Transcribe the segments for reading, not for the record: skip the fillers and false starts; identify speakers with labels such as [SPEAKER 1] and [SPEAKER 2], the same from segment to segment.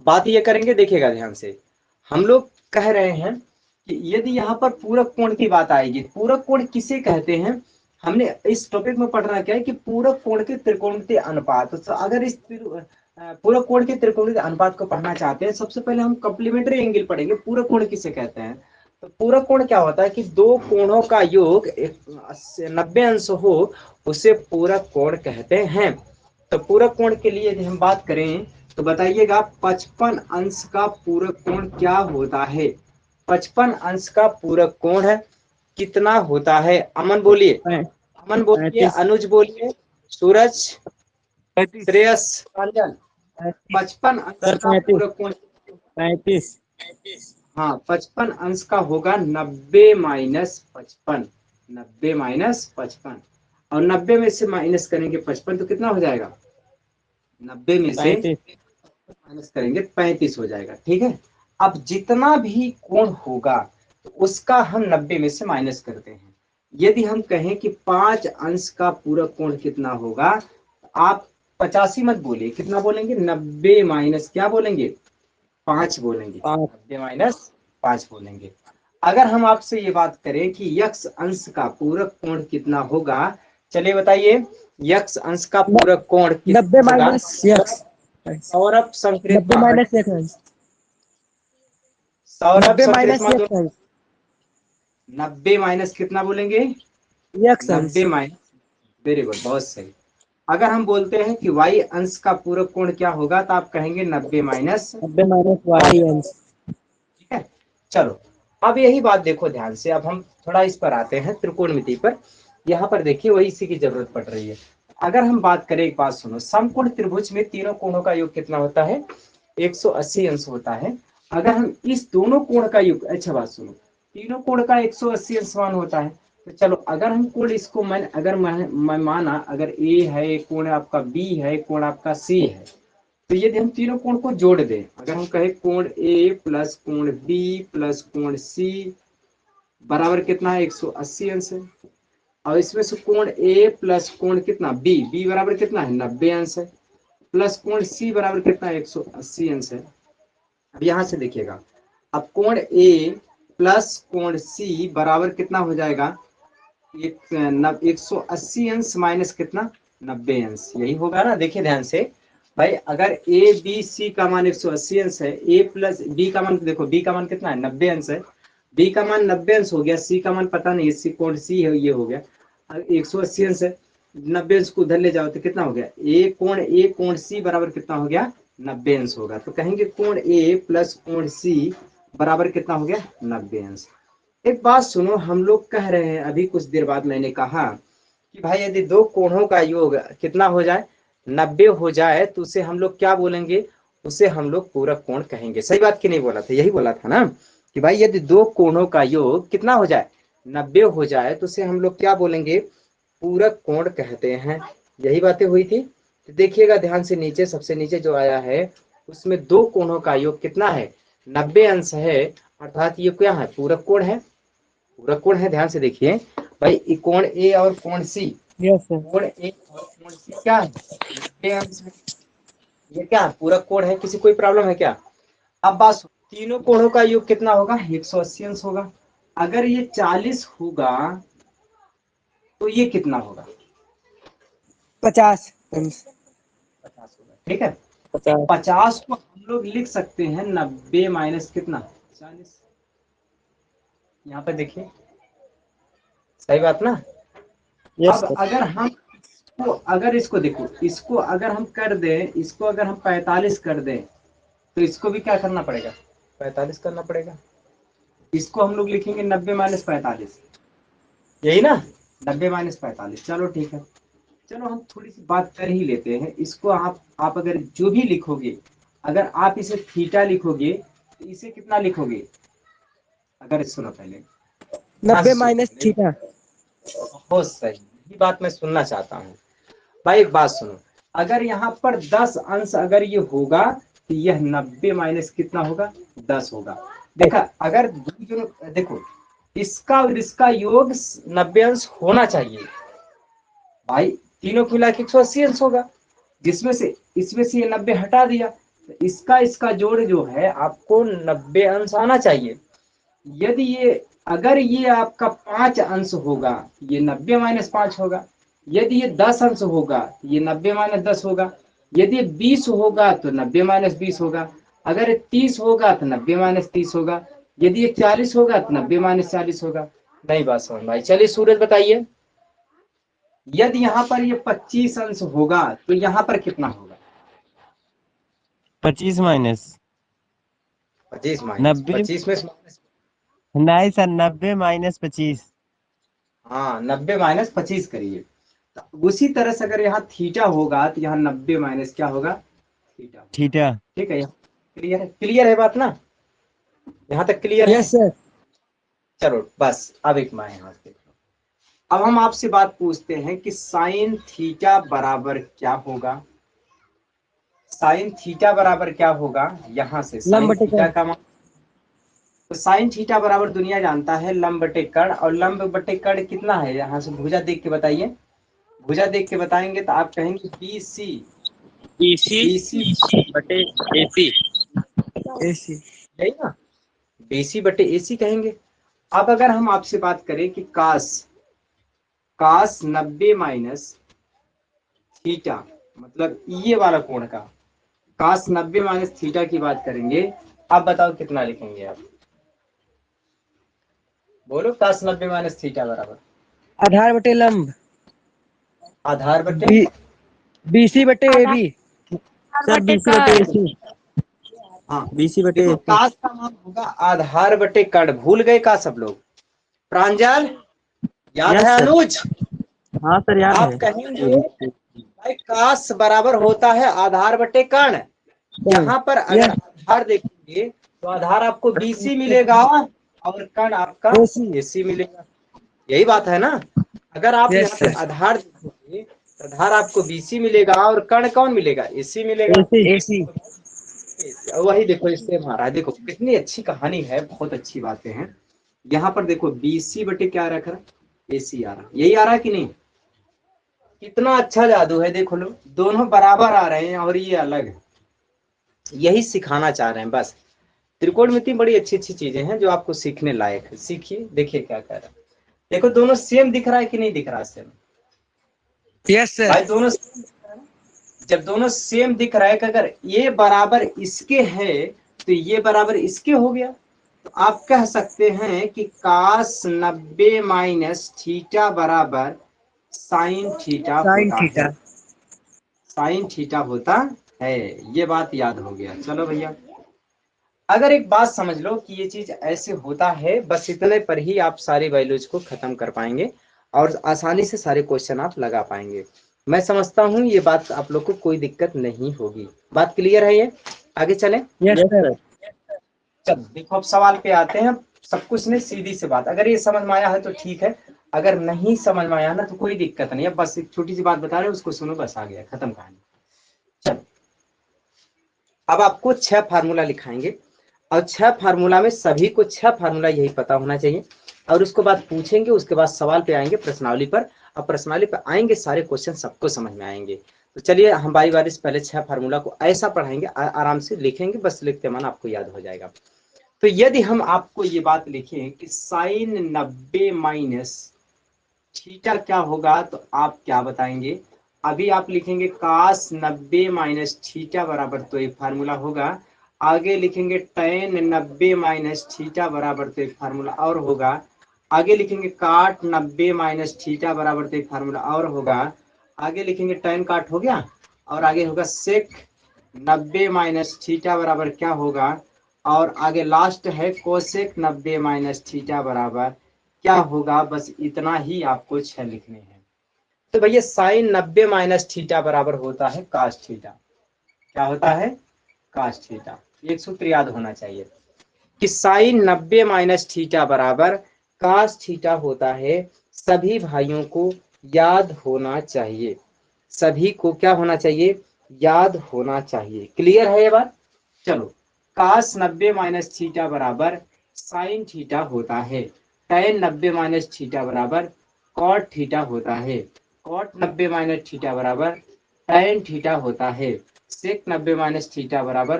[SPEAKER 1] बात ये करेंगे, देखिएगा ध्यान से। हम लोग कह रहे हैं कि यदि यहाँ पर पूरक कोण की बात आएगी, पूरक कोण किसे कहते हैं, हमने इस टॉपिक में पढ़ना क्या है कि पूरक कोण के त्रिकोणमितीय अनुपात। तो अगर इस पूरक कोण के त्रिकोणमितीय अनुपात को पढ़ना चाहते हैं, सबसे पहले हम कॉम्प्लीमेंट्री एंगल पढ़ेंगे। पूरक कोण किसे कहते हैं? तो पूरक कोण क्या होता है कि दो कोणों का योग 90 अंश हो, उसे पूरक कोण कहते हैं। तो पूरक कोण के लिए यदि हम बात करें तो बताइएगा 55 अंश का पूरक कोण क्या होता है? 55 अंश का पूरक कोण है कितना होता है? अमन बोलिए, अमन बोलिए,
[SPEAKER 2] 35
[SPEAKER 1] अनुज बोलिए, सूरज,
[SPEAKER 2] 35
[SPEAKER 1] श्रेयस, रंजन। 55 अंश
[SPEAKER 2] सर
[SPEAKER 1] का
[SPEAKER 2] 35
[SPEAKER 1] पूरक कोण,
[SPEAKER 2] 35
[SPEAKER 1] हाँ 55 अंश का होगा 90 माइनस 55, 90 माइनस 55, और 90 में से माइनस करेंगे 55 तो कितना हो जाएगा? 90 में से
[SPEAKER 2] 35
[SPEAKER 1] माइनस करेंगे 35 हो जाएगा। ठीक है, अब जितना भी कोण होगा तो उसका हम 90 में से माइनस करते हैं। यदि हम कहें कि 5 अंश का पूरक कोण कितना होगा, आप 85 मत बोलिए, कितना बोलेंगे? 90 माइनस क्या बोलेंगे? 5 बोलेंगे,
[SPEAKER 2] 5
[SPEAKER 1] 90 माइनस 5 बोलेंगे। अगर हम आपसे ये बात करें कि यक्ष अंश का पूरक कोण कितना होगा, चलिए बताइए, यक्ष अंश का पूरक कोण
[SPEAKER 2] 90
[SPEAKER 1] कितना होगा?
[SPEAKER 2] माइनस यस
[SPEAKER 1] सौरभ संकृत
[SPEAKER 2] 90 माइनस एक अंश
[SPEAKER 1] सौरभ
[SPEAKER 2] 90
[SPEAKER 1] संकृत
[SPEAKER 2] माइनस एक अंश
[SPEAKER 1] 90 माइनस कितना बोलेंगे?
[SPEAKER 2] एक अंश
[SPEAKER 1] 90 माइनस, वेरी गुड, बहुत सही। अगर हम बोलते हैं कि y अंश का पूरक कोण क्या होगा, तो आप कहेंगे 90 माइनस।
[SPEAKER 2] 90 माइनस वाई अंश।
[SPEAKER 1] ठीक है, चलो अब यही बात देखो ध्यान से। अब हम थोड़ा इस पर आते हैं, त्रिकोणमिति पर। यहाँ पर देखिए वही इसी की जरूरत पड़ रही है। अगर हम बात करें, एक बात सुनो, समकोण त्रिभुज में तीनों कोणों का योग कितना होता है? 180 अंश होता है। अगर हम इस दोनों कोण का योग, अच्छा बात सुनो, तीनों कोण का 180 अंश समान होता है। तो चलो अगर हम कोण इसको मैं माना, अगर ए है कोण आपका, बी है कोण आपका, सी है, तो यदि हम तीनों कोण को जोड़ दें, अगर हम कहें कोण ए प्लस कोण बी प्लस कोण सी बराबर कितना है? 180 अंश है। और इसमें से कोण ए प्लस कोण कितना बी, बी बराबर कितना है? 90 अंश है, प्लस कोण सी बराबर कितना है? 180 अंश है। अब यहां से देखिएगा, अब कोण ए प्लस कोण सी बराबर कितना हो जाएगा? 180 अंश माइनस कितना? 90 अंश, यही होगा ना। देखिए ध्यान से भाई, अगर ए बी सी का मान 180 अंश है, ए प्लस बी का मान देखो, बी का मान कितना है? 90 अंश है। बी का मान 90 अंश हो गया, सी का मान पता नहीं, सी कोण सी है, ये हो गया 180 अंश है। 90 अंश को उधर ले जाओ तो कितना हो गया? ए कोण सी बराबर कितना हो गया? 90 अंश होगा। तो कहेंगे कोण ए प्लस कोण सी बराबर कितना हो गया? 90 अंश। एक बात सुनो, हम लोग कह रहे हैं, अभी कुछ देर बाद मैंने कहा कि भाई यदि दो कोणों का योग कितना हो जाए? 90 हो जाए, तो उसे हम लोग क्या बोलेंगे? उसे हम लोग पूरक कोण कहेंगे। सही बात की नहीं बोला था? यही बोला था ना कि भाई यदि दो कोणों का योग कितना हो जाए? 90 हो जाए, तो उसे हम लोग क्या बोलेंगे? पूरक कोण कहते हैं। यही बातें हुई थी। तो देखिएगा ध्यान से, नीचे सबसे नीचे जो आया है उसमें दो कोणों का योग कितना है? 90 अंश है, अर्थात ये क्या है? पूरक कोण है, पूरक कोण है। ध्यान से देखिए भाई, कोण ए और कोण सी,
[SPEAKER 2] यस सर।
[SPEAKER 1] कोण ए और कोण सी क्या है? 90 अंश है। ये क्या पूरक कोण है? किसी कोई प्रॉब्लम है क्या? अब बात सुनो, तीनों कोणों का योग कितना होगा? 180 अंश होगा। अगर ये 40 होगा तो ये कितना होगा?
[SPEAKER 2] 50 अंश
[SPEAKER 1] 50 होगा। ठीक है,
[SPEAKER 2] 50
[SPEAKER 1] 50 को हम लोग लिख सकते हैं 90 माइनस कितना? 40। यहाँ पे देखिए, सही बात ना।
[SPEAKER 2] यस
[SPEAKER 1] अब
[SPEAKER 2] सर।
[SPEAKER 1] अगर हम इसको, अगर इसको देखो, इसको अगर हम कर दें, इसको अगर हम 45 कर दें, तो इसको भी क्या करना पड़ेगा? 45 करना पड़ेगा। इसको हम लोग लिखेंगे 90 माइनस 45, यही ना, 90 माइनस 45। चलो ठीक है, चलो हम थोड़ी सी बात कर ही लेते हैं इसको। आप अगर जो भी लिखोगे, अगर आप इसे थीटा लिखोगे तो इसे कितना लिखोगे? अगर सुनो पहले, ध्यान
[SPEAKER 2] 90
[SPEAKER 1] से सुनो
[SPEAKER 2] माइनस
[SPEAKER 1] पहले,
[SPEAKER 2] थीटा।
[SPEAKER 1] बहुत सही, ये बात मैं सुनना चाहता हूँ। भाई एक बात सुनो, अगर यहाँ पर 10 अंश अगर ये होगा, तो यह 90 माइनस कितना होगा? 10 होगा। देखा, अगर देखो, इसका और इसका योग 90 अंश होना चाहिए भाई, तीनों को मिला के 180 अंश होगा, जिसमें से इसमें से ये 90 हटा दिया, तो इसका इसका जोड़ जो है आपको 90 अंश आना चाहिए। यदि ये अगर ये आपका 5 अंश होगा, ये 90 माइनस 5 होगा। यदि ये 10 अंश होगा, ये 90 माइनस 10 होगा। यदि ये 20 होगा तो 90 माइनस 20 होगा। अगर ये 30 होगा तो 90 माइनस 30 होगा। यदि ये 40 होगा तो 90 माइनस 40 होगा। नहीं बात समझ में आई? चलिए सूरज बताइए, यदि यहाँ पर ये 25 अंश होगा तो यहाँ पर कितना होगा?
[SPEAKER 3] 25 माइनस
[SPEAKER 1] 25 माइनस
[SPEAKER 3] 90।
[SPEAKER 1] 25 में माइनस,
[SPEAKER 3] नहीं सर, 90 माइनस 25।
[SPEAKER 1] हाँ 90 माइनस 25 करिए। तो उसी तरह से अगर यहाँ थीटा होगा तो यहाँ 90 माइनस क्या होगा? थीटा होगा।
[SPEAKER 3] थीटा।
[SPEAKER 1] ठीक है, यहाँ क्लियर है? क्लियर है बात ना? यहाँ तक क्लियर है?
[SPEAKER 2] Yes sir.
[SPEAKER 1] चलो बस अब एक मैं यहाँ से, अब हम आपसे बात पूछते हैं कि साइन थीटा बराबर क्या होगा? साइन थीटा बराबर क्या होगा? यहाँ से साइन
[SPEAKER 2] लंब
[SPEAKER 1] थीटा
[SPEAKER 2] बटे
[SPEAKER 1] का मान, तो साइन थीटा बराबर दुनिया जानता है लंब बटे कर्ण, और लंब बटे कर्ण कितना है? यहाँ से भुजा देख के बताइए, भुजा देख के बताएंगे तो आप कहेंगे बी सी,
[SPEAKER 3] BC बटे AC।
[SPEAKER 2] AC।
[SPEAKER 1] यही ना, बीसी बटे एसी कहेंगे। अब अगर हम आपसे बात करें कि कास, कास 90 माइनस थीटा, मतलब ये वाला कोण का कास 90 माइनस थीटा की बात करेंगे, अब बताओ कितना लिखेंगे आप? बोलो, कास 90 माइनस थीटा बराबर
[SPEAKER 2] आधार बटे लंब।
[SPEAKER 1] आधार बटे
[SPEAKER 2] BC बटे AB।
[SPEAKER 3] सर BC बटे AC।
[SPEAKER 1] हाँ,
[SPEAKER 3] BC बटे
[SPEAKER 1] देखो
[SPEAKER 3] AC।
[SPEAKER 1] कास का मान होगा आधार बटे कर्ण। भूल गए का सब लोग? प्रांजल याद
[SPEAKER 3] यस
[SPEAKER 1] है?
[SPEAKER 3] सर।
[SPEAKER 1] अनुज
[SPEAKER 3] हाँ सर याद
[SPEAKER 1] आप
[SPEAKER 3] है।
[SPEAKER 1] कहेंगे भाई कास बराबर होता है आधार बटे कर्ण। यहाँ पर अगर आधार देखेंगे तो आधार आपको बीसी मिलेगा और कर्ण आपका
[SPEAKER 2] AC।
[SPEAKER 1] एसी मिलेगा। यही बात है ना? अगर आप
[SPEAKER 2] यस
[SPEAKER 1] यहाँ पे
[SPEAKER 2] सर।
[SPEAKER 1] आधार देखोगे तो आधार आपको बीसी मिलेगा और कर्ण कौन मिलेगा? एसी मिलेगा।
[SPEAKER 2] AC।
[SPEAKER 1] वही देखो, इससे हमारा देखो कितनी अच्छी कहानी है, बहुत अच्छी बातें हैं। यहाँ पर देखो बीसी बटे क्या रख रहा? एसी आ रहा। यही आ रहा कि नहीं? कितना अच्छा जादू है, देखो लो, दोनों बराबर आ रहे हैं और ये अलग है। यही सिखाना चाह रहे हैं बस। त्रिकोणमिति बड़ी अच्छी अच्छी चीजें हैं जो आपको सीखने लायक है। सीखिए, देखिए क्या कह रहा है। देखो दोनों सेम दिख रहा है कि नहीं दिख रहा? Same
[SPEAKER 2] yes sir.
[SPEAKER 1] भाई, दोनों जब दोनों सेम दिख रहा है कि अगर ये बराबर इसके है तो ये बराबर इसके हो गया, तो आप कह सकते हैं कि कास 90 माइनस थीटा बराबर साइन थीटा
[SPEAKER 2] साइन
[SPEAKER 1] होता
[SPEAKER 2] थीटा।
[SPEAKER 1] है। साइन थीटा होता है, ये बात याद हो गया। चलो भैया, अगर एक बात समझ लो कि ये चीज ऐसे होता है, बस इतने पर ही आप सारी वैल्यूज को खत्म कर पाएंगे और आसानी से सारे क्वेश्चन आप लगा पाएंगे। मैं समझता हूँ ये बात आप लोग को कोई दिक्कत नहीं होगी। बात क्लियर है? ये आगे चलें।
[SPEAKER 2] Yes sir.
[SPEAKER 1] चलो देखो, अब सवाल पे आते हैं। सब कुछ नहीं, सीधी सी बात, अगर ये समझ में आया है तो ठीक है, अगर नहीं समझ में आया ना तो कोई दिक्कत नहीं है। बस एक छोटी सी बात बता रहे हैं, उसको सुनो, बस आ गया, खत्म कहानी। चलो, अब आपको 6 फार्मूला लिखाएंगे और 6 फार्मूला में सभी को 6 फार्मूला यही पता होना चाहिए, और उसके बाद पूछेंगे, उसके बाद सवाल पे आएंगे प्रश्नावली पर, और प्रश्नावली पर आएंगे सारे क्वेश्चन सबको समझ में आएंगे। तो चलिए हम बारी बारी से पहले 6 फार्मूला को ऐसा पढ़ाएंगे, आराम से लिखेंगे, बस लिखते मन आपको याद हो जाएगा। तो यदि हम आपको ये बात लिखें कि साइन 90 माइनस थीटा क्या होगा, तो आप क्या बताएंगे? अभी आप लिखेंगे कास 90 माइनस थीटा बराबर, तो एक फार्मूला होगा। आगे लिखेंगे tan 90 माइनस थीटा बराबर, तो एक फार्मूला और होगा। आगे लिखेंगे काट 90 माइनस थीटा बराबर, तो एक फार्मूला और होगा। आगे लिखेंगे tan काट, हो गया, और आगे होगा सेक 90 माइनस थीटा बराबर क्या होगा, और आगे लास्ट है कोसेक 90 माइनस थीटा बराबर क्या होगा। बस इतना ही आपको 6 लिखने हैं। तो भैया साइन 90 माइनस थीटा बराबर होता है कास थीटा। क्या होता है? Cos theta. एक सूत्र याद होना चाहिए कि साइन 90 माइनस थीटा बराबर कास थीटा होता है। सभी भाइयों को याद होना चाहिए, सभी को क्या होना चाहिए? याद होना चाहिए। क्लियर है ये बात? चलो, कास 90 माइनस थीटा बराबर साइन थीटा होता है। tan 90 माइनस थीटा बराबर कॉट थीटा होता है। कॉट 90 माइनस थीटा बराबर tan थीटा होता है। सेक 90 माइनस थीटा बराबर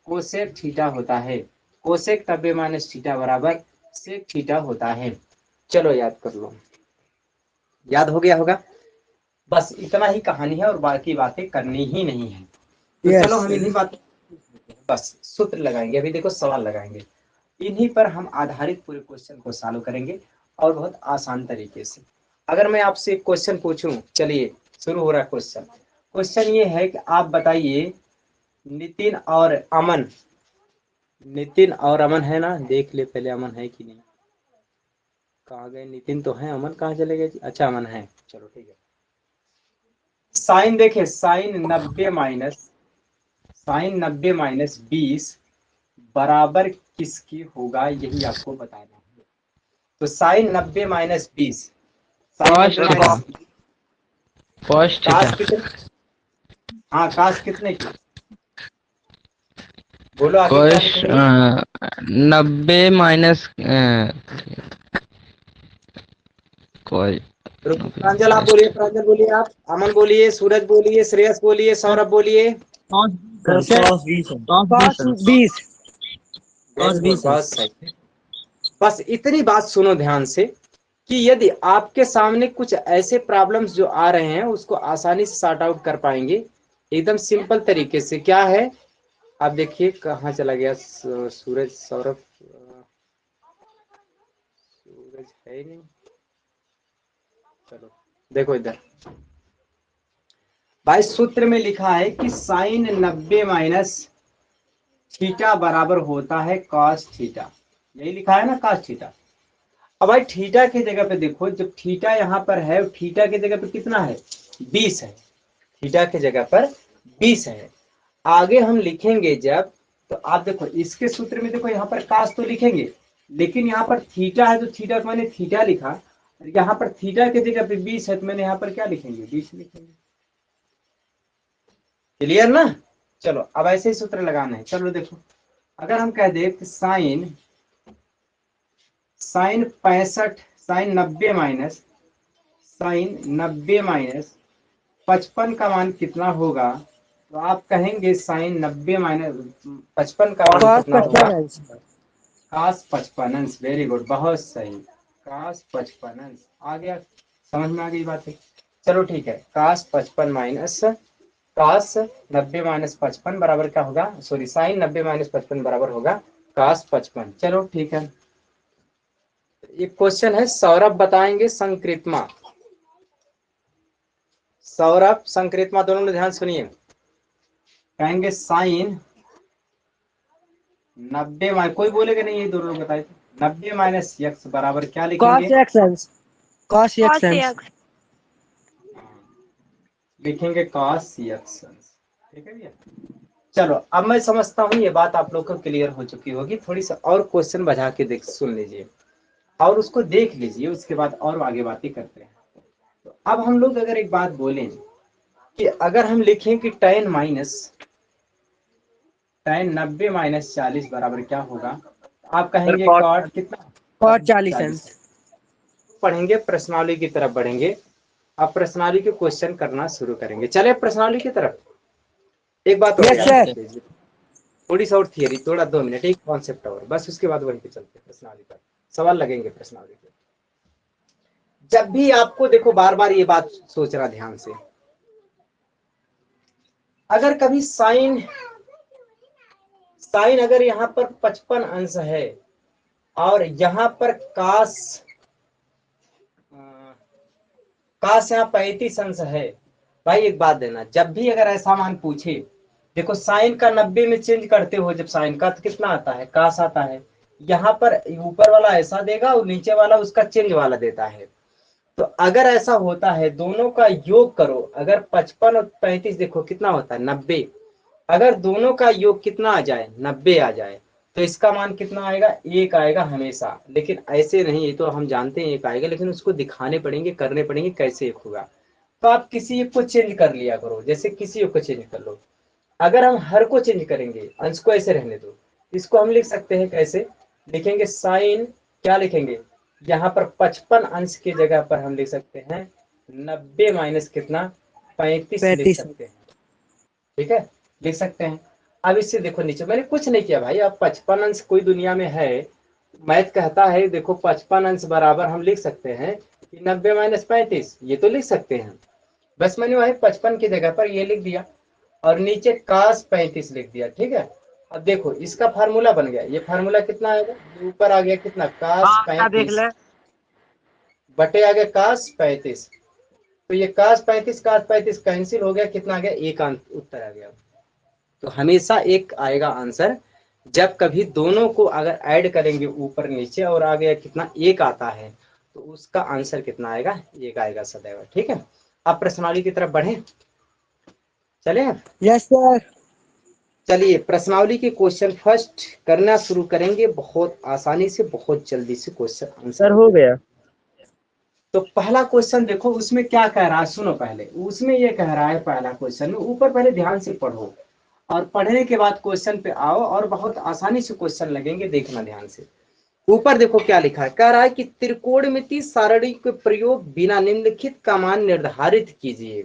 [SPEAKER 1] कोसेक थीटा होता है। कोसेक 90 माइनस थीटा बराबर सेक थीटा होता है। चलो याद कर लो, याद हो गया होगा। बस इतना ही कहानी है और बाकी बातें करनी ही नहीं है। तो
[SPEAKER 2] Yes,
[SPEAKER 1] चलो हम
[SPEAKER 2] sir.
[SPEAKER 1] इन्हीं बात बस सूत्र लगाएंगे। अभी देखो सवाल लगाएंगे, इन्हीं पर हम आधारित पूरे क्वेश्चन को सॉल्व करेंगे और बहुत आसान तरीके से। अगर मैं आपसे एक क्वेश्चन पूछूं, चलिए शुरू हो रहा है क्वेश्चन। क्वेश्चन ये है कि आप बताइए नितिन और अमन, नितिन और अमन है ना, देख ले पहले अमन है कि नहीं। कहाँ गए नितिन, तो है, अमन कहाँ चले गए जी? अच्छा अमन है, चलो ठीक है। साइन देखे, साइन 90 माइनस 20 बराबर किसकी होगा, यही आपको बताना है। तो sine 90 minus 20,
[SPEAKER 3] Cos theta. cos
[SPEAKER 1] cos
[SPEAKER 3] theta.
[SPEAKER 1] कितने, हाँ काश कितने की, बोलो आगे क्या
[SPEAKER 3] cos
[SPEAKER 1] लिखेंगे।
[SPEAKER 3] 90 माइनस cos
[SPEAKER 1] रुको, प्रांजल आप बोलिए, प्रांजल बोलिए, आप अमन बोलिए, सूरज बोलिए, श्रेयस बोलिए, सौरभ बोलिए।
[SPEAKER 2] Sir, cos 20.
[SPEAKER 1] वेरी गुड, बहुत सही। बस इतनी बात सुनो ध्यान से कि यदि आपके सामने कुछ ऐसे प्रॉब्लम्स जो आ रहे हैं उसको आसानी से सॉर्ट आउट कर पाएंगे एकदम सिंपल तरीके से। क्या है, आप देखिए कहाँ चला गया सूरज, सौरभ, सूरज है ही नहीं। चलो देखो इधर, भाई सूत्र में लिखा है कि साइन 90 माइनस थीटा बराबर होता है कॉस थीटा, यही लिखा है ना कॉस थीटा। अब भाई थीटा की जगह पे देखो, जब थीटा यहाँ पर है, थीटा की जगह पे कितना है, 20 है। थीटा की जगह पर 20 है। आगे हम लिखेंगे जब, तो आप देखो इसके सूत्र में देखो यहाँ पर कास तो लिखेंगे, लेकिन यहाँ पर थीटा है तो थीटा को मैंने थीटा लिखा। यहाँ पर थीटा की जगह पे 20 है तो मैंने यहाँ पर क्या लिखेंगे, 20 लिखेंगे। क्लियर ना। चलो अब ऐसे ही सूत्र लगाना है। चलो देखो, अगर हम कह दे कि sine 65, sine 90 minus, sine 90 minus 55 का मान कितना होगा, तो आप कहेंगे साइन 90 माइनस 55 का मान
[SPEAKER 2] Cos
[SPEAKER 1] कितना होगा,
[SPEAKER 2] 55 अंश.
[SPEAKER 1] कास 55 अंश। वेरी गुड, बहुत सही, कास 55 अंश। आ गया, समझ में आ गई बात है। चलो ठीक है, कास 55 माइनस कास 90 माइनस 55 बराबर क्या होगा, सॉरी साइन 90 माइनस 55 बराबर होगा कास 55। चलो ठीक है, एक क्वेश्चन है, सौरभ बताएंगे संकृतमा। सौरभ संकृतमा, दोनों लोग ध्यान सुनिए। कहेंगे साइन 90 माइनस, कोई बोलेगा नहीं, ये दोनों लोग बताए, 90 माइनस एक्स बराबर क्या लिखेंगे,
[SPEAKER 2] Cos x अंश. Cos x अंश.
[SPEAKER 1] लिखेंगे cos एक्स। ठीक है भैया। चलो अब मैं समझता हूँ ये बात आप लोग को क्लियर हो चुकी होगी। थोड़ी सा और क्वेश्चन बजा के देख, सुन लीजिए और उसको देख लीजिए, उसके बाद और आगे बातें करते हैं। तो अब हम लोग अगर एक बात बोलें कि अगर हम लिखें कि tan 90 माइनस 40 बराबर क्या होगा, आप कहेंगे कॉट कितना,
[SPEAKER 2] Cos 40
[SPEAKER 1] 40।
[SPEAKER 2] अंश.
[SPEAKER 1] पढ़ेंगे, प्रश्नावली की तरफ बढ़ेंगे। अब प्रश्नावली के क्वेश्चन करना शुरू करेंगे। चले प्रश्नावली की तरफ। एक बात और
[SPEAKER 2] Yes,
[SPEAKER 1] याद
[SPEAKER 2] sir.
[SPEAKER 1] रख लीजिए, थोड़ी सी और थियरी, थोड़ा 2 मिनट, एक कॉन्सेप्ट और, बस उसके बाद वहीं पे चलते हैं प्रश्नावली पर। सवाल लगेंगे प्रश्नावली पे। जब भी आपको देखो, बार बार ये बात सोचना ध्यान से, अगर कभी साइन साइन अगर यहाँ पर 55 अंश है और यहाँ पर काश यहाँ 35 अंश है, भाई एक बात देना, जब भी अगर ऐसा मान पूछे, देखो साइन का 90 में चेंज करते हो जब साइन का, तो कितना आता है, काश आता है। यहाँ पर ऊपर वाला ऐसा देगा और नीचे वाला उसका चेंज वाला देता है। तो अगर ऐसा होता है, दोनों का योग करो, अगर 55 और 35 देखो कितना होता है, 90। अगर दोनों का योग कितना आ जाए, 90 आ जाए, तो इसका मान कितना आएगा, 1 आएगा हमेशा। लेकिन ऐसे नहीं, ये तो हम जानते हैं 1 आएगा, लेकिन उसको दिखाने पड़ेंगे, करने पड़ेंगे कैसे 1 होगा। तो आप किसी एक को चेंज कर लिया करो, जैसे किसी एक को चेंज कर लो। अगर हम हर को चेंज करेंगे, अंश को ऐसे रहने दो, इसको हम लिख सकते हैं कैसे, लिखेंगे साइन, क्या लिखेंगे, यहाँ पर 55 अंश की जगह पर हम लिख सकते हैं 90 माइनस कितना, 35 लिख
[SPEAKER 2] 35.
[SPEAKER 1] सकते हैं। ठीक है, लिख सकते हैं। अब इससे देखो नीचे मैंने कुछ नहीं किया भाई, अब 55 अंश कोई दुनिया में है, मैथ कहता है देखो 55 अंश बराबर हम लिख सकते हैं कि 90 माइनस 35, ये तो लिख सकते हैं। बस मैंने वही 55 की जगह पर ये लिख दिया और नीचे cos 35 लिख दिया, ठीक है। अब देखो इसका फार्मूला बन गया, ये फार्मूला कितना आएगा, ये ऊपर आ गया कितना cos
[SPEAKER 2] हाँ देख
[SPEAKER 1] 35
[SPEAKER 2] ले।
[SPEAKER 1] बटे आ गया cos 35, तो ये cos 35 कैंसिल हो गया, कितना आ गया, एक उत्तर आ गया। तो हमेशा एक आएगा आंसर, जब कभी दोनों को अगर ऐड करेंगे ऊपर नीचे और आ गया कितना, एक आता है, तो उसका आंसर कितना आएगा, एक आएगा सदैव, ठीक है। अब प्रश्नावली की तरफ बढ़े, चले।
[SPEAKER 2] Yes sir.
[SPEAKER 1] चलिए प्रश्नावली के क्वेश्चन फर्स्ट करना शुरू करेंगे, बहुत आसानी से, बहुत जल्दी से क्वेश्चन आंसर
[SPEAKER 2] सर हो गया।
[SPEAKER 1] तो पहला क्वेश्चन देखो उसमें क्या कह रहा है, सुनो पहले, उसमें ये कह रहा है पहला क्वेश्चन में, ऊपर पहले ध्यान से पढ़ो और पढ़ने के बाद क्वेश्चन पे आओ, और बहुत आसानी से क्वेश्चन लगेंगे, देखना ध्यान से। ऊपर देखो क्या लिखा है, कह रहा है कि त्रिकोणमिति सारणी के प्रयोग बिना निम्नलिखित का मान निर्धारित कीजिए।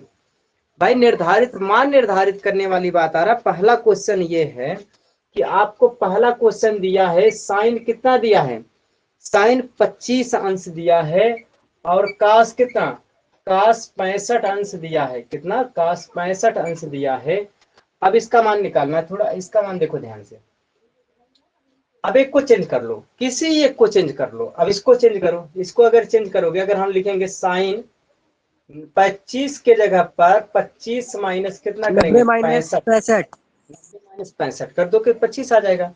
[SPEAKER 1] भाई निर्धारित मान निर्धारित करने वाली बात आ रहा, पहला क्वेश्चन ये है कि आपको पहला क्वेश्चन दिया है साइन कितना दिया है, साइन 25 अंश दिया है, और कास कितना, कास 65 अंश दिया है, कितना, कास 65 अंश दिया है। अब इसका मान निकालना है, थोड़ा इसका मान देखो ध्यान से। अब एक को चेंज कर लो, किसी एक को चेंज कर लो, अब इसको चेंज करो, इसको अगर चेंज करोगे, अगर हम लिखेंगे साइन 25 के जगह पर 25 माइनस कितना
[SPEAKER 2] 90
[SPEAKER 1] करेंगे,
[SPEAKER 2] माइनस
[SPEAKER 1] 65,
[SPEAKER 2] 65।
[SPEAKER 1] 90 माइनस 65 कर दो कि 25 आ जाएगा।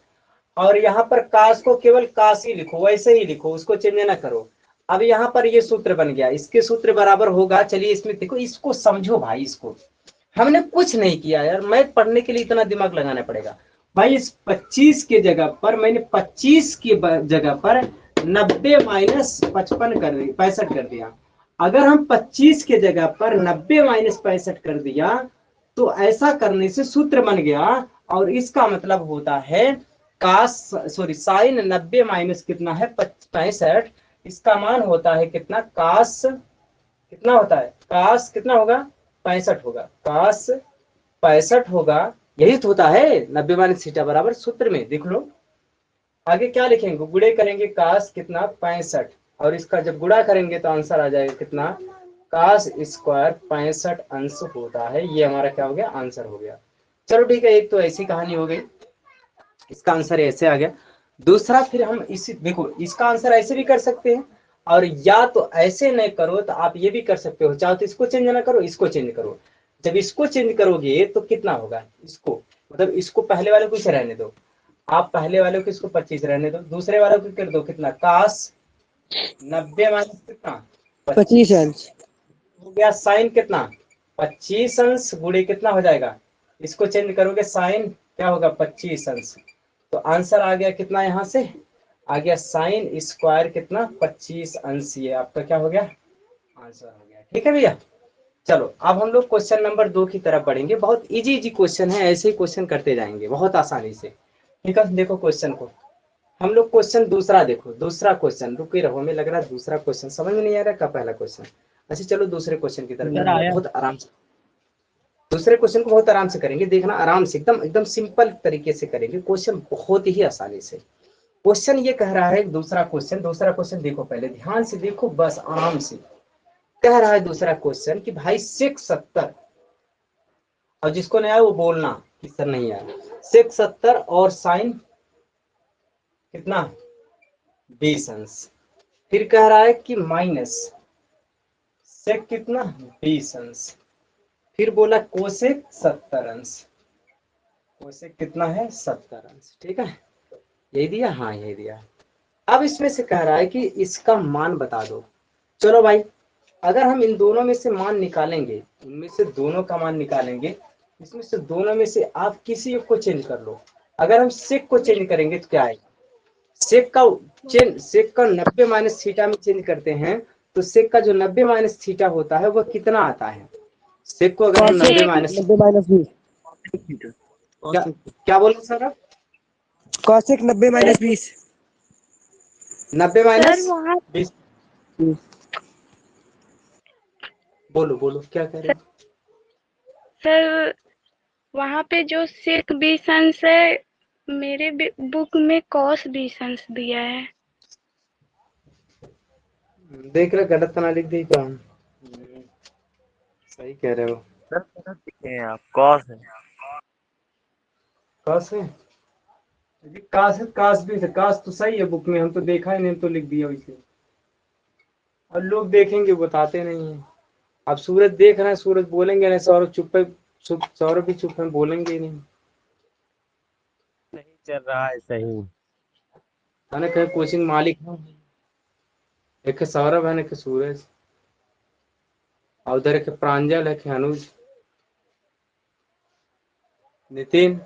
[SPEAKER 1] और यहाँ पर कास को केवल कास ही लिखो, वैसे ही लिखो, उसको चेंज ना करो। अब यहाँ पर ये सूत्र बन गया, इसके सूत्र बराबर होगा, चलिए इसमें देखो, इसको समझो भाई, इसको हमने कुछ नहीं किया यार, मैथ पढ़ने के लिए इतना दिमाग लगाना पड़ेगा। भाई इस 25 के जगह पर मैंने 25 की जगह पर 90 माइनस 55 कर दी, 65 कर दिया। अगर हम 25 के जगह पर 90 माइनस 65 कर दिया, तो ऐसा करने से सूत्र बन गया, और इसका मतलब होता है कास, सॉरी साइन 90 माइनस कितना है 65, इसका मान होता है कितना, कास कितना होता है, कास कितना होगा, 65 होगा, कास 65 होगा, यही तो होता है 90 माइनस थीटा बराबर, सूत्र में देख लो। आगे क्या लिखेंगे, गुणे करेंगे, कास कितना 65, और इसका जब गुणा करेंगे तो आंसर आ जाएगा कितना, कास स्क्वायर 65 अंश होता है, ये हमारा क्या हो गया, आंसर हो गया। चलो ठीक है, एक तो ऐसी कहानी हो गई, इसका आंसर ऐसे आ गया। दूसरा फिर हम इसी देखो, इसका आंसर ऐसे भी कर सकते हैं, और या तो ऐसे नहीं करो तो आप ये भी कर सकते हो, चाहो तो इसको चेंज ना करो, इसको चेंज करो। जब इसको चेंज करोगे तो कितना होगा, इसको मतलब इसको पहले वाले को इसे रहने दो, आप पहले वाले को इसको 25 रहने दो, दूसरे वाले को कर दो कितना, कास 90 माइनस कितना
[SPEAKER 2] 25
[SPEAKER 1] 25
[SPEAKER 2] अंश।
[SPEAKER 1] हो गया, साइन कितना 25 अंश गुणे कितना हो जाएगा, इसको चेंज करोगे साइन क्या होगा 25 अंश, तो आंसर आ गया कितना, यहाँ से आ गया साइन स्क्वायर कितना 25 अंश, ये आपका क्या हो गया, आंसर हो गया। ठीक है भैया, चलो अब हम लोग क्वेश्चन नंबर 2 की तरफ बढ़ेंगे, बहुत इजी इजी क्वेश्चन है, ऐसे ही क्वेश्चन करते जाएंगे बहुत आसानी से। ठीक है, देखो क्वेश्चन को, हम लोग क्वेश्चन दूसरा देखो, दूसरा क्वेश्चन, रुके रहो, हमें लग रहा है दूसरा क्वेश्चन समझ में नहीं आ रहा का पहला क्वेश्चन। अच्छा चलो दूसरे क्वेश्चन की तरफ चलेंगे, बहुत आराम से दूसरे क्वेश्चन को बहुत आराम से करेंगे, देखना आराम से, एकदम एकदम सिंपल तरीके से करेंगे क्वेश्चन, बहुत ही आसानी से। क्वेश्चन ये कह रहा है, दूसरा क्वेश्चन, दूसरा क्वेश्चन देखो, पहले ध्यान से देखो, बस आराम से कह रहा है दूसरा क्वेश्चन कि भाई सेक 70, और जिसको नहीं आया वो बोलना कि सर नहीं आया, सेक 70 और साइन कितना 20 अंश, फिर कह रहा है कि माइनस सेक कितना 20 अंश, फिर बोला कोसेक 70 अंश, कोसेक कितना है 70 अंश, ठीक है, यही दिया, हाँ यही दिया। अब इसमें से कह रहा है कि इसका मान बता दो। चलो भाई, अगर हम इन दोनों में से मान निकालेंगे, इनमें से दोनों का मान निकालेंगे, इसमें से दोनों में से आप किसी एक को चेंज कर लो। अगर हम सेक को चेंज करेंगे तो क्या आएगा, सेक का 90 माइनस थीटा में चेंज करते हैं, तो सेक का जो 90 माइनस थीटा होता है वो कितना आता है, सेक को अगर हम 90 माइनस
[SPEAKER 2] 20
[SPEAKER 1] क्या बोल सर आप,
[SPEAKER 2] कॉसेक 90 माइनस 20।
[SPEAKER 1] 90 माइनस 20, बोलो बोलो क्या कह रहे हो
[SPEAKER 4] सर वहाँ पे जो सेक 20 अंश है, मेरे बुक में कॉस 20 अंश दिया है।
[SPEAKER 1] देख रहे गलत तो ना लिख दी क्या? सही कह रहे हो।
[SPEAKER 5] सर गलत लिखे हैं आप, कॉस है।
[SPEAKER 1] काश है, काश है, काश भी है, काश तो सही है बुक में, हम तो देखा ही नहीं, हम तो लिख दिया वैसे। और लोग देखेंगे बताते नहीं है। अब सूरज देख रहे हैं, सूरज बोलेंगे नहीं, सौरभ चुप है, सौरभ भी चुप है, बोलेंगे ही नहीं।
[SPEAKER 5] सही चल रहा है, सही।
[SPEAKER 1] मैंने कहा कोचिंग मालिक है, एक है सौरभ है, एक है सूरज, और उधर एक है प्रांजल, एक है अनुज, नितिन,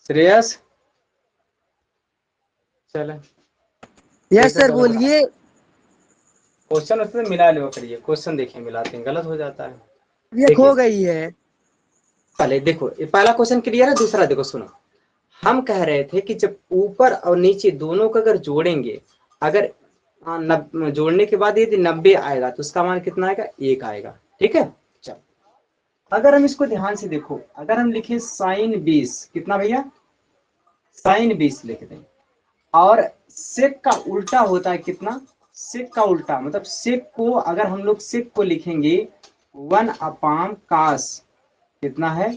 [SPEAKER 1] श्रेयस। चले
[SPEAKER 2] यस सर बोलिए।
[SPEAKER 1] क्वेश्चन उसमें मिला लो करिए, क्वेश्चन देखिए मिलाते हैं, गलत हो जाता है।
[SPEAKER 2] ये
[SPEAKER 1] देखिए
[SPEAKER 2] खो गई है।
[SPEAKER 1] पहले देखो, ये पहला क्वेश्चन क्लियर है। दूसरा देखो सुनो, हम कह रहे थे कि जब ऊपर और नीचे दोनों को अगर जोड़ेंगे, अगर जोड़ने के बाद यदि 90 आएगा तो उसका मान कितना आएगा? 1 आएगा। ठीक है, चलो अगर हम इसको ध्यान से देखो, अगर हम लिखे साइन 20, कितना भैया? साइन 20 लिख दें, और सेक का उल्टा होता है कितना? सेक का उल्टा मतलब सेक को, अगर हम लोग सेक को लिखेंगे 1/cos, कितना है?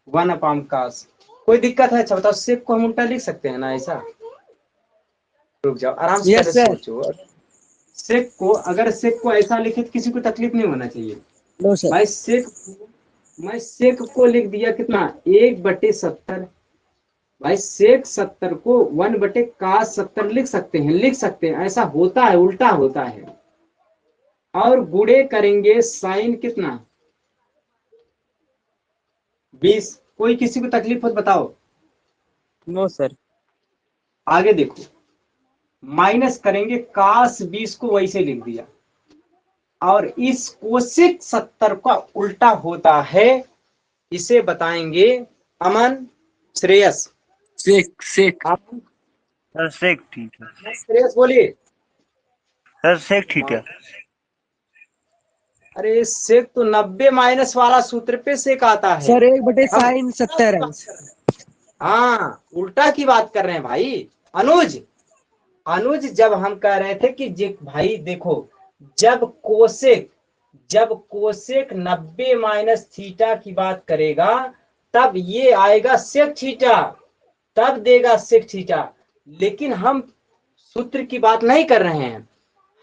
[SPEAKER 1] 1/cos। कोई दिक्कत है? अच्छा बताओ, सेक को हम उल्टा लिख सकते हैं ना ऐसा? रुक जाओ, आराम से
[SPEAKER 2] यस
[SPEAKER 1] पहले
[SPEAKER 2] सर।
[SPEAKER 1] सोचो। सेक को, अगर सेक को ऐसा लिखे तो किसी को तकलीफ नहीं होना चाहिए।
[SPEAKER 2] No sir.
[SPEAKER 1] मैं सेक को लिख दिया कितना? 1/70। भाई सेक 70 को 1/cos 70 लिख सकते हैं, लिख सकते हैं, ऐसा होता है, उल्टा होता है। और गुणे करेंगे साइन कितना? 20। कोई किसी को तकलीफ हो तो बताओ।
[SPEAKER 5] No sir.
[SPEAKER 1] आगे देखो, माइनस करेंगे cos 20 को वैसे लिख दिया, और इस कोसेक 70 का उल्टा होता है, इसे बताएंगे अमन, श्रेयस।
[SPEAKER 5] सेक सेक।
[SPEAKER 1] आप
[SPEAKER 5] सर सेक ठीक है।
[SPEAKER 1] श्रेयस बोलिए।
[SPEAKER 5] सर सेक ठीक है।
[SPEAKER 1] अरे सेक तो 90 माइनस वाला सूत्र पे सेक आता है।
[SPEAKER 2] सर 1
[SPEAKER 1] हम
[SPEAKER 2] साइन 70 अंश।
[SPEAKER 1] हाँ उल्टा की बात कर रहे हैं भाई। अनुज, अनुज जब हम कह रहे थे कि भाई देखो, जब कोसेक 90 माइनस थीटा की बात करेगा, तब ये आएगा सेक थीटा, तब देगा सेक थीटा। लेकिन हम सूत्र की बात नहीं कर रहे हैं,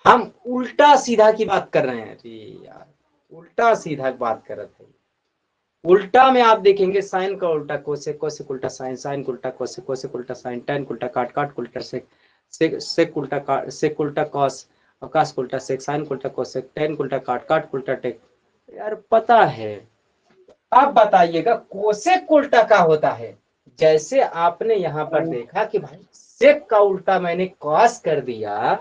[SPEAKER 1] हम उल्टा सीधा की बात कर रहे हैं। अरे यार, उल्टा सीधा की बात कर रहे थे। उल्टा में आप देखेंगे साइन का उल्टा कोसेक, कोसेक उल्टा साइन, साइन का उल्टा कोसेक, कोसेक उल्टा साइन, tan का उल्टा काट, काट का उल्टा सेक, सेक उल्टा काट, सेक उल्टा कॉस, और कॉस का उल्टा सेक, साइन का उल्टा कोसेक, tan का उल्टा काट, काट का उल्टा टेक। यार पता है। अब बताइएगा कोसेक उल्टा का होता है, जैसे आपने यहाँ पर देखा कि भाई सेक का उल्टा मैंने कॉस कर दिया,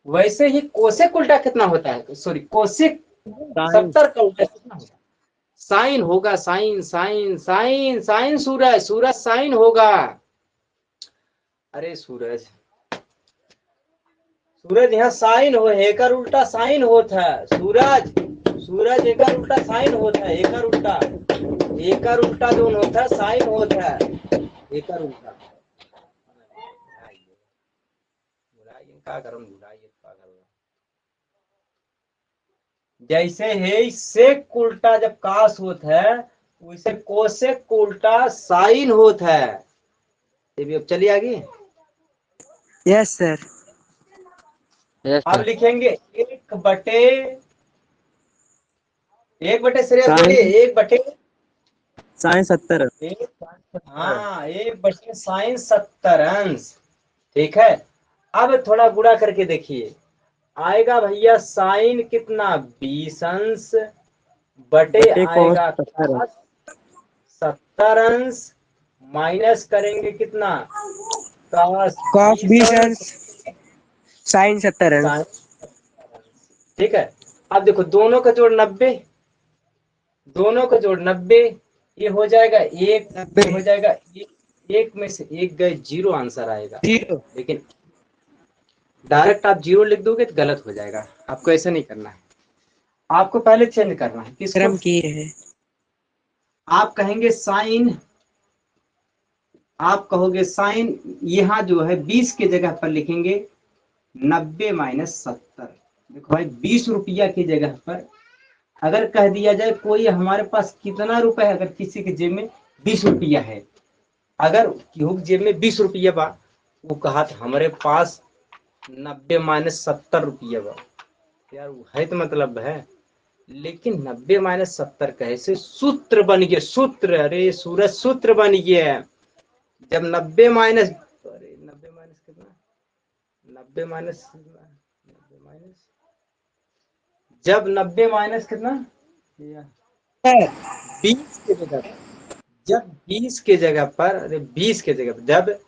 [SPEAKER 1] वैसे ही कोसेक उल्टा कितना होता है? सॉरी, कोसेक 70 का उल्टा कितना होता है? साइन होगा, sign sign sign sign, Suraj Suraj sign होगा। अरे सूरज, सूरज यहाँ साइन हो, एकर उल्टा साइन होता है। सूरज, सूरज एकर उल्टा साइन होता है, एकर उल्टा जो होता है साइन होता है, एकर उल्टा। का करूं, जैसे है सेक उल्टा जब कास होता है, वैसे कोसेक उल्टा साइन होता है। ये भी अब चलिए आगे।
[SPEAKER 2] Yes sir.
[SPEAKER 3] यस
[SPEAKER 1] अब
[SPEAKER 3] सर।
[SPEAKER 1] लिखेंगे 1/, श्रेयस बोलिए, 1/,
[SPEAKER 5] साइन 70।
[SPEAKER 1] हाँ 1/sin 70 अंश। ठीक है, अब थोड़ा गुणा करके देखिए, आएगा भैया साइन कितना? 20 अंश बटे आएगा
[SPEAKER 5] 70।
[SPEAKER 1] 70 अंश, माइनस करेंगे कितना? cos
[SPEAKER 2] कॉस
[SPEAKER 1] 20
[SPEAKER 2] 20
[SPEAKER 1] अंश,
[SPEAKER 2] अंश साइन 70 अंश।
[SPEAKER 1] ठीक है। अब देखो दोनों का जोड़ 90, दोनों का जोड़ 90, ये हो जाएगा 1, ये हो जाएगा 1 में से 1 गए, 0 आंसर आएगा।
[SPEAKER 2] 0।
[SPEAKER 1] लेकिन डायरेक्ट आप 0 लिख दोगे तो गलत हो जाएगा, आपको ऐसा नहीं करना है, आपको पहले चेंज करना है। किसको?
[SPEAKER 2] क्रम किए हैं।
[SPEAKER 1] आप कहेंगे साइन, आप कहोगे साइन, यहाँ जो है 20 के जगह पर लिखेंगे 90 माइनस 70। देखो भाई 20 रुपया की जगह पर अगर कह दिया जाए कोई हमारे पास कितना रुपए है, अगर किसी के जेब में 20 रुपया है, अगर केहू के जेब में 20 रुपया बा, वो कहा हमारे पास 90 माइनस 70 रुपया बा, यार वो है तो मतलब है। लेकिन 90 माइनस 70 कैसे सूत्र बन गया, सूत्र, अरे सूरज सूत्र बन गया। जब 90 माइनस, अरे 90 माइनस कितना, 90 माइनस, 90 माइनस, जब 90 माइनस कितना, 20 के जगह पर, जब 20 के जगह पर, अरे 20 के जगह पर,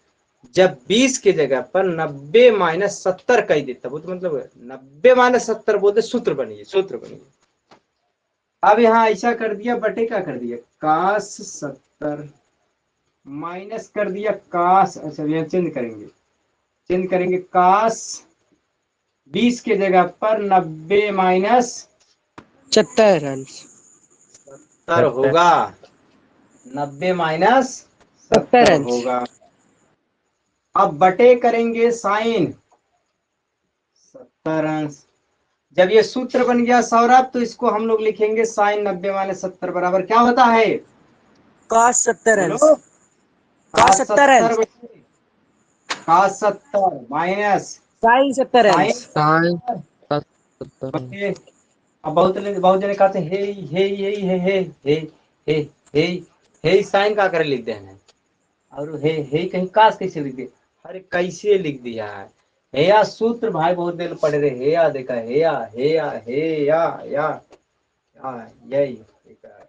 [SPEAKER 1] जब 20 के जगह पर 90 माइनस 70 कह देता, वो तो मतलब 90 माइनस 70 बोलते सूत्र बनिए, सूत्र बनिए। अब यहाँ ऐसा कर दिया, बटे क्या कर दिया, काश 70 माइनस कर दिया काश, अच्छा यहाँ चेंज करेंगे काश 20 के जगह पर 90 माइनस
[SPEAKER 2] 70
[SPEAKER 1] होगा, 90 माइनस 70 होगा। अब बटे करेंगे साइन 70। जब ये सूत्र बन गया सौरभ, तो इसको हम लोग लिखेंगे साइन 90 माइनस 70 बराबर क्या होता है,
[SPEAKER 2] cos 70
[SPEAKER 1] बोलो,
[SPEAKER 2] cos 70
[SPEAKER 1] cos 70 minus
[SPEAKER 2] sin 70
[SPEAKER 3] sine 70।
[SPEAKER 1] बटे। अब बहुत जने कहते हैं हे साइन का करे लिख देना, और हे कहीं काश कैसे लिख दिया, अरे कैसे लिख दिया है, हेया सूत्र भाई बहुत देर पढ़ रहे, हेया देखा, हेया हेया हेया या यही देखा,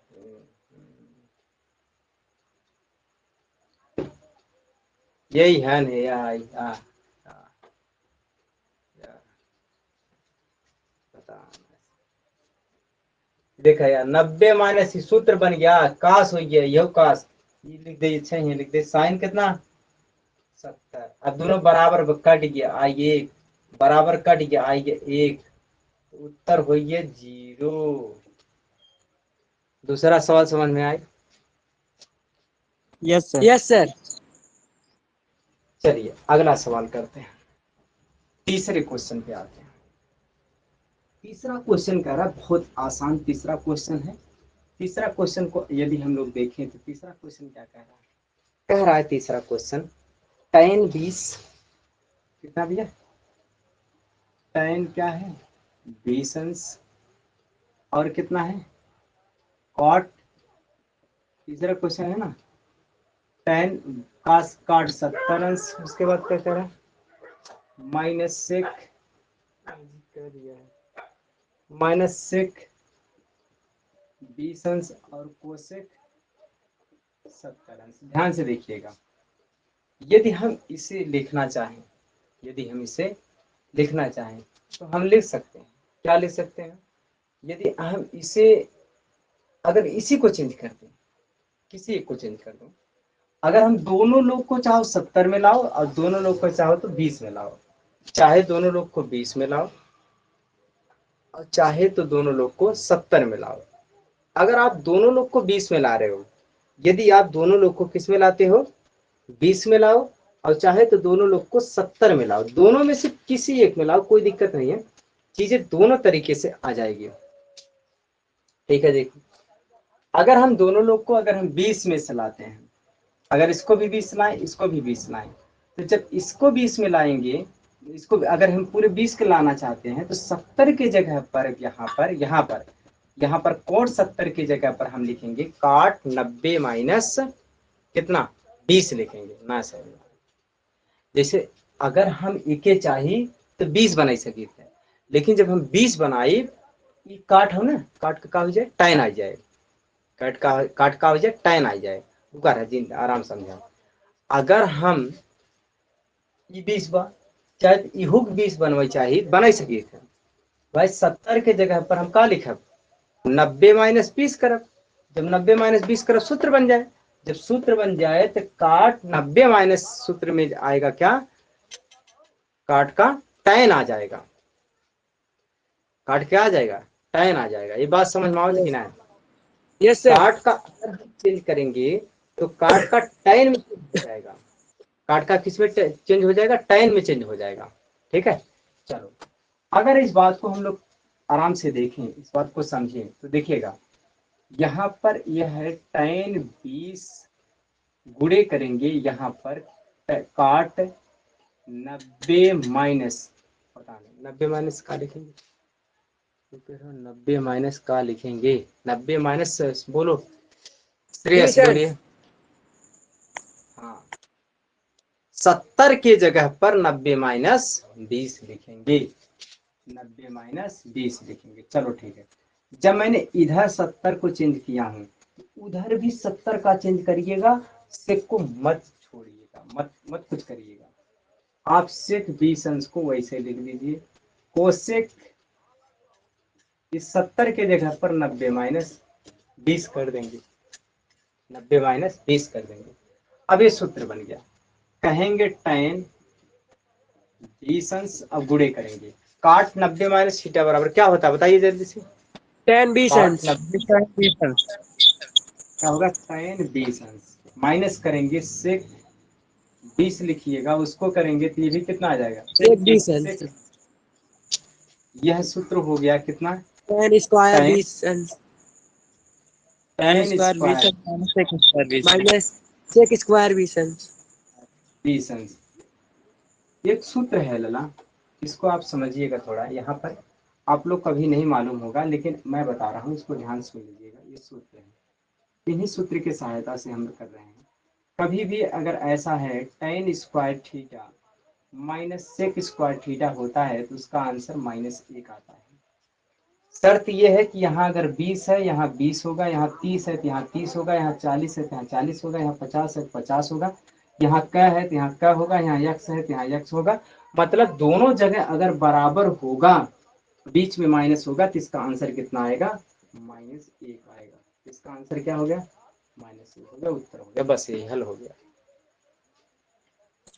[SPEAKER 1] यही है न, हेया देखा यार 90 माइनस सूत्र बन गया, काश हो गया, यह काश, ये लिख दे, अच्छा ये लिख दे, साइन कितना 70। अब दोनों बराबर कट गया, आई एक बराबर कट गया, आई एक, तो उत्तर हो गया 0। दूसरा सवाल समझ में आए,
[SPEAKER 5] यस सर।
[SPEAKER 2] yes sir
[SPEAKER 1] चलिए अगला सवाल करते हैं, तीसरे क्वेश्चन पे आते हैं। तीसरा क्वेश्चन कह रहा है, बहुत आसान तीसरा क्वेश्चन है। तीसरा क्वेश्चन को यदि हम लोग देखें तो तीसरा क्वेश्चन क्या कह रहा है, कह रहा है तीसरा क्वेश्चन tan 20 कितना भैया, tan क्या है 20 अंश, और कितना है cot, तीसरा क्वेश्चन है ना, tan कास काट 70 अंश, उसके बाद क्या कह रहा है माइनस सेक, माइनस सेक 20 अंश और कोसेक 70 अंश। ध्यान से देखिएगा, यदि हम इसे लिखना चाहें, यदि हम इसे लिखना चाहें तो हम लिख सकते हैं, क्या लिख सकते हैं, यदि हम इसे, अगर इसी को चेंज कर दें, किसी एक को चेंज कर दो, अगर हम दोनों लोग को चाहो 70 में लाओ और दोनों लोग को चाहो तो 20 में लाओ, चाहे दोनों लोग को 20 में लाओ और चाहे तो दोनों लोग को 70 में लाओ। अगर आप दोनों लोग को 20 में ला रहे हो, यदि आप दोनों लोग को किस में लाते हो 20 में लाओ, और चाहे तो दोनों लोग को 70 में लाओ, दोनों में से किसी एक में लाओ, कोई दिक्कत नहीं है, चीजें दोनों तरीके से आ जाएगी। ठीक है, देखिए अगर हम दोनों लोग को अगर हम 20 में से लाते हैं, अगर इसको भी 20 लाएं, इसको भी 20 लाएं, तो जब इसको 20 में लाएंगे, इसको अगर हम पूरे 20 के लाना चाहते हैं तो 70 के जगह पर यहाँ पर कोट 70 की जगह पर हम लिखेंगे काट 90 माइनस कितना 20 लिखेंगे ना सर। जैसे अगर हम इके चाहिए तो 20 बनाई सकी थे, लेकिन जब हम 20 बनाई, काट हो ना, काट का हो जाए टाइन आ जाए, काट का हो जाए टाइन आ जाए, रुका रहा जिन आराम समझा। अगर हम 20 बा चाहे इहुक 20 बनवाई चाहिए बनाई सकी थे भाई, 70 के जगह पर हम का लिखब 90 माइनस 20 करब, जब 90 माइनस 20 करब सूत्र बन जाए, जब सूत्र बन जाए तो काट 90 माइनस सूत्र में आएगा क्या, काट का tan आ जाएगा, काट क्या आ जाएगा tan आ जाएगा। ये बात समझ में आओ कि ना,
[SPEAKER 2] यस सर।
[SPEAKER 1] कार्ड का अगर हम चेंज करेंगे तो कार्ड का टाइम में चेंज हो जाएगा, कार्ड का किस में चेंज हो जाएगा, टाइम में चेंज हो जाएगा। ठीक है, चलो अगर इस बात को हम लोग आराम से देखें, इस बात को समझें तो देखिएगा यहाँ पर यह है tan 20 गुणे करेंगे यहाँ पर काट 90 माइनस, पता नहीं 90 माइनस का लिखेंगे, 90 माइनस का लिखेंगे, 90 माइनस बोलो श्रेयस
[SPEAKER 2] सर।
[SPEAKER 1] बोलिए। हाँ 70 के जगह पर 90 माइनस 20 लिखेंगे, 90 माइनस 20 लिखेंगे। चलो ठीक है, जब मैंने इधर 70 को चेंज किया हूं उधर भी 70 का चेंज करिएगा, सेक को मत छोड़िएगा, मत कुछ करिएगा। आप सेक 20 अंश को वैसे लिख लीजिए, कोसेक इस 70 के जगह पर 90 माइनस 20 कर देंगे, 90 माइनस 20 कर देंगे। अब ये सूत्र बन गया, कहेंगे tan 20 अंश, अब गुणे करेंगे काट 90 माइनस थीटा बराबर क्या होता है बताइए जल्दी से।
[SPEAKER 2] tan 20
[SPEAKER 1] काट
[SPEAKER 2] अंश।
[SPEAKER 1] 90 क्या होगा, tan 20 अंश माइनस करेंगे सेक 20 लिखिएगा, उसको करेंगे तो ये भी कितना आ जाएगा,
[SPEAKER 2] sec 20 अंश।
[SPEAKER 1] सेक। यह सूत्र हो गया कितना,
[SPEAKER 2] tan स्क्वायर
[SPEAKER 1] tan
[SPEAKER 2] 20 अंश
[SPEAKER 1] tan
[SPEAKER 2] square 20
[SPEAKER 1] square
[SPEAKER 2] minus sec square 20 अंश।
[SPEAKER 1] 20 अंश एक सूत्र है लला, इसको आप समझिएगा थोड़ा, यहाँ पर आप लोग कभी नहीं मालूम होगा लेकिन मैं बता रहा हूँ, इसको ध्यान से लीजिएगा। ये सूत्र है, इन्हीं सूत्र की सहायता से हम कर रहे हैं। कभी भी अगर ऐसा है tan square theta minus sec square theta होता है तो उसका आंसर -1 आता है। शर्त यह है कि यहाँ अगर 20 है यहाँ 20 होगा, यहाँ 30 है तो यहाँ 30 होगा, यहाँ 40 है तो यहाँ 40 होगा, यहाँ 50 है तो 50 होगा, यहाँ क है तो यहाँ क होगा, यहाँ यक्स है तो यहाँ यक्स होगा। मतलब दोनों जगह अगर बराबर होगा, बीच में माइनस होगा तो इसका आंसर कितना आएगा, -1 आएगा। इसका आंसर क्या हो गया, -1 हो गया, उत्तर हो गया। बस यही हल हो गया।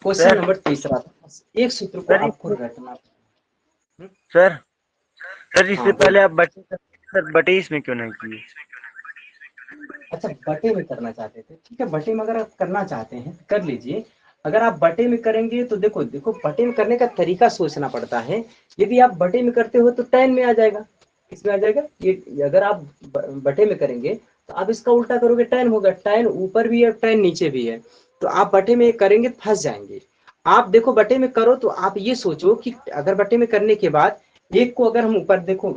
[SPEAKER 1] क्वेश्चन नंबर 3 एक सूत्र को आपको रटना।
[SPEAKER 5] सर सर इससे
[SPEAKER 1] हाँ
[SPEAKER 5] पहले आप बटे सर बटे इसमें क्यों नहीं किए?
[SPEAKER 1] अच्छा बटे में करना चाहते थे, ठीक है, बटे में अगर आप करना चाहते हैं तो कर लीजिए। अगर आप बटे में करेंगे तो देखो बटे में करने का तरीका सोचना पड़ता है। यदि आप बटे में करते हो तो tan में आ जाएगा, किसमें आ जाएगा, ये अगर आप बटे में करेंगे तो आप इसका उल्टा करोगे tan होगा, tan ऊपर भी है tan नीचे भी है, तो आप बटे में करेंगे फंस जाएंगे। आप देखो बटे में करो तो आप ये सोचो कि अगर बटे में करने के बाद एक को अगर हम ऊपर देखो,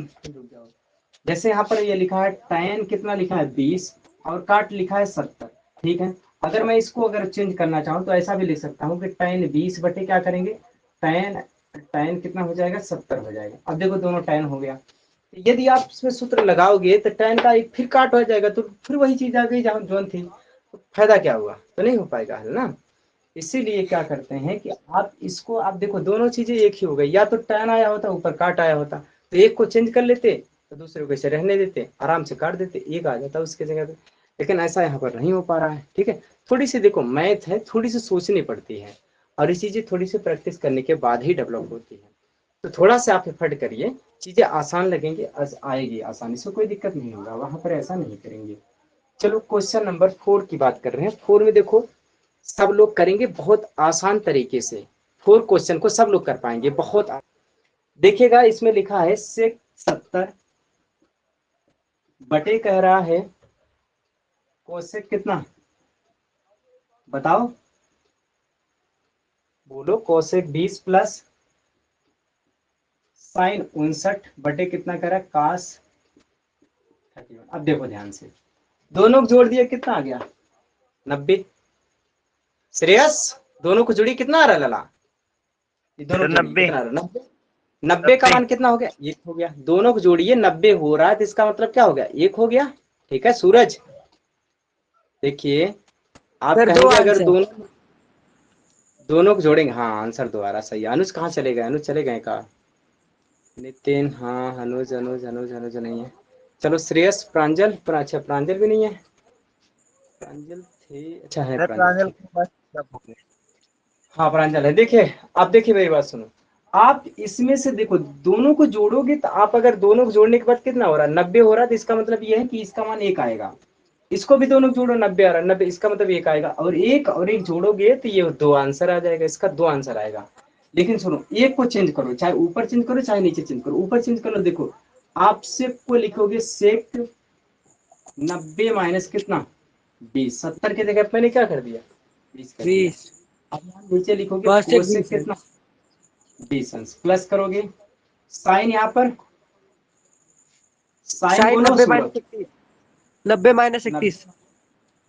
[SPEAKER 1] जैसे यहाँ पर ये लिखा है tan कितना लिखा है 20 और काट लिखा है 70, ठीक है। अगर मैं इसको अगर चेंज करना चाहूँ तो ऐसा भी लिख सकता हूँ कि tan 20 बटे क्या करेंगे, tan कितना हो जाएगा 70 हो जाएगा। अब देखो दोनों tan हो गया, यदि आप इसमें सूत्र लगाओगे तो tan का एक फिर काट हो जाएगा, तो फिर वही चीज आ गई जहाँ जोन थी, तो फायदा क्या हुआ, तो नहीं हो पाएगा, है ना। इसीलिए क्या करते हैं कि आप इसको आप देखो दोनों चीजें एक ही हो गई, या तो tan आया होता ऊपर काट आया होता तो एक को चेंज कर लेते तो दूसरे को ऐसे रहने देते, आराम से काट देते, एक आ जाता उसके जगह पे। लेकिन ऐसा यहाँ पर नहीं हो पा रहा है, ठीक है। थोड़ी सी देखो मैथ है, थोड़ी सी सोचनी पड़ती है और ये चीजें थोड़ी सी प्रैक्टिस करने के बाद ही डेवलप होती है। तो थोड़ा सा आप एफर्ट करिए, चीजें आसान लगेंगी, आएगी आसानी से, कोई दिक्कत नहीं होगा, वहां पर ऐसा नहीं करेंगे। चलो क्वेश्चन नंबर 4 की बात कर रहे हैं। 4 में देखो सब लोग करेंगे बहुत आसान तरीके से, 4 क्वेश्चन को सब लोग कर पाएंगे बहुत देखिएगा इसमें लिखा है सेक 70 बटे कह रहा है कोसेक कितना, बताओ बोलो, कोसेक 20 प्लस साइन 59 बटे कितना कह रहा है कास 31। अब देखो ध्यान से, दोनों को जोड़ दिया कितना आ गया 90। श्रेयस दोनों को जोड़ी कितना आ रहा है लला, ये दोनों जोड़ी
[SPEAKER 5] 90
[SPEAKER 1] कितना आ रहा है 90 का मान कितना हो गया, 1 हो गया। दोनों को जोड़िए 90 हो रहा है तो इसका मतलब क्या हो गया, 1 हो गया, ठीक है। सूरज देखिए आप कहेंगे अगर दोनों को जोड़ेंगे, हाँ आंसर दोबारा सही है। अनुज कहाँ चले गए, अनुज चले गए कहा, नितिन, हाँ अनुज अनुज अनुज अनुज नहीं है। चलो श्रेयस, प्रांजल, अच्छा प्रांजल भी नहीं है, प्रांजल थे, अच्छा है
[SPEAKER 5] सर
[SPEAKER 1] प्रांजल,
[SPEAKER 5] प्रांजल
[SPEAKER 1] ठीक।
[SPEAKER 5] के पास सब हो गए।
[SPEAKER 1] हाँ प्रांजल है। देखिए आप देखिए मेरी बात सुनो, आप इसमें से देखो दोनों को जोड़ोगे तो आप अगर दोनों को जोड़ने के बाद कितना हो रहा है 90 हो रहा है, तो इसका मतलब ये है कि इसका मान 1 आएगा। इसको भी दोनों को जोड़ो 90 आ रहा है, 90 इसका मतलब 1 आएगा, और एक जोड़ोगे तो ये 2 आंसर आ जाएगा, इसका 2 आंसर आएगा। लेकिन सुनो एक को चेंज करो, चाहे ऊपर चेंज करो चाहे नीचे चेंज करो। ऊपर चेंज करो, देखो आप सेक को लिखोगे सेक 90 माइनस कितना 20, 70 की जगह मैंने क्या कर दिया 20 कर दिया।
[SPEAKER 2] 20
[SPEAKER 1] अब यहाँ नीचे लिखोगे
[SPEAKER 2] cosec
[SPEAKER 1] कोसेक
[SPEAKER 2] 20
[SPEAKER 1] कितना 20 अंश, प्लस करोगे साइन यहाँ पर साइन
[SPEAKER 2] साइन
[SPEAKER 1] बोलो
[SPEAKER 2] 90
[SPEAKER 1] सूरज
[SPEAKER 2] माइनस 31 90 माइनस 31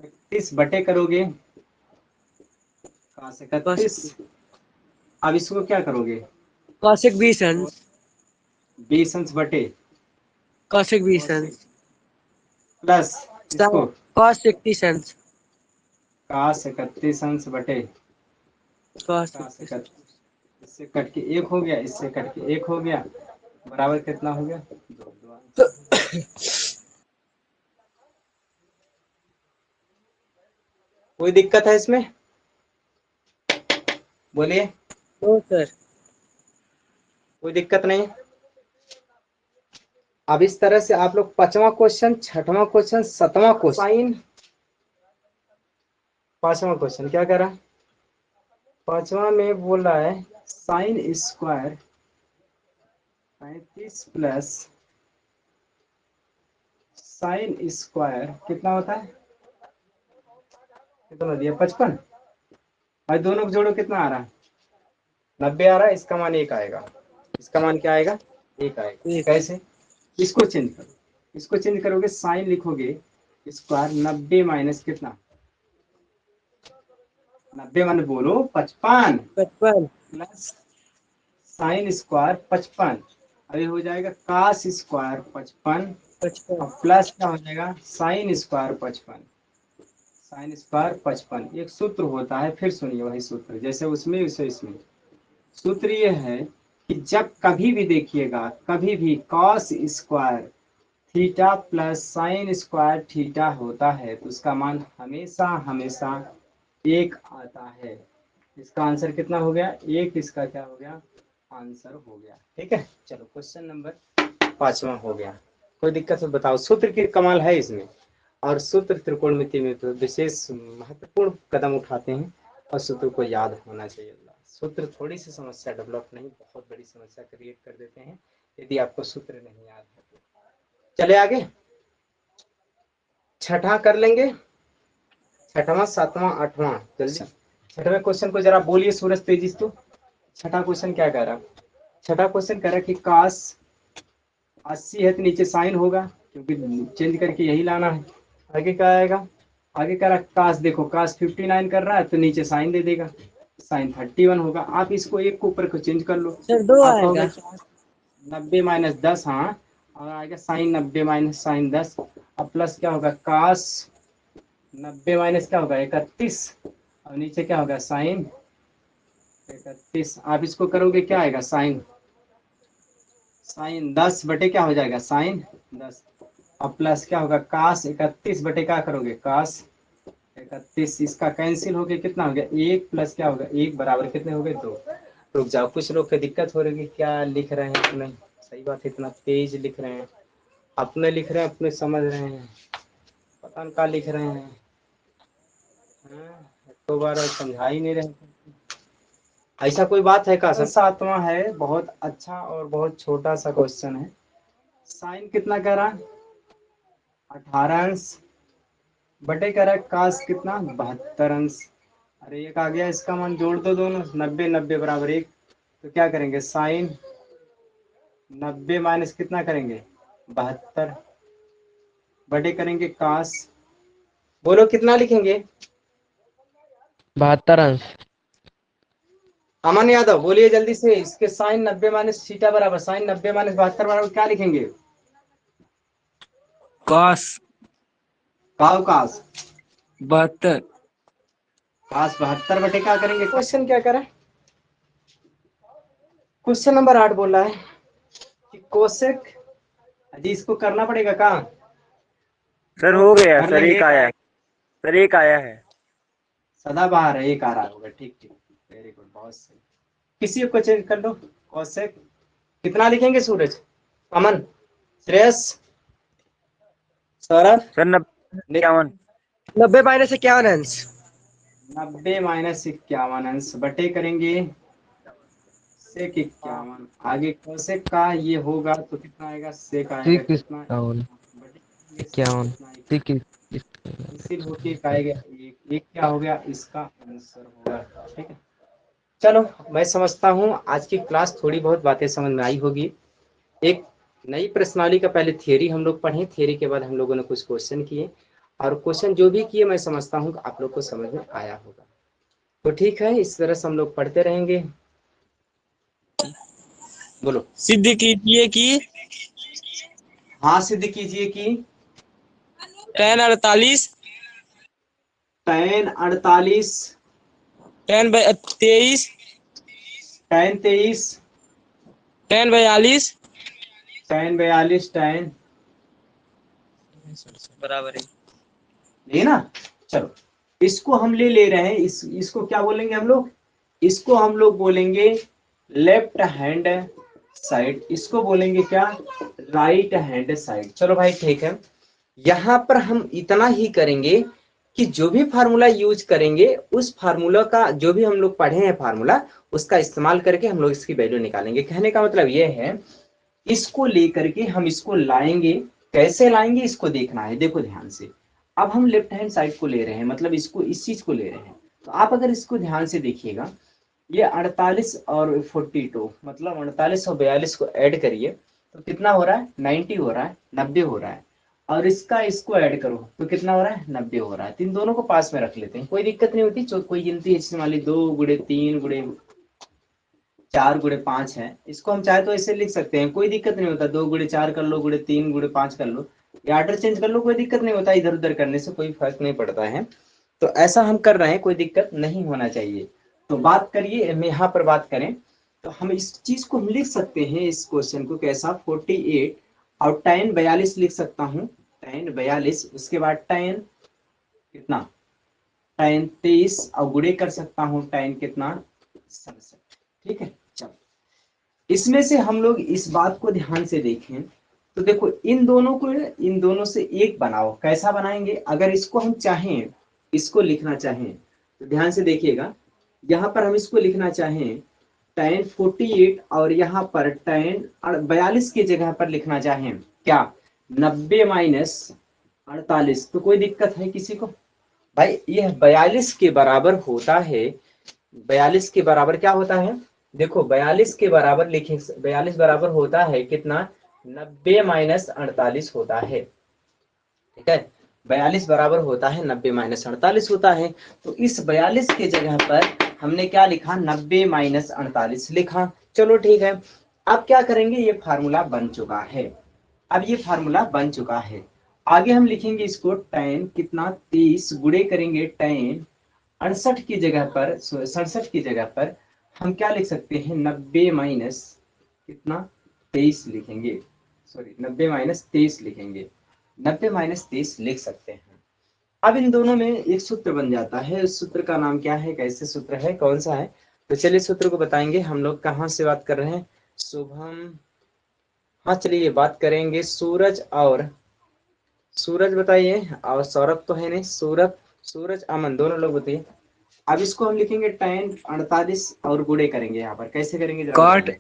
[SPEAKER 1] 31 बटे करोगे कहाँ से 31। अब इसको क्या करोगे
[SPEAKER 2] cosec 20 अंश
[SPEAKER 1] 20 अंश बटे
[SPEAKER 2] cosec 20 अंश
[SPEAKER 1] प्लस इसको
[SPEAKER 2] cos 31 अंश
[SPEAKER 1] कास 31 अंश बटे
[SPEAKER 2] cos
[SPEAKER 1] कास
[SPEAKER 2] 31
[SPEAKER 1] 31, इससे कट के 1 हो गया, इससे कट के 1 हो गया, बराबर कितना हो गया 2 आंसर हो गया। कोई दिक्कत है इसमें बोलिए,
[SPEAKER 2] नो सर।
[SPEAKER 1] कोई दिक्कत नहीं। अब इस तरह से आप लोग 5वां क्वेश्चन 6वां क्वेश्चन 7वां क्वेश्चन साइन 5वां क्वेश्चन क्या कह रहा है 5वां में बोल रहा है sine square 35 plus sine square कितना होता है, कितना दिया 55, और दोनों को जोड़ो कितना आ रहा है 90 आ रहा है, इसका मान 1 आएगा, इसका मान क्या आएगा 1 आएगा।
[SPEAKER 2] एक।
[SPEAKER 1] कैसे, इसको चेंज करो, इसको चेंज करोगे साइन लिखोगे स्क्वायर 90 माइनस कितना 90 मान बोलो 55
[SPEAKER 2] 55
[SPEAKER 1] प्लस साइन स्क्वायर 55, अभी हो जाएगा कास स्क्वायर 55
[SPEAKER 2] 55
[SPEAKER 1] और प्लस क्या हो जाएगा साइन स्क्वायर 55, साइन स्क्वायर 55 एक सूत्र होता है, फिर सुनिए वही सूत्र जैसे उसमें वैसे इसमें। सूत्र ये है कि जब कभी भी देखिएगा कभी भी cos square theta plus sine square theta होता है तो उसका मान हमेशा हमेशा 1 आता है। इसका आंसर कितना हो गया 1, इसका क्या हो गया आंसर हो गया। ठीक है, चलो क्वेश्चन नंबर 5वां हो गया। कोई दिक्कत है बताओ, सूत्र की कमाल है इसमें, और सूत्र त्रिकोणमिति में तो विशेष महत्वपूर्ण कदम उठाते हैं, और सूत्र को याद होना चाहिए। सूत्र थोड़ी सी समस्या डेवलप नहीं, बहुत बड़ी समस्या क्रिएट कर देते हैं यदि आपको सूत्र नहीं याद है तो। चले आगे, छठा कर लेंगे, 6वां 7वां 8वां जल्दी। 6वें क्वेश्चन को जरा बोलिए सूरज तेजी से। तो 6ठा क्वेश्चन क्या कह रहा, 6ठा क्वेश्चन कह रहा कि काश 80 है तो नीचे साइन होगा क्योंकि चेंज करके यही लाना है। आगे क्या आएगा, आगे कह रहा काश देखो काश 59 कर रहा है तो नीचे साइन दे देगा, साइन 31 होगा। आप इसको एक को ऊपर को चेंज कर लो,
[SPEAKER 2] सर 2
[SPEAKER 1] आप
[SPEAKER 2] आएगा।
[SPEAKER 1] कहोगे 90 माइनस 10, हाँ, और आएगा साइन 90 माइनस साइन 10, अब प्लस क्या होगा काश 90 माइनस क्या होगा 31, और नीचे क्या होगा साइन 31। आप इसको करोगे क्या आएगा साइन साइन 10 बटे क्या हो जाएगा साइन 10, अब प्लस क्या होगा काश 31 बटे क्या करोगे काश 31, इसका कैंसिल हो गया कितना हो गया 1 प्लस क्या होगा 1 बराबर कितने हो गए 2। रुक जाओ, कुछ लोग को दिक्कत हो रही है क्या लिख रहे हैं अपने, सही बात है इतना तेज लिख रहे हैं, अपने लिख रहे हैं अपने समझ रहे हैं, पता नहीं क्या लिख रहे हैं, दो बार और समझा ही नहीं रहे। ऐसा कोई बात है का सर, 7वां है, बहुत अच्छा और बहुत छोटा सा क्वेश्चन है। साइन कितना कह रहा 18 अंश बटे कह रहा है काश कितना 72 अंश। अरे एक आ गया, इसका मान जोड़ दो दोनों, 90 90 बराबर 1, तो क्या करेंगे साइन 90 माइनस कितना करेंगे 72 बटे करेंगे काश, बोलो कितना लिखेंगे
[SPEAKER 3] 72 अंश।
[SPEAKER 1] अमन यादव बोलिए जल्दी से, इसके साइन 90 माइनस थीटा बराबर साइन 90 माइनस 72 बराबर क्या लिखेंगे
[SPEAKER 6] कॉस
[SPEAKER 1] काश
[SPEAKER 6] 72
[SPEAKER 1] काश 72 बटे क्या करेंगे। क्वेश्चन क्या करा, क्वेश्चन नंबर 8 बोल रहा है कि कोसेक, जी इसको करना पड़ेगा कहाँ
[SPEAKER 5] सर हो गया
[SPEAKER 1] कर
[SPEAKER 5] सर,
[SPEAKER 1] लेंगे,
[SPEAKER 5] एक आया है सर, एक आया है।
[SPEAKER 1] सदा बाहर है एक आ रहा होगा, ठीक ठीक वेरी गुड बहुत सही। किसी को चेंज कर लो, कोसेक कितना लिखेंगे सूरज, अमन, श्रेयस, सौरभ,
[SPEAKER 5] सर 51।
[SPEAKER 2] 90 - 51 अंश।
[SPEAKER 1] 90 - 51 अंश बटे करेंगे सेक 51। आगे कोसेक का ये होगा तो कितना आएगा, सेक आएगा
[SPEAKER 3] सिक
[SPEAKER 1] कितना,
[SPEAKER 3] 51
[SPEAKER 1] बटे करेंगे सेक
[SPEAKER 3] 51
[SPEAKER 1] कितना,
[SPEAKER 3] सिक
[SPEAKER 1] कैंसिल होके आएगा एक, एक क्या हो गया, इसका आंसर होगा। ठीक है, चलो मैं समझता हूँ आज की क्लास थोड़ी बहुत बातें समझ में आई होगी। एक नई प्रश्नावली का पहले थियरी हम लोग पढ़े, थियरी के बाद हम लोगों ने कुछ क्वेश्चन किए, और क्वेश्चन जो भी किए मैं समझता हूँ आप लोग को समझ में आया होगा। तो ठीक है, इस तरह से हम लोग पढ़ते रहेंगे। बोलो।
[SPEAKER 2] सिद्ध कीजिए कि
[SPEAKER 1] हाँ सिद्ध कीजिए कि
[SPEAKER 2] tan 48
[SPEAKER 1] tan 48
[SPEAKER 2] tan 23
[SPEAKER 1] tan 23
[SPEAKER 2] tan 42
[SPEAKER 1] tan 42 tan
[SPEAKER 2] बराबर है।
[SPEAKER 1] ये ना, चलो इसको हम ले रहे हैं, इसको क्या बोलेंगे हम लोग, इसको हम लोग बोलेंगे लेफ्ट हैंड साइड, इसको बोलेंगे क्या, राइट हैंड साइड। चलो भाई ठीक है, यहाँ पर हम इतना ही करेंगे कि जो भी फार्मूला यूज करेंगे उस फार्मूला का, जो भी हम लोग पढ़े हैं फार्मूला, उसका इस्तेमाल करके हम लोग इसकी वैल्यू निकालेंगे। कहने का मतलब ये है, इसको लेकर के हम इसको लाएंगे, कैसे लाएंगे इसको देखना है। देखो ध्यान से, अब हम लेफ्ट हैंड साइड को ले रहे हैं, मतलब इसको, इस चीज को ले रहे हैं, तो आप अगर इसको ध्यान से देखिएगा, ये 48 और 42, मतलब 48 और 42 को ऐड करिए तो कितना हो रहा है, 90 हो रहा है, 90 हो रहा है, और इसका इसको ऐड करो तो कितना हो रहा है, 90 हो रहा है। तो इन दोनों को पास में रख लेते हैं, कोई दिक्कत नहीं होती। कोई गिनती है जैसे मान ली 2 गुणे 3 गुणे 4 गुणे 5 है, इसको हम चाहे तो ऐसे लिख सकते हैं, कोई दिक्कत नहीं होता। 2 गुणे 4 कर लो, गुणे 3 गुणे 5 कर लो, या ऑर्डर चेंज कर लो, कोई दिक्कत नहीं होता, इधर उधर करने से कोई फर्क नहीं पड़ता है। तो ऐसा हम कर रहे हैं, कोई दिक्कत नहीं होना चाहिए। तो बात करिए, हम यहाँ पर बात करें तो हम इस चीज को हम लिख सकते हैं, इस क्वेश्चन को कैसा, 48 और tan 42 लिख सकता हूँ, tan 42, उसके बाद tan कितना, tan 23 और गुणे कर सकता हूँ tan कितना, 67। ठीक है, चलो इसमें से हम लोग इस बात को ध्यान से देखें तो देखो, इन दोनों को, इन दोनों से एक बनाओ। कैसा बनाएंगे, अगर इसको हम चाहें, इसको लिखना चाहें तो ध्यान से देखिएगा, यहाँ पर हम इसको लिखना चाहें tan 48 और यहाँ पर tan 42 की जगह पर लिखना चाहें क्या, 90 - 48, तो कोई दिक्कत है किसी को भाई। यह 42 के बराबर होता है, 42 के बराबर क्या होता है, देखो 42 के बराबर लिखे, 42 बराबर होता है कितना, 90 - 48 होता है। ठीक है, 42 बराबर होता है 90 - 48 होता है। तो इस 42 के जगह पर हमने क्या लिखा, 90 - 48 लिखा। चलो ठीक है, अब क्या करेंगे, ये फार्मूला बन चुका है, अब ये फार्मूला बन चुका है। आगे हम लिखेंगे इसको tan कितना, 30 गुणे करेंगे tan 68 की जगह पर, 67 की जगह पर हम क्या लिख सकते हैं, 90 माइनस कितना, 23 लिखेंगे, सॉरी 90 - 23 लिखेंगे, 90 - 23 लिख सकते हैं। अब इन दोनों में एक सूत्र बन जाता है, उस सूत्र का नाम क्या है, कैसे सूत्र है, कौन सा है, तो चलिए सूत्र को बताएंगे। हम लोग कहाँ से बात कर रहे हैं, शुभम, हाँ चलिए बात करेंगे सूरज, और सूरज बताइए, और सौरभ तो है नहीं, सूरज, सूरज अमन दोनों लोग बताइए। अब इसको हम लिखेंगे tan 48 और गुणे करेंगे, यहाँ पर कैसे करेंगे जरा
[SPEAKER 2] काट
[SPEAKER 1] बताइए।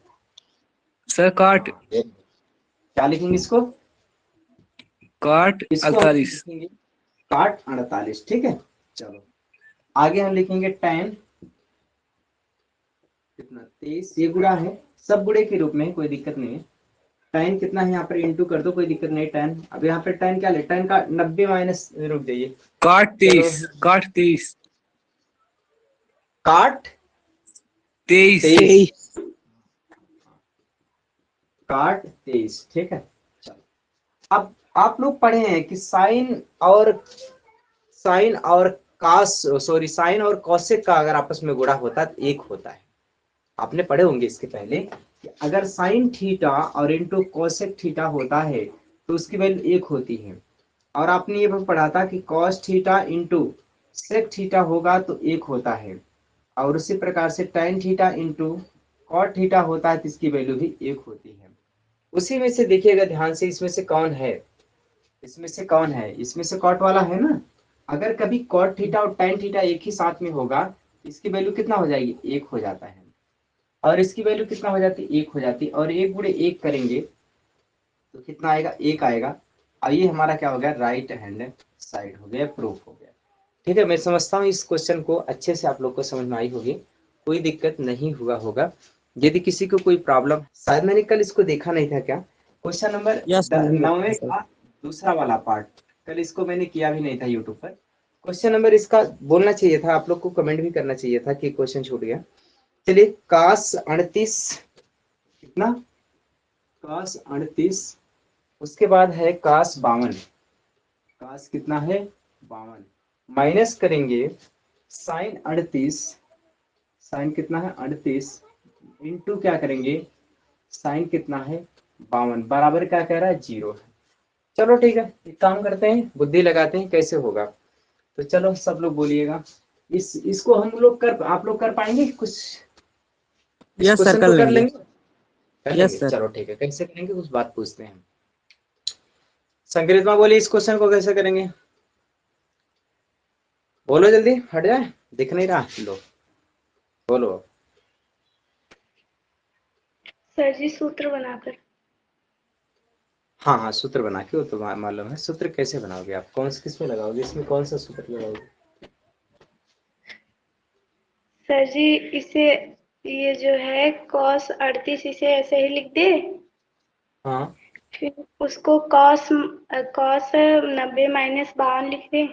[SPEAKER 2] सर, काट
[SPEAKER 1] हाँ, क्या लिखेंगे इसको,
[SPEAKER 2] काट
[SPEAKER 1] इसको हम
[SPEAKER 2] 48
[SPEAKER 1] लिखेंगे काट 48। ठीक है, चलो आगे हम लिखेंगे tan कितना, 23, ये गुणा है, सब गुणे के रूप में, कोई दिक्कत नहीं है। tan कितना है यहाँ पर इंटू कर दो, कोई दिक्कत नहीं। tan, अब यहाँ पे tan क्या ले, tan का 90 माइनस, रुक जाइए,
[SPEAKER 2] काट
[SPEAKER 1] चलो
[SPEAKER 2] 23 काट 23
[SPEAKER 1] काट
[SPEAKER 2] 23
[SPEAKER 1] काट 23। ठीक है, चलो अब आप लोग पढ़े हैं कि साइन और कास, सॉरी साइन और कॉसेक का अगर आपस में गुणा होता है तो एक होता है। आपने पढ़े होंगे इसके पहले कि अगर साइन थीटा और इंटू कॉसेक थीटा होता है तो उसकी वैल्यू एक होती है। और आपने ये भी पढ़ा था कि cos theta into sec theta होगा तो एक होता है। और उसी प्रकार से tan theta into cot theta होता है तो इसकी वैल्यू भी 1 होती है। उसी में से देखिएगा ध्यान से, इसमें से कौन है, इसमें से कौन है, इसमें से कॉट वाला है ना। अगर कभी कॉट थीटा और tan थीटा एक ही साथ में होगा, इसकी वैल्यू कितना हो जाएगी, 1 हो जाता है। और इसकी वैल्यू कितना हो जाती है, 1 हो जाती है। और 1 गुणे 1 करेंगे तो कितना आएगा, 1 आएगा। और ये हमारा क्या हो गया, राइट हैंड साइड हो गया, प्रूफ हो गया। ठीक है, मैं समझता हूँ इस क्वेश्चन को अच्छे से आप लोग को समझ में आई होगी, कोई दिक्कत नहीं हुआ होगा। यदि किसी को कोई प्रॉब्लम, शायद मैंने कल इसको देखा नहीं था क्या, क्वेश्चन नंबर
[SPEAKER 3] यस सर,
[SPEAKER 1] 9 का दूसरा वाला पार्ट, कल इसको मैंने किया भी नहीं था यूट्यूब पर। क्वेश्चन नंबर इसका बोलना चाहिए था, आप लोग को कमेंट भी करना चाहिए था कि क्वेश्चन छूट गया। चलिए, काश 38 कितना, काश 38, उसके बाद है काश 52, काश कितना है 52, माइनस करेंगे साइन 38, साइन कितना है 38, इंटू क्या करेंगे, साइन कितना है 52, बराबर क्या कह रहा है, 0 है। चलो ठीक है, एक काम करते हैं, बुद्धि लगाते हैं कैसे होगा। तो चलो सब लोग बोलिएगा, इसको हम लोग कर, आप लोग कर पाएंगे कुछ, इस
[SPEAKER 3] यस सर
[SPEAKER 1] क्वेश्चन
[SPEAKER 3] कर
[SPEAKER 1] को कर
[SPEAKER 3] लेंगे।
[SPEAKER 1] लेंगे, कर
[SPEAKER 3] यस
[SPEAKER 1] लेंगे।
[SPEAKER 3] सर।
[SPEAKER 1] चलो ठीक है, कैसे करेंगे कुछ बात पूछते हैं। संग्रित बोलिए इस क्वेश्चन को कैसे करेंगे, बोलो जल्दी, हट जाए, दिख नहीं रहा, लो बोलो।
[SPEAKER 4] सर जी सूत्र बनाकर।
[SPEAKER 1] हाँ हाँ, सूत्र बना के, वो तो मालूम है। सूत्र कैसे बनाओगे आप, कौन सा किस में लगाओगे, इसमें कौन सा सूत्र लगाओगे।
[SPEAKER 4] सर जी इसे, ये जो है cos 38, इसे ऐसे ही लिख दे,
[SPEAKER 1] हाँ,
[SPEAKER 4] फिर उसको cos 90 माइनस 52 लिख दे।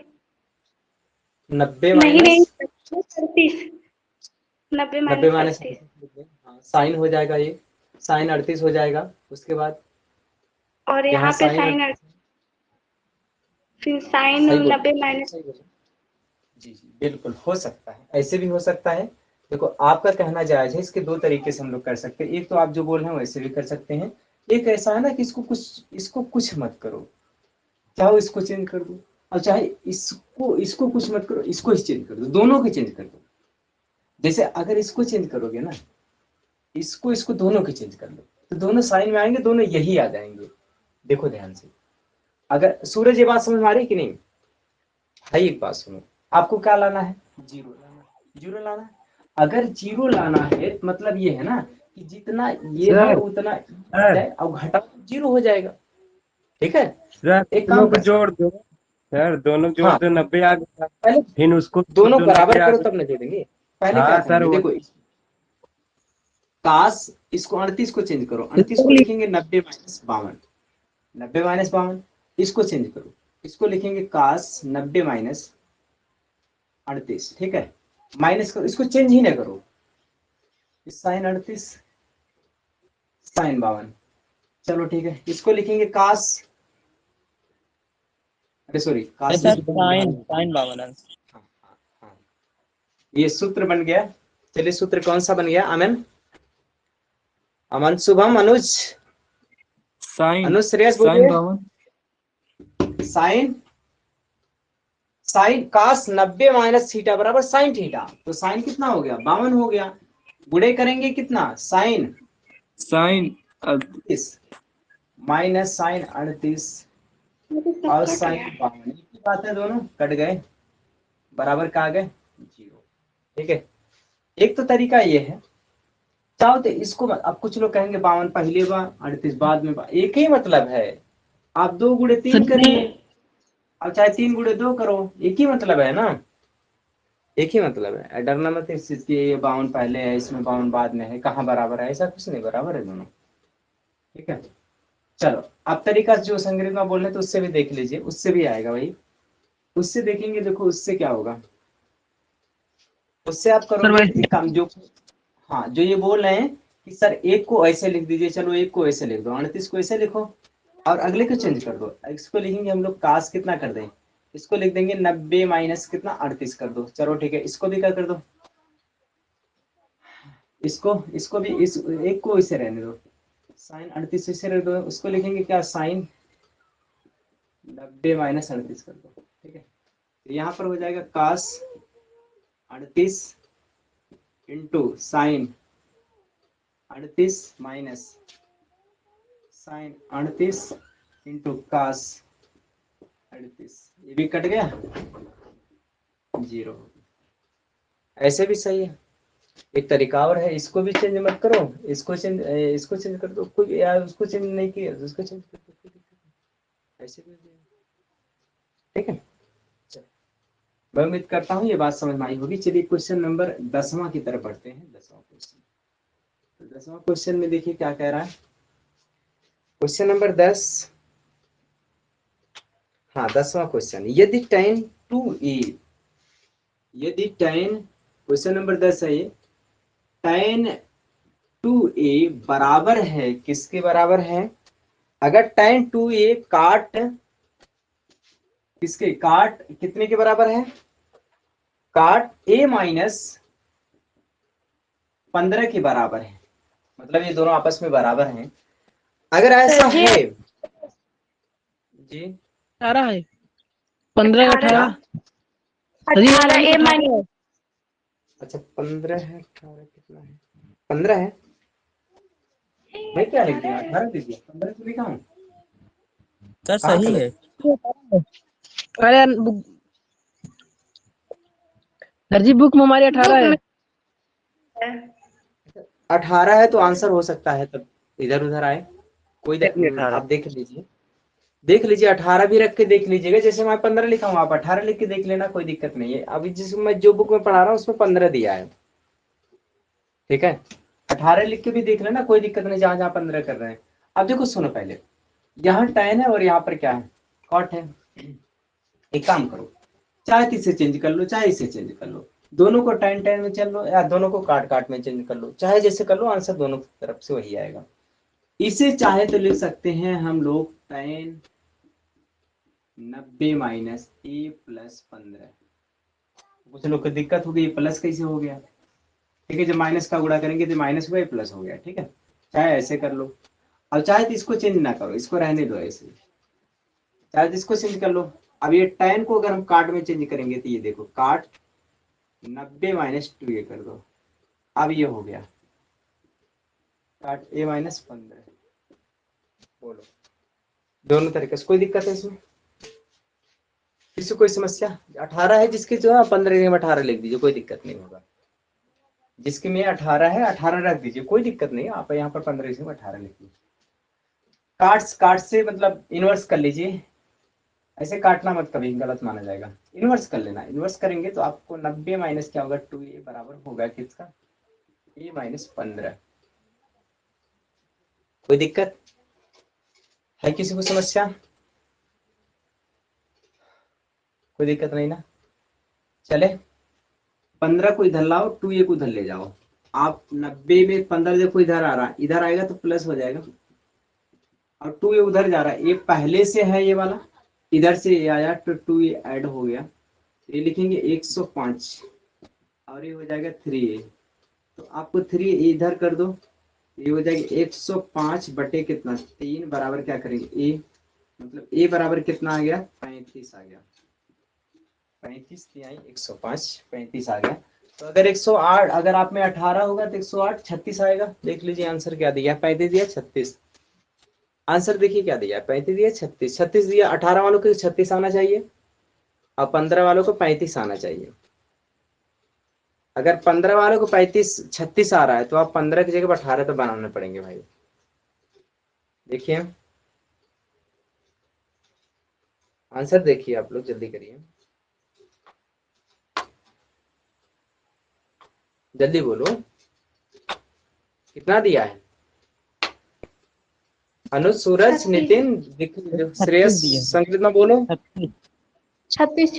[SPEAKER 1] 90
[SPEAKER 4] नहीं
[SPEAKER 1] माइनस,
[SPEAKER 4] नहीं 38, 90
[SPEAKER 1] 90
[SPEAKER 4] माइनस
[SPEAKER 1] माइनस
[SPEAKER 4] 38,
[SPEAKER 1] साइन हो जाएगा, ये साइन 38 हो जाएगा। उसके बाद
[SPEAKER 4] और
[SPEAKER 1] यहाँ
[SPEAKER 4] यहाँ पे
[SPEAKER 1] साइन
[SPEAKER 4] साइन, फिर साइन
[SPEAKER 1] सही बोल,
[SPEAKER 4] 90 माइनस।
[SPEAKER 1] सही बोल, जी जी बिल्कुल हो सकता है, ऐसे भी हो सकता है। देखो आपका कहना जायज है, इसके दो तरीके से हम लोग कर सकते हैं। एक तो आप जो बोल रहे हैं वैसे भी कर सकते हैं, एक ऐसा है ना कि इसको कुछ मत करो, चाहे इसको चेंज कर दो, और चाहे इसको कुछ मत करो, इसको ही चेंज कर दो, दोनों को चेंज कर दो। जैसे अगर इसको चेंज करोगे ना, इसको इसको दोनों को चेंज कर लो, तो दोनों साइन में आएंगे, दोनों यही आ जाएंगे। देखो ध्यान से, अगर सूरज ये बात समझ में आ रही है कि नहीं, है एक बात सुनो, आपको क्या लाना है, जीरो लाना है, जीरो लाना है। अगर जीरो लाना है मतलब ये है ना कि जितना ये है
[SPEAKER 3] सर
[SPEAKER 1] उतना
[SPEAKER 3] सर
[SPEAKER 1] जाए, और घटा जीरो हो जाएगा। ठीक है,
[SPEAKER 3] सर
[SPEAKER 1] एक
[SPEAKER 3] दोनों
[SPEAKER 1] काम
[SPEAKER 3] को
[SPEAKER 1] कर
[SPEAKER 3] जोड़
[SPEAKER 1] सकते,
[SPEAKER 3] दो। सर दोनों जोड़
[SPEAKER 1] हाँ
[SPEAKER 3] दो, 90 आ गया।
[SPEAKER 1] पहले
[SPEAKER 3] फिर उसको जोड़
[SPEAKER 1] दोनों
[SPEAKER 3] दो, 90
[SPEAKER 1] बराबर
[SPEAKER 3] आ
[SPEAKER 1] करो
[SPEAKER 3] गया।
[SPEAKER 1] तब न जोड़ेंगे। पहले क्या
[SPEAKER 3] हाँ सर
[SPEAKER 1] करेंगे,
[SPEAKER 3] वो।
[SPEAKER 1] देखो काश, इसको 38 को चेंज करो, 38 को लिखेंगे 90 माइनस 52, 90 माइनस 52, इसको चेंज करो, इसको लिखेंगे काश 90 माइनस 38। ठीक है, माइनस करो, इसको चेंज ही ना करो, साइन 38 साइन 52। चलो ठीक है, इसको लिखेंगे काश, अरे सॉरी काश
[SPEAKER 3] सर
[SPEAKER 1] नहीं,
[SPEAKER 3] साइन साइन 52।
[SPEAKER 1] हाँ, हाँ, हाँ। ये सूत्र बन गया। चलिए सूत्र कौन सा बन गया, अमन, अमन, शुभम, अनुज,
[SPEAKER 2] साइन
[SPEAKER 1] अनुज, श्रेयस
[SPEAKER 2] साइन
[SPEAKER 1] बोलिए।
[SPEAKER 2] 52।
[SPEAKER 1] साइन, साइन काश 90 माइनस थीटा बराबर साइन थीटा, तो साइन कितना हो गया, 52 हो गया। गुणे करेंगे कितना, साइन
[SPEAKER 2] साइन
[SPEAKER 1] 38 माइनस साइन 38
[SPEAKER 4] मुझे
[SPEAKER 1] और
[SPEAKER 4] सब कट
[SPEAKER 1] साइन
[SPEAKER 4] गया।
[SPEAKER 1] 52, एक ही बात है, दोनों कट गए, बराबर का आ गए, जीरो। ठीक है, एक तो तरीका ये है, चाहो तो इसको अब कुछ लोग कहेंगे 52 पहले बा 38 बाद में बा, एक ही मतलब है। आप 2 गुणे 3 करिए, अब चाहे 3 गुणे 2 करो, एक ही मतलब है ना, एक ही मतलब है। डरना मत इस चीज की, ये 52 पहले है इसमें 52 बाद में है, कहाँ बराबर है, ऐसा कुछ नहीं, बराबर है दोनों। ठीक है, चलो अब तरीका जो संग्रह में बोल रहे तो उससे भी देख लीजिए, उससे भी आएगा भाई, उससे देखेंगे। देखो उससे क्या होगा, उससे आप
[SPEAKER 3] सर
[SPEAKER 1] करोगे
[SPEAKER 3] वैसे
[SPEAKER 1] एक काम, जो हाँ जो ये बोल रहे हैं कि सर एक को ऐसे लिख दीजिए, चलो एक को ऐसे लिख दो, 38 को ऐसे लिखो, और अगले को चेंज कर दो। इसको लिखेंगे हम लोग काश कितना कर दें, इसको लिख देंगे 90 माइनस कितना 38 कर दो। चलो ठीक है, इसको भी क्या कर दो, इसको भी, इस एक को इसे रहने दो, साइन 38 इसे रख दो, उसको लिखेंगे क्या, साइन 90 माइनस 38 कर दो। ठीक है, तो यहाँ पर हो जाएगा cos 38 into sine 38 minus sine 38 into cos 38, ये भी कट गया 0। ऐसे भी सही है। एक तरीका और है, इसको भी चेंज मत करो, इसको चेंज कर दो, कोई यार उसको चेंज नहीं किया तो उसको चेंज कर दो, कोई दिक्कत नहीं। ऐसे भी हो जाएगा। ठीक है, चलो मैं उम्मीद करता हूँ ये बात समझ में आई होगी। चलिए क्वेश्चन नंबर 10वां की तरफ बढ़ते हैं। 10वां क्वेश्चन, तो 10वां क्वेश्चन में देखिए क्या कह रहा है। क्वेश्चन नंबर 10, हाँ 10वां क्वेश्चन, यदि tan 2a, यदि tan, क्वेश्चन नंबर 10 है ये, tan 2a बराबर है, किसके बराबर है? अगर tan 2a काट, किसके काट, कितने के बराबर है? काट a माइनस 15 के बराबर है, मतलब ये दोनों आपस में बराबर हैं। अगर ऐसा
[SPEAKER 4] सर जी,
[SPEAKER 1] है जी,
[SPEAKER 6] 18 है, 15 का 18।
[SPEAKER 4] 18 a माइनस,
[SPEAKER 1] अच्छा 15 है, 18 कितना है? 15 है, मैं क्या लिख दिया? 18 लिख दिया, 15 तो लिखा हूँ।
[SPEAKER 3] सर
[SPEAKER 1] कहाँ
[SPEAKER 3] सही
[SPEAKER 1] गलत?
[SPEAKER 3] है।
[SPEAKER 6] अरे सर जी बुक में हमारी 18 है।
[SPEAKER 1] 18 है तो आंसर हो सकता है तब इधर उधर आए, कोई
[SPEAKER 5] देखिए 18।
[SPEAKER 1] आप देख लीजिए, देख लीजिए 18 भी रख के देख लीजिएगा। जैसे मैं 15 लिखा हूँ, आप 18 लिख के देख लेना, कोई दिक्कत नहीं है। अभी जिस मैं जो बुक में पढ़ा रहा हूँ उसमें 15 दिया है, ठीक है। 18 लिख के भी देख लेना, कोई दिक्कत नहीं, जहां जहां 15 कर रहे हैं। अब देखो सुनो, पहले यहाँ tan है और यहाँ पर क्या है? कॉट है। एक काम करो, चाहे तो इसे चेंज कर लो, चाहे इसे चेंज कर लो, दोनों को tan tan में चल लो, या दोनों को काट काट में चेंज कर लो, चाहे जैसे कर लो, आंसर दोनों तरफ से वही आएगा। इसे चाहे तो लिख सकते हैं हम लोग tan 90 माइनस a प्लस 15। कुछ लोग को दिक्कत होगी, प्लस कैसे हो गया? ठीक है, जब माइनस का गुणा करेंगे तो माइनस हुआ, प्लस हो गया, ठीक है। चाहे ऐसे कर लो, अब चाहे तो इसको चेंज ना करो, इसको रहने दो ऐसे, चाहे तो इसको चेंज कर लो। अब ये tan को अगर हम काट में चेंज करेंगे तो ये देखो, काट 90 माइनस 2 ये कर दो, अब ये हो गया काट a माइनस 15। बोलो, दोनों तरीके से कोई दिक्कत है इसमें? किसी कोई समस्या? 18 है जिसकी जो है 15 में 18 लिख दीजिए, कोई दिक्कत नहीं होगा। जिसके में 18 है 18 रख दीजिए, कोई दिक्कत नहीं, आप यहाँ पर 15 में 18 लिख दीजिए। काट से मतलब इनवर्स कर लीजिए, ऐसे काटना मत, कभी गलत माना जाएगा। इनवर्स कर लेना, इनवर्स करेंगे तो आपको 90 माइनस क्या होगा 2a बराबर होगा किसका? a minus 15। कोई दिक्कत है किसी को समस्या? कोई दिक्कत नहीं ना, चले 15 को इधर लाओ, 2a को इधर ले जाओ। आप 90 में 15 देखो इधर आ रहा है, इधर आएगा तो प्लस हो जाएगा, और 2a उधर जा रहा है, ये पहले से है ये वाला, इधर से ये आया तो 2a ऐड हो गया, ये लिखेंगे 105 और ये हो जाएगा 3a, तो आपको 3 इधर कर दो, ये हो जाएगा 105 बटे कितना 3 बराबर क्या करेंगे a, मतलब a बराबर कितना आ गया 35 आ गया, 35 तिहाई 105, 35 आ गया। तो अगर 108, अगर आप में 18 होगा तो 108 36 आएगा। देख लीजिए आंसर क्या दिया, 35 दिया 36, आंसर देखिए क्या दिया, 35 दिया 36, 36 दिया। 18 वालों को 36 आना चाहिए और 15 वालों को 35 आना चाहिए। अगर 15 वालों को 35 36 आ रहा है तो आप 15 की जगह 18 तो बनाने पड़ेंगे भाई। देखिए आंसर देखिए, आप लोग जल्दी करिए, जल्दी बोलो कितना दिया है? अनुज, सूरज, नितिन, श्रेयस, संकृत में बोलो।
[SPEAKER 4] 36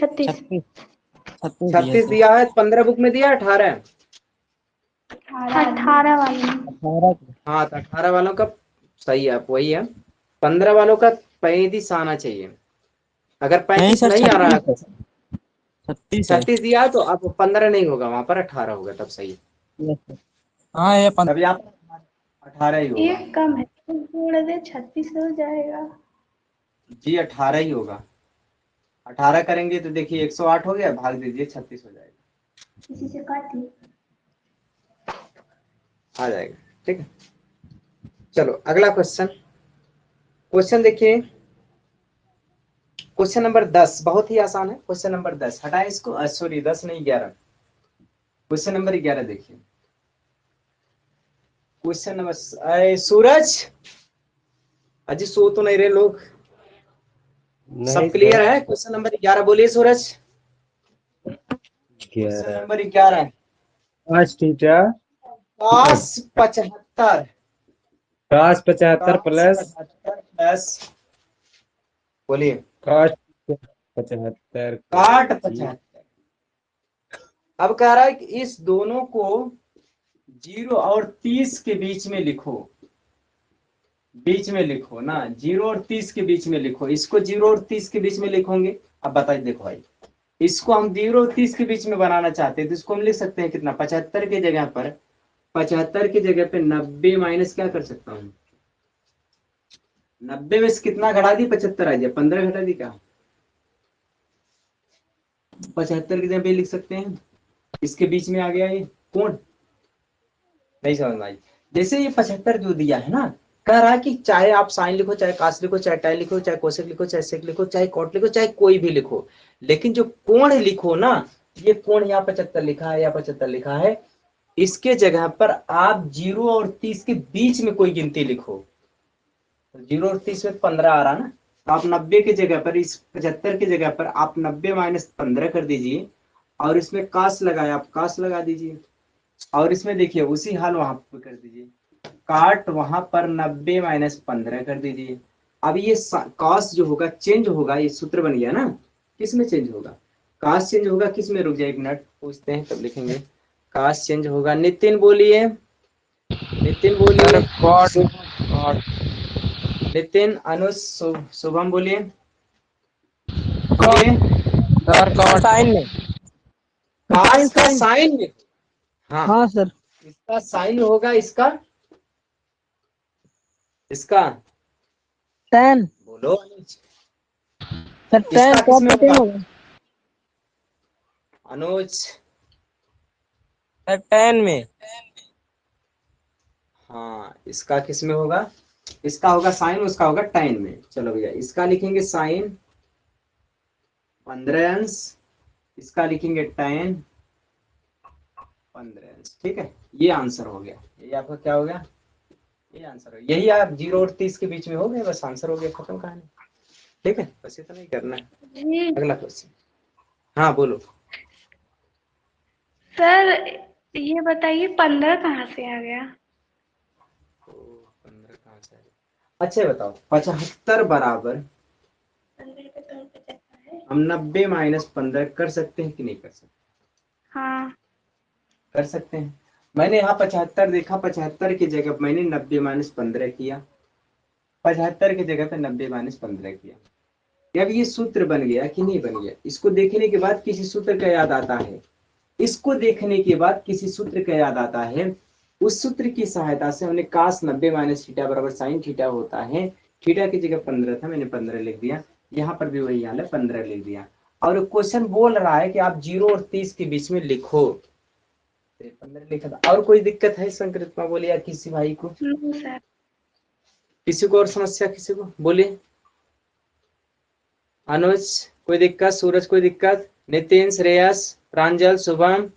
[SPEAKER 1] 36 दिया है, 15 बुक में दिया 18?
[SPEAKER 4] 18 वाले,
[SPEAKER 1] हाँ तो 18 वालों का सही है, आप वही है। 15 वालों का 35 आना चाहिए। अगर 35 नहीं आ रहा है, 36 दिया है तो आप 15 नहीं होगा, वहां पर 18 होगा, तब सही है।
[SPEAKER 3] हाँ ये
[SPEAKER 1] तब यहाँ पर 18 ही होगा
[SPEAKER 4] एक कम है तो जोड़ दे 36 हो जाएगा।
[SPEAKER 1] जी, 18 ही होगा। 18 करेंगे तो देखिए 108 हो गया, भाग दीजिए 36 हो जाएगा,
[SPEAKER 4] इसी से काट ली।
[SPEAKER 1] आ जाएगा। ठीक है, चलो अगला क्वेश्चन। क्वेश्चन देखिए, क्वेश्चन नंबर 10 बहुत ही आसान है। क्वेश्चन नंबर 10 हटाए इसको, सॉरी 10 नहीं 11। क्वेश्चन नंबर 11 देखिए। क्वेश्चन नंबर सूरज, अजी सो तो नहीं रहे लोग? सब क्लियर है? क्वेश्चन नंबर 11 बोलिए सूरज। क्वेश्चन नंबर 11
[SPEAKER 7] पाँच theta
[SPEAKER 1] cos 75
[SPEAKER 7] cos 75
[SPEAKER 1] cos
[SPEAKER 7] plus
[SPEAKER 1] 75 plus, बोलिए,
[SPEAKER 7] cos 75
[SPEAKER 1] काट 75। अब कह रहा है कि इस दोनों को 0 और 30 के बीच में लिखो। बीच में लिखो ना, 0 और 30 के बीच में लिखो। इसको 0 और 30 के बीच में लिखोगे। अब बताइए, देखो भाई, इसको हम 0 और 30 के बीच में बनाना चाहते हैं तो इसको हम लिख सकते हैं कितना, 75 की जगह पर, 75 की जगह पे 90 माइनस क्या कर सकता हूँ, 90 में से कितना घटा दी, 75 आ गया, 15 घटा दी क्या, 75 की जगह पे लिख सकते हैं। इसके बीच में आ गया ये कोण, नहीं समझ में आई? जैसे ये 75 जो दिया है ना, कह रहा है कि चाहे आप साइन लिखो, चाहे कास लिखो, चाहे टाई लिखो, चाहे कोसेक लिखो, चाहे सेक लिखो, चाहे कॉट लिखो, चाहे कोई भी लिखो, लेकिन जो कोण लिखो ना, ये कोण यहाँ 75 लिखा है या 75 लिखा है, इसके जगह पर आप 0 और 30 के बीच में कोई गिनती लिखो। 0 और 30 में 15 आ रहा ना, तो आप 90 की जगह पर, इस 75 की जगह पर आप 90 माइनस 15 कर दीजिए, और इसमें कास लगाया, आप कास लगा दीजिए, और इसमें देखिए उसी हाल वहां पर कर दीजिए, काट वहां पर 90 माइनस 15 कर दीजिए। अब ये कॉस जो होगा चेंज होगा, ये सूत्र बन गया ना, किस में चेंज होगा, कॉस चेंज होगा किस में, रुक जाए एक मिनट पूछते हैं तब लिखेंगे। कॉस चेंज होगा, नितिन बोलिए, नितिन बोलिए, नितिन, अनुज, शुभम बोलिए, बोलिए।
[SPEAKER 6] साइन में।
[SPEAKER 1] कॉस का
[SPEAKER 6] साइन।
[SPEAKER 1] साइन में, हाँ,
[SPEAKER 6] हाँ सर।
[SPEAKER 1] इसका साइन होगा, इसका, इसका
[SPEAKER 6] टेन।
[SPEAKER 1] बोलो अनुज,
[SPEAKER 6] सर टेन,
[SPEAKER 1] इसका
[SPEAKER 6] कॉस
[SPEAKER 1] किसमें
[SPEAKER 6] का 10
[SPEAKER 1] होगा
[SPEAKER 6] होगा।
[SPEAKER 1] अनुज?
[SPEAKER 3] सर 10 में।
[SPEAKER 1] हाँ, इसका किस में होगा, इसका होगा साइन, उसका होगा टाइन में। चलो भैया, इसका लिखेंगे साइन 15 अंश, इसका लिखेंगे टाइन 15 अंश। ठीक है, ये आंसर हो गया, ये आपका क्या हो गया, ये आंसर हो गया। यही आप 0 और 30 के बीच में हो गए, बस आंसर हो गया, खत्म कहानी। ठीक है, बस इतना ही करना है।
[SPEAKER 4] जी
[SPEAKER 1] अगला क्वेश्चन, हाँ बोलो।
[SPEAKER 4] सर, ये बताइए 15 कहाँ से आ गया?
[SPEAKER 1] 15 कहाँ से आया? अच्छा ये बताओ, 75 बराबर, हम 90 माइनस 15 कर सकते हैं कि नहीं कर सकते?
[SPEAKER 4] हाँ।
[SPEAKER 1] कर सकते हैं। मैंने यहाँ 75 देखा, 75 की जगह मैंने 90 माइनस 15 किया, 75 की जगह पे 90 माइनस 15 किया। अब ये सूत्र बन गया कि नहीं बन गया? इसको देखने के बाद किसी सूत्र का याद आता है, इसको देखने के बाद किसी सूत्र का याद आता है, उस सूत्र की सहायता से हमने कास 90 माइनस थीटा बराबर साइन थीटा होता है। थीटा की जगह 15 था, मैंने 15 लिख दिया, यहाँ पर भी वही हाल है, 15 लिख दिया। और क्वेश्चन बोल रहा है कि आप 0 और 30 के बीच में लिखो, 15 लिखा था। और कोई दिक्कत है संकृत बोले, या किसी भाई को,
[SPEAKER 4] नो सर।
[SPEAKER 1] किसी को और समस्या, किसी को बोलिए। अनुज कोई दिक्कत, सूरज कोई दिक्कत, नितिन, श्रेयस, प्रांजल, शुभम,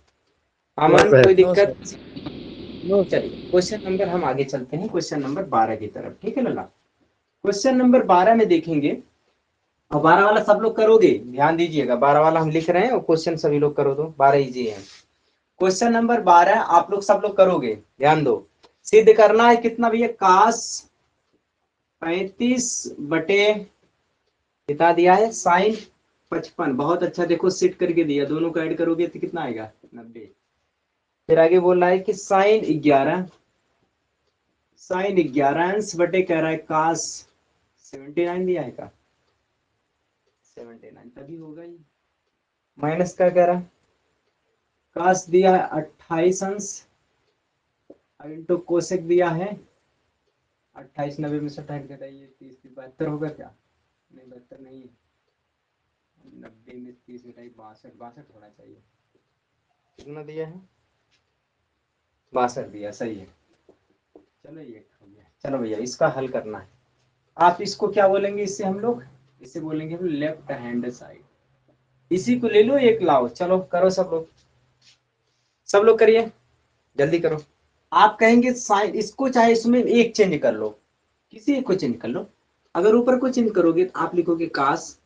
[SPEAKER 1] अमन कोई दिक्कत? चलिए क्वेश्चन नंबर, हम आगे चलते हैं क्वेश्चन नंबर 12 की तरफ। ठीक है लल्ला, क्वेश्चन नंबर 12 में देखेंगे, और 12 वाला सब लोग करोगे, ध्यान दीजिएगा, 12 वाला हम लिख रहे हैं और क्वेश्चन सभी लोग करो, दो 12 इजी है। क्वेश्चन नंबर 12 आप लोग सब लोग करोगे, ध्यान दो। सिद्ध करना है कितना भैया, कास 35 बटे कितना दिया है, साइन 55। बहुत अच्छा, देखो सेट करके दिया, दोनों को ऐड करोगे तो कितना आएगा, 90। फिर आगे बोल रहा है कि साइन 11, साइन 11 अंश बटे कह रहा है कास 79 दिया है का, 79 तभी होगा ही। माइनस का कह रहा है, कास दिया है 28 अंश, इंटू कोसेक दिया है 28, 90 में से 60 घटाइए 30, 72 होगा क्या, नहीं 72 नहीं है, 90 में 30 घटाइए 62, 62 होना चाहिए। कितना दिया है, 62 दिया, सही है। चलो ये हो गया। चलो भैया इसका हल करना है। आप इसको क्या बोलेंगे, इससे हम लोग इसे बोलेंगे लेफ्ट हैंड साइड। इसी को ले लो, एक लाओ। चलो करो सब लोग, सब लोग करिए, जल्दी करो। आप कहेंगे साइन, इसको चाहे इसमें एक चेंज कर लो, किसी एक को चेंज कर लो। अगर ऊपर को चेंज करोगे तो आप लिखोगे कास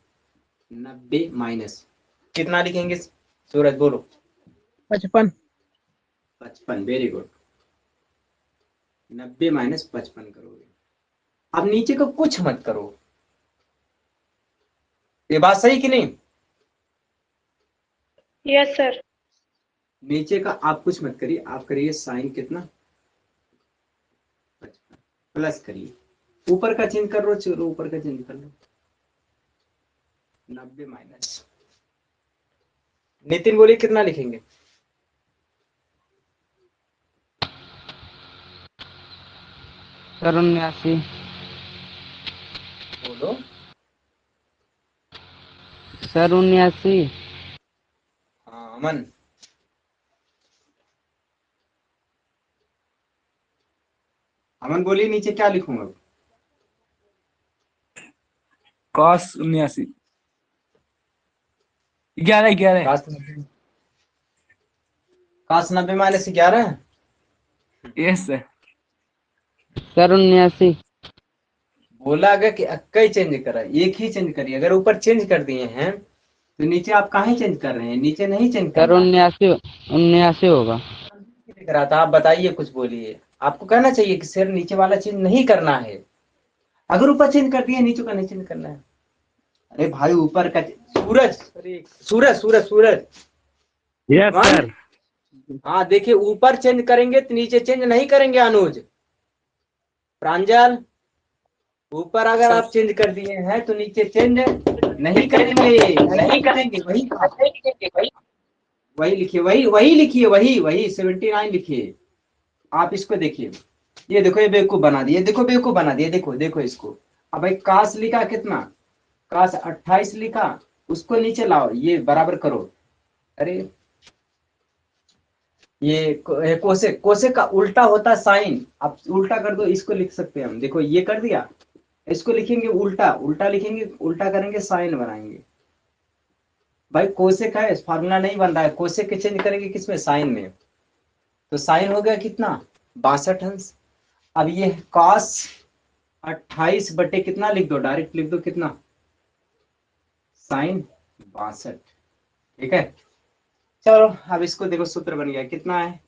[SPEAKER 1] 90 माइनस कितना लिखेंगे सूरज बोलो?
[SPEAKER 6] 55।
[SPEAKER 1] 55। Very good. 90 माइनस 55 करोगे। अब नीचे को कुछ मत करो। ये बात सही कि नहीं?
[SPEAKER 4] Yes sir.
[SPEAKER 1] नीचे का आप कुछ मत करिए, आप करिए साइन कितना 55 प्लस करिए। ऊपर का चेंज कर लो, चलो ऊपर का चेंज कर लो 90 माइनस। नितिन बोलिए कितना लिखेंगे?
[SPEAKER 6] सर 79।
[SPEAKER 1] बोलो।
[SPEAKER 6] सर 79।
[SPEAKER 1] हाँ अमन। अमन बोलिए नीचे क्या लिखूंगा?
[SPEAKER 2] cos 79 11
[SPEAKER 1] काश 90 माइनस 11।
[SPEAKER 2] Yes sir.
[SPEAKER 6] सर 79।
[SPEAKER 1] बोला अगर कि कई चेंज करा, एक ही चेंज करिए। अगर ऊपर चेंज कर दिए हैं तो नीचे आप कहाँ चेंज कर रहे हैं? नीचे नहीं चेंज
[SPEAKER 6] सर
[SPEAKER 1] करना।
[SPEAKER 6] 79 होगा।
[SPEAKER 1] दिख रहा था, आप बताइए, कुछ बोलिए। आपको कहना चाहिए कि सर नीचे वाला चेंज नहीं करना है। अगर ऊपर चेंज कर दिए नीचे का नहीं चेंज करना है। अरे भाई ऊपर का सूरज, अरे Suraj Suraj Suraj.
[SPEAKER 5] Yes
[SPEAKER 1] one.
[SPEAKER 5] Sir.
[SPEAKER 1] हाँ देखिए, ऊपर चेंज करेंगे तो नीचे चेंज नहीं करेंगे। अनुज, प्रांजल, ऊपर अगर आप चेंज कर दिए हैं तो नीचे चेंज नहीं करेंगे, नहीं करेंगे। वही वही लिखिए, वही लिखिए, वही 79 लिखिए। आप इसको देखिए, ये देखो, ये बेवकूफ बना दिए, देखो बेवकूफ बना दिए, देखो देखो इसको। अब भाई काश लिखा कितना, काश 28 लिखा, उसको नीचे लाओ, ये बराबर करो। अरे ये कोसे, कोसे का उल्टा होता है साइन। आप उल्टा कर दो, इसको लिख सकते हैं हम। देखो ये कर दिया, इसको लिखेंगे उल्टा, उल्टा लिखेंगे, उल्टा करेंगे साइन बनाएंगे। भाई कोसेक है, फार्मूला नहीं बन रहा है। कोसेक के चेंज करेंगे किसमें? साइन में। तो साइन हो गया कितना 62 अंश। अब ये कॉस 28 बटे कितना लिख दो, डायरेक्ट लिख दो कितना, साइन 62। ठीक है, चलो अब इसको देखो, सूत्र बन गया कितना है,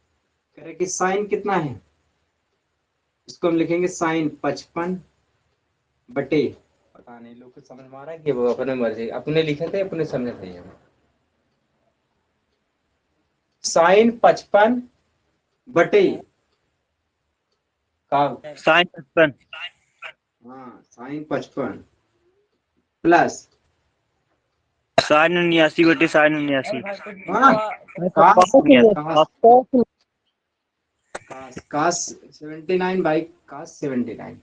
[SPEAKER 1] कह रहे कि साइन कितना है, इसको हम लिखेंगे साइन 55 बटे, पता नहीं लोग को समझ में आ रहा है कि वो अपने मर्जी, अपने लिखे थे अपने समझ थे। साइन 55 बटे का,
[SPEAKER 5] साइन 55
[SPEAKER 1] हाँ साइन 55 प्लस
[SPEAKER 5] साइन 79 बटे साइन 79।
[SPEAKER 1] कास 79 बाई कास 79।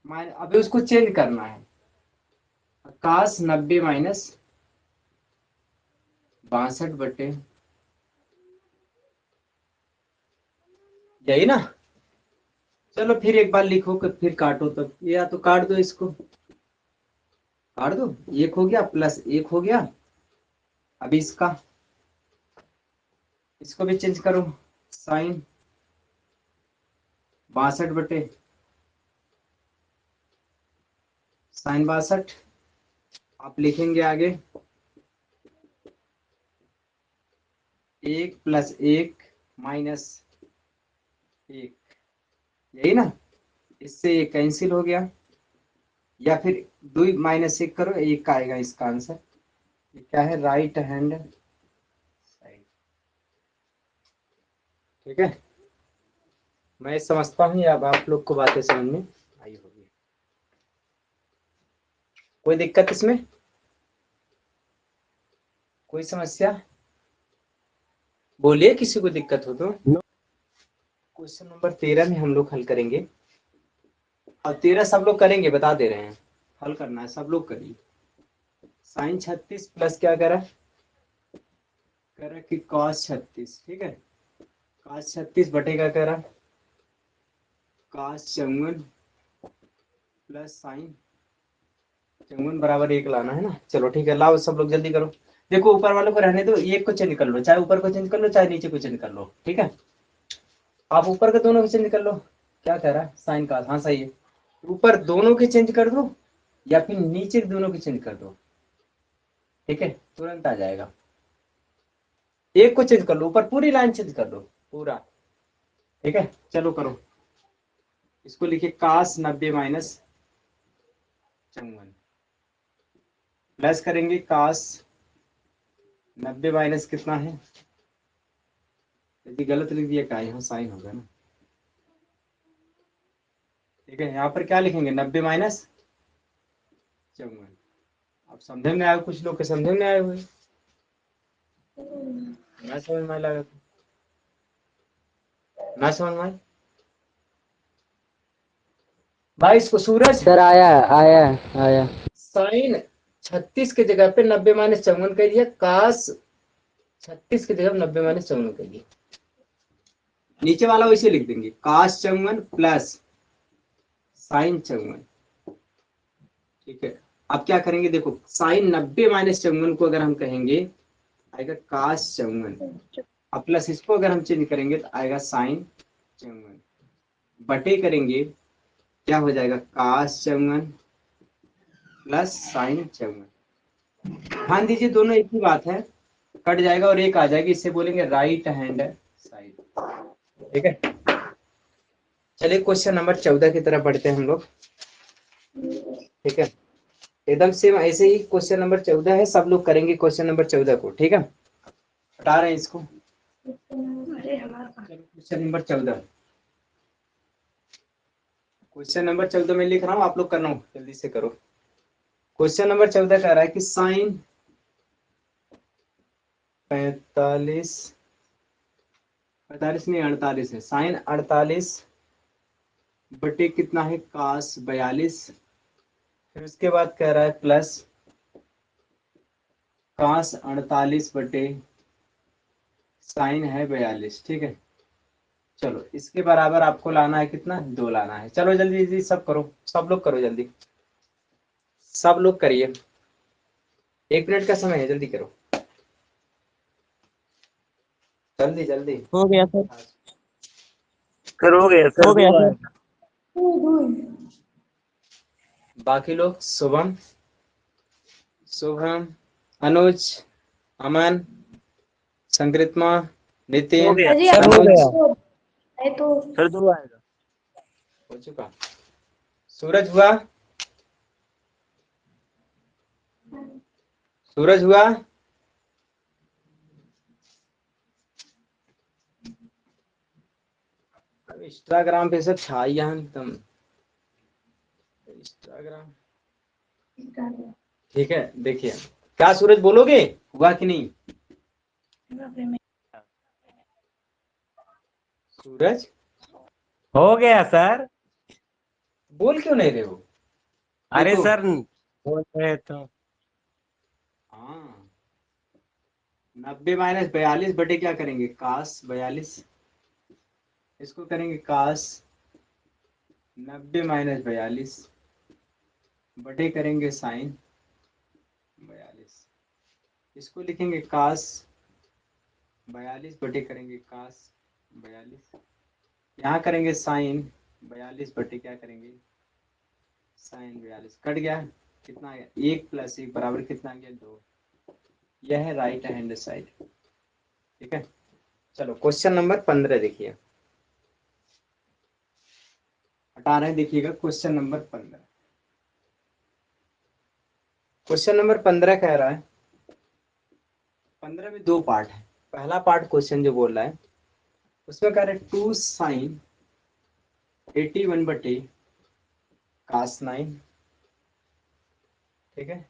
[SPEAKER 1] मान अभी उसको चेंज करना है। कास 90 माइनस 62 बटे, यही ना। चलो फिर एक बार लिखो कि फिर काटो, तब या तो काट दो, इसको काट दो। एक हो गया प्लस एक हो गया। अभी इसको भी चेंज करो, साइन 62 बटे साइन 62। आप लिखेंगे आगे 1 प्लस 1 माइनस 1, यही ना। इससे ये कैंसिल हो गया, या फिर 2 माइनस 1 करो, 1 का आएगा इसका आंसर। ये क्या है, राइट हैंड साइड। ठीक है, मैं समझता हूँ, अब आप लोग को बातें समझ में आई होगी। कोई दिक्कत इसमें, कोई समस्या बोलिए, किसी को दिक्कत हो तो। क्वेश्चन नंबर 13 में हम लोग हल करेंगे, और 13 सब लोग करेंगे, बता दे रहे हैं, हल करना है, सब लोग करिए। साइन 36 प्लस क्या करा कि कॉस 36। ठीक है, कॉस 36 बटे क्या करा काश चौवन प्लस साइन चौवन बराबर 1 लाना है ना। चलो ठीक है, लाओ सब लोग जल्दी करो। देखो ऊपर वालों को रहने दो, एक को चेंज कर लो, चाहे ऊपर को चेंज कर लो चाहे नीचे को चेंज कर लो, ठीक है। आप ऊपर के दोनों को चेंज कर लो। क्या कह रहा है साइन का, हाँ सही है। ऊपर दोनों के चेंज कर दो या फिर नीचे के दोनों के चेंज कर दो, ठीक है, तुरंत आ जाएगा। एक को चेंज कर लो, ऊपर पूरी लाइन चेंज कर दो पूरा, ठीक है। चलो करो, इसको लिखिए काश 90 माइनस 54 प्लस करेंगे काश 90 माइनस कितना है, यदि गलत लिख दिया क्या, यहाँ साइन होगा ना, ठीक है। यहाँ पर क्या लिखेंगे 90 माइनस 54। अब समझे में आए, कुछ लोग के समझे में आए हुए, ना समझ में आए लगा तो। ना समझ में आए भाई, इसको सूरज
[SPEAKER 6] सर आया।
[SPEAKER 1] साइन 36 की जगह पे 90 माइनस 54 कर दिया, काश 36 की जगह 90 माइनस 54 कर दिया। नीचे वाला वैसे लिख देंगे काश 54 प्लस साइन 54, ठीक है। अब क्या करेंगे, देखो साइन 90 माइनस 54 को अगर हम कहेंगे आएगा काश 54, अब प्लस इसको अगर हम चेंज करेंगे तो आएगा साइन 54, बटे करेंगे क्या हो जाएगा काश 54 प्लस साइन 54। ध्यान दीजिए दोनों एक ही बात है, कट जाएगा और एक आ जाएगी, इससे बोलेंगे राइट हैंड साइड, ठीक है। चलिए क्वेश्चन नंबर 14 की तरफ बढ़ते हैं हम लोग, ठीक है। एकदम सेम ऐसे ही क्वेश्चन नंबर 14 है, सब लोग करेंगे क्वेश्चन नंबर 14 को, ठीक है। हटा रहे हैं इसको। क्वेश्चन नंबर 14, क्वेश्चन नंबर 14 में लिख रहा हूँ, आप लोग करना हो जल्दी से करो। क्वेश्चन नंबर 14 कह रहा है कि साइन 45 नहीं 48 है, साइन 48 बटे कितना है काश 42, फिर उसके बाद कह रहा है प्लस काश 48 बटे साइन है 42, ठीक है। चलो इसके बराबर आपको लाना है कितना, 2 लाना है। चलो जल्दी जल्दी सब करो, सब लोग करो जल्दी, सब लोग करिए, 1 मिनट का समय है, जल्दी करो, जल्दी जल्दी।
[SPEAKER 3] हो गया सर।
[SPEAKER 5] सर हो गया सर,
[SPEAKER 3] हो गया
[SPEAKER 5] दो
[SPEAKER 3] सर।
[SPEAKER 5] आएगा।
[SPEAKER 1] बाकी लोग शुभम, अनुज, अमन, संकृतमा,
[SPEAKER 5] हो
[SPEAKER 1] नितिन,
[SPEAKER 5] गया
[SPEAKER 3] सर हो
[SPEAKER 1] अनुज,
[SPEAKER 3] गया।
[SPEAKER 5] सर, दो आएगा।
[SPEAKER 1] हो चुका। सूरज हुआ, सूरज हुआ, अब इंस्टाग्राम पे सब छाई हम तुम, इंस्टाग्राम, ठीक है। देखिए क्या सूरज बोलोगे, हुआ कि नहीं सूरज,
[SPEAKER 7] हो गया सर।
[SPEAKER 1] बोल क्यों नहीं रहे हो।
[SPEAKER 7] अरे
[SPEAKER 1] देखो,
[SPEAKER 7] सर बोल रहे तो।
[SPEAKER 1] हाँ 90 माइनस 42 बटे क्या करेंगे काश 42, इसको करेंगे काश 90 माइनस 42 बटे करेंगे साइन 42, इसको लिखेंगे काश 42 बटे करेंगे काश 42, यहाँ करेंगे साइन 42 बटे क्या करेंगे साइन 42, कट गया, कितना आ गया 1 प्लस 1 बराबर कितना आ गया 2, यह है राइट हैंड साइड, ठीक है। चलो क्वेश्चन नंबर 15 देखिए, हटा रहे हैं, देखिएगा क्वेश्चन नंबर 15। क्वेश्चन नंबर 15 कह रहा है, 15 में 2 पार्ट है। पहला पार्ट क्वेश्चन जो बोल रहा है उसमें कह रहा है 2 साइन 81 बटे कास 9, ठीक है।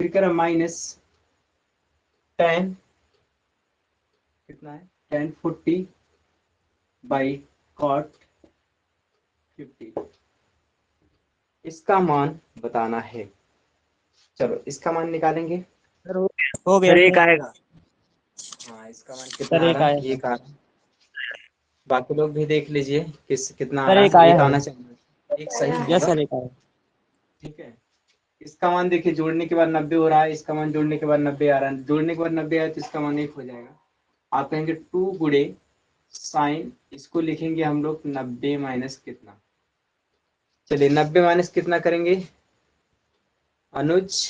[SPEAKER 1] फिर कह रहा माइनस 10 कितना है tan 40 बाई cot 50, इसका मान बताना है। चलो इसका मान निकालेंगे।
[SPEAKER 5] सर हो गया।
[SPEAKER 3] हो गया
[SPEAKER 5] सर एक
[SPEAKER 3] सर।
[SPEAKER 5] आएगा।
[SPEAKER 1] हाँ इसका मान कितना
[SPEAKER 3] सर
[SPEAKER 1] आ
[SPEAKER 3] एक
[SPEAKER 1] रहा है,
[SPEAKER 3] आया।
[SPEAKER 1] एक आ रहा है। बाकी लोग भी देख लीजिए कितना आ
[SPEAKER 3] सर
[SPEAKER 1] रहा
[SPEAKER 3] एक
[SPEAKER 1] है।
[SPEAKER 3] आया
[SPEAKER 1] एक
[SPEAKER 3] है।
[SPEAKER 1] आना चाहिए, एक सही
[SPEAKER 3] यस
[SPEAKER 1] होगा।
[SPEAKER 3] सर एक आया।
[SPEAKER 1] ठीक है, इसका मान देखिए जोड़ने के बाद 90 हो रहा है, इसका मान जोड़ने के बाद 90 आ रहा है, जोड़ने के बाद 90 आया तो इसका मान 1 हो जाएगा। आप कहेंगे 2 गुणे साइन, इसको लिखेंगे हम लोग 90 माइनस कितना। चलिए 90 माइनस कितना करेंगे, अनुज,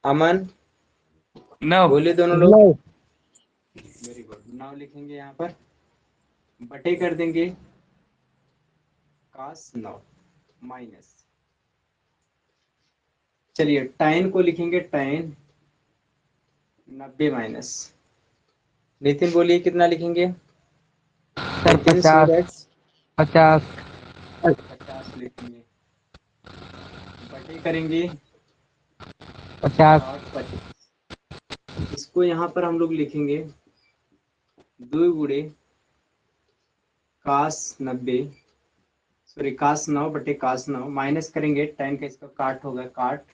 [SPEAKER 1] अमन,
[SPEAKER 2] नौ।
[SPEAKER 1] बोले दोनों लोग। वेरी गुड, 9 लिखेंगे यहाँ पर, बटे कर देंगे cos 9 माइनस, चलिए tan को लिखेंगे tan 90 माइनस। नितिन बोलिए कितना लिखेंगे।
[SPEAKER 6] सर
[SPEAKER 1] नितिन
[SPEAKER 6] 50
[SPEAKER 1] सूरज
[SPEAKER 6] 50
[SPEAKER 1] 50 लिखेंगे, बटे करेंगे
[SPEAKER 6] 50
[SPEAKER 1] cos 50। इसको यहाँ पर हम लोग लिखेंगे 2 गुणे cos 90, सॉरी cos 9 बटे cos 9 माइनस करेंगे tan का, इसका काट होगा, काट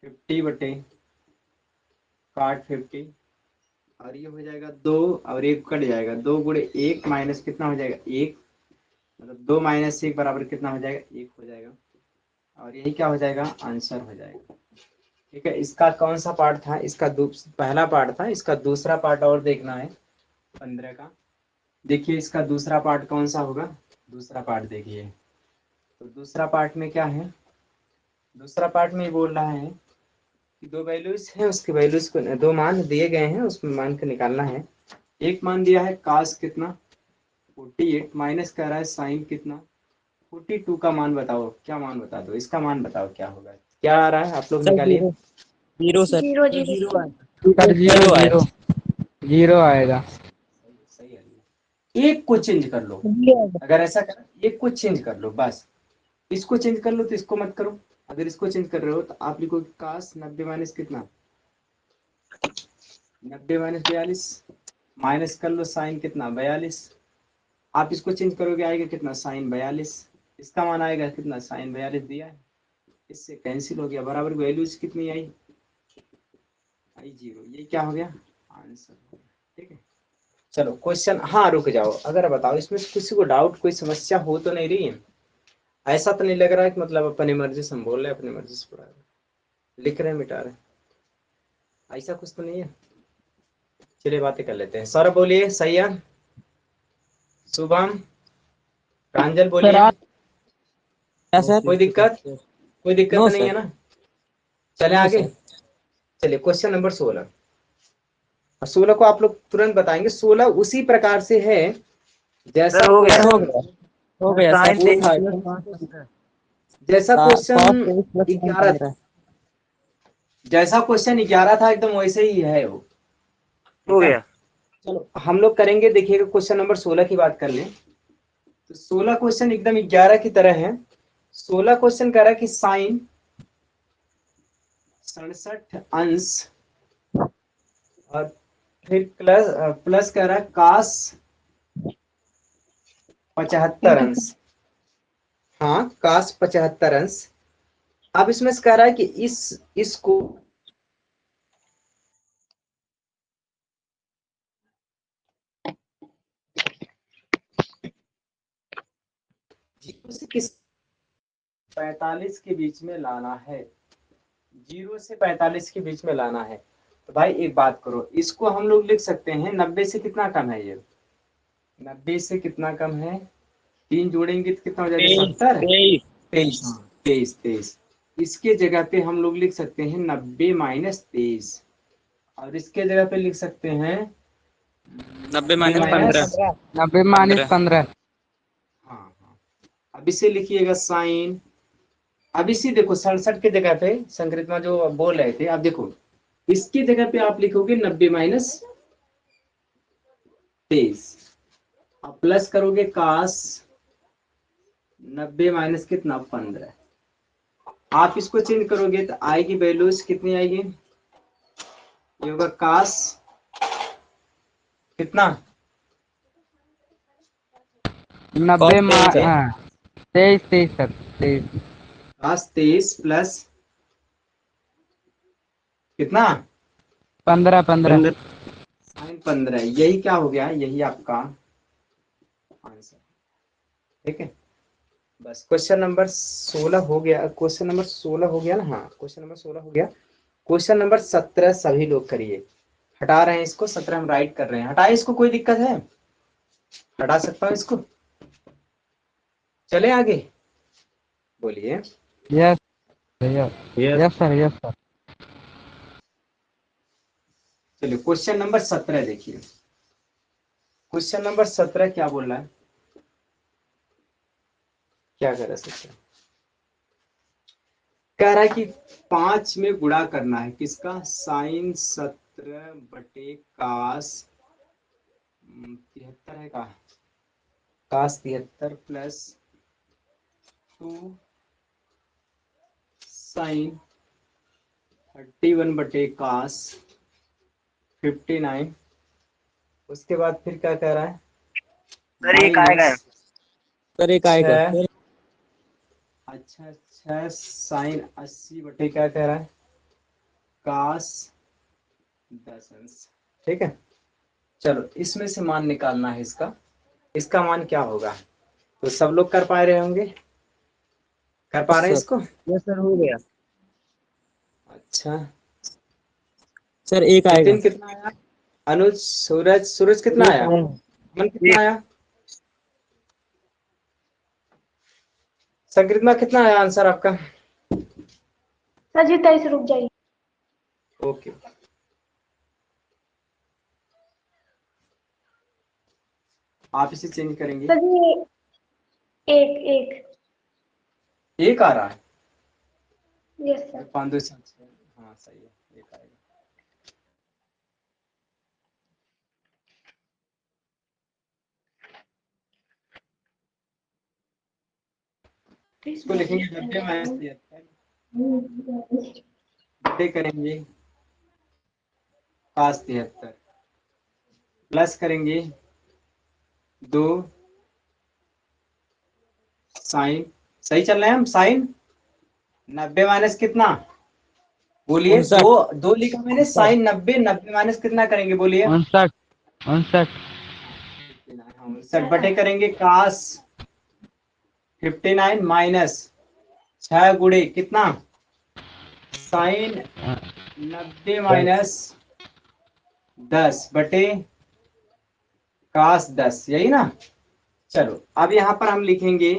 [SPEAKER 1] 50 बटे काट 50, और ये हो जाएगा 2 और 1 कट जाएगा, 2 गुणे 1 माइनस कितना हो जाएगा 1, मतलब 2 माइनस 1 बराबर कितना हो जाएगा 1 हो जाएगा, और यही क्या हो जाएगा आंसर हो जाएगा। ठीक है, इसका कौन सा पार्ट था, इसका पहला पार्ट था, इसका दूसरा पार्ट और देखना है 15 का। देखिए इसका दूसरा पार्ट कौन सा होगा, दूसरा पार्ट देखिए, तो दूसरा पार्ट में क्या है, दूसरा पार्ट में बोल रहा है कि 2 वैल्यूज है, उसके वैल्यूज को 2 मान दिए गए हैं, उसमें मान को निकालना है। एक मान दिया है cos कितना 48 माइनस कर रहा है साइन कितना 42 का मान बताओ, क्या मान बता दो, इसका मान बताओ क्या होगा, क्या आ रहा है आप लोग
[SPEAKER 3] सर
[SPEAKER 1] निकालिए।
[SPEAKER 3] Zero sir.
[SPEAKER 4] 0
[SPEAKER 3] सर
[SPEAKER 4] 0
[SPEAKER 3] जीरो आया।
[SPEAKER 6] सर जीरो
[SPEAKER 3] जीरो आया।
[SPEAKER 6] जीरो जीरो आएगा।
[SPEAKER 1] सही है, एक को चेंज कर लो, अगर ऐसा कर एक को चेंज कर लो बस, इसको चेंज कर लो तो इसको मत करो। अगर इसको चेंज कर रहे हो तो आप लिखो cos 90 माइनस कितना 90 माइनस 42, माइनस कर लो साइन कितना 42, आप इसको चेंज करोगे आएगा कितना साइन 42, इसका मान आएगा कितना साइन 42 दिया है, इससे कैंसिल हो गया, बराबर वैल्यूज कितनी आई 0, ये क्या हो गया आंसर हो गया। ठीक है, चलो क्वेश्चन, हाँ रुक जाओ, अगर बताओ इसमें किसी को डाउट कोई समस्या हो तो नहीं रही है, ऐसा तो नहीं लग रहा है कि मतलब अपनी मर्जी से हम बोल रहे हैं, अपनी मर्जी से पढ़ा रहे हैं, लिख रहे हैं मिटा रहे हैं, ऐसा कुछ तो नहीं है। चलिए बातें कर लेते हैं, सौरभ बोलिए, सही है, शुभम, प्रांजल बोलिए,
[SPEAKER 3] क्या सर?
[SPEAKER 1] कोई दिक्कत, कोई दिक्कत
[SPEAKER 3] नो
[SPEAKER 1] नहीं
[SPEAKER 3] सर।
[SPEAKER 1] है ना। चले
[SPEAKER 3] नो
[SPEAKER 1] आगे,
[SPEAKER 3] सर।
[SPEAKER 1] चलिए क्वेश्चन नंबर 16, 16 को आप लोग तुरंत बताएंगे। 16 उसी प्रकार से है जैसा
[SPEAKER 5] सर हो गया।
[SPEAKER 3] सर हो
[SPEAKER 1] क्वेश्चन,
[SPEAKER 3] गया। हो गया
[SPEAKER 5] साइन
[SPEAKER 3] सर।
[SPEAKER 1] वो था,
[SPEAKER 5] 23
[SPEAKER 1] जैसा
[SPEAKER 3] cos
[SPEAKER 1] क्वेश्चन
[SPEAKER 3] 23 प्लस sin
[SPEAKER 1] 11
[SPEAKER 3] 15।
[SPEAKER 1] था, जैसा क्वेश्चन 11 था एकदम वैसे ही है वो।
[SPEAKER 5] हो
[SPEAKER 1] ठीक है,
[SPEAKER 5] गया।
[SPEAKER 1] चलो हम लोग करेंगे, देखिएगा क्वेश्चन नंबर 16 की बात कर लें तो 16 क्वेश्चन एकदम 11 की तरह है। 16 क्वेश्चन कह रहा है कि साइन 67 अंश और फिर प्लस कह रहा है cos 75 अंश, हाँ cos 75 अंश। अब इसमें से कह रहा है कि इसको जीरो से किस 45 के बीच में लाना है, 0 से 45 के बीच में लाना है। तो भाई एक बात करो, इसको हम लोग लिख सकते हैं 90 से कितना कम है, ये 90 से कितना कम है, 3 जोड़ेंगे तो कितना हो जाएगा 70, 23 23 23, इसके जगह पे हम लोग लिख सकते हैं 90 माइनस 23, और इसके जगह पे लिख सकते हैं
[SPEAKER 3] 90 माइनस 15।
[SPEAKER 6] 90 माइनस 15।
[SPEAKER 1] हाँ हाँ, अब इसे लिखिएगा साइन, अब इसी देखो 67 के जगह पे संकृतमा जो बोल रहे थे, अब देखो इसकी जगह पे आप लिखोगे 90 माइनस 23, अब प्लस करोगे cos 90 माइनस कितना 15, आप इसको चेंज करोगे तो आएगी वैल्यूज कितनी आएगी, ये होगा cos कितना
[SPEAKER 6] 90
[SPEAKER 3] 23 है।
[SPEAKER 6] हाँ 23 सर 23।
[SPEAKER 1] cos 23 प्लस कितना
[SPEAKER 6] 15
[SPEAKER 1] साइन 15, यही क्या हो गया, यही आपका आंसर। ठीक है, बस क्वेश्चन नंबर 16 हो गया। क्वेश्चन नंबर 16 हो गया ना, हाँ क्वेश्चन नंबर 16 हो गया। क्वेश्चन नंबर 17 सभी लोग करिए। हटा रहे हैं इसको, 17 हम राइट कर रहे हैं। हटाए इसको, कोई दिक्कत है? हटा सकता हूँ इसको? चले आगे, बोलिए।
[SPEAKER 6] यस भैया, यस सर, यस सर।
[SPEAKER 1] चलिए क्वेश्चन नंबर 17 देखिए। क्वेश्चन नंबर 17 क्या बोल रहा है, क्या कर रहा है 17? कह रहा है कि 5 में गुणा करना है किसका, साइन 17 बटे कास 73 है का, कास 73 प्लस 2 साइन 31 बटे कास 59। उसके बाद फिर क्या कह रहा है,
[SPEAKER 3] सर एक आएगा।
[SPEAKER 1] माइनस
[SPEAKER 3] सर एक आएगा।
[SPEAKER 1] 6, अच्छा 6 साइन 80 बटे क्या कह रहा है, कास 10 अंश। ठीक है, चलो इसमें से मान निकालना है इसका। इसका मान क्या होगा, तो सब लोग कर पा रहे होंगे, कर पा रहे हैं इसको?
[SPEAKER 3] यस सर, हो गया।
[SPEAKER 1] अच्छा,
[SPEAKER 3] सर एक आएगा।
[SPEAKER 1] नितिन कितना आया, अनुज, सूरज, सूरज कितना आया, मन कितना आया, संकृतिमा कितना आया आंसर आपका?
[SPEAKER 4] सर जी 23 रुक जाइए।
[SPEAKER 1] ओके, आप इसे चेंज करेंगे।
[SPEAKER 4] सर जी एक एक।
[SPEAKER 1] एक आ रहा है,
[SPEAKER 4] यस सर।
[SPEAKER 1] 5 2 7, हाँ सही है, एक आएगा। इसको लिखेंगे 90 माइनस 73 बटे करेंगे कास 73 प्लस करेंगे 2 साइन, सही चल रहे हैं हम, साइन 90 माइनस कितना, बोलिए,
[SPEAKER 3] 59।
[SPEAKER 1] दो दो लिखा मैंने, साइन 90, 90 माइनस कितना करेंगे बोलिए,
[SPEAKER 6] 59, 59।
[SPEAKER 1] 59 बटे करेंगे कास 59 माइनस 6 गुणे कितना, साइन 90 माइनस 10 बटे कास 10, यही ना। चलो अब यहां पर हम लिखेंगे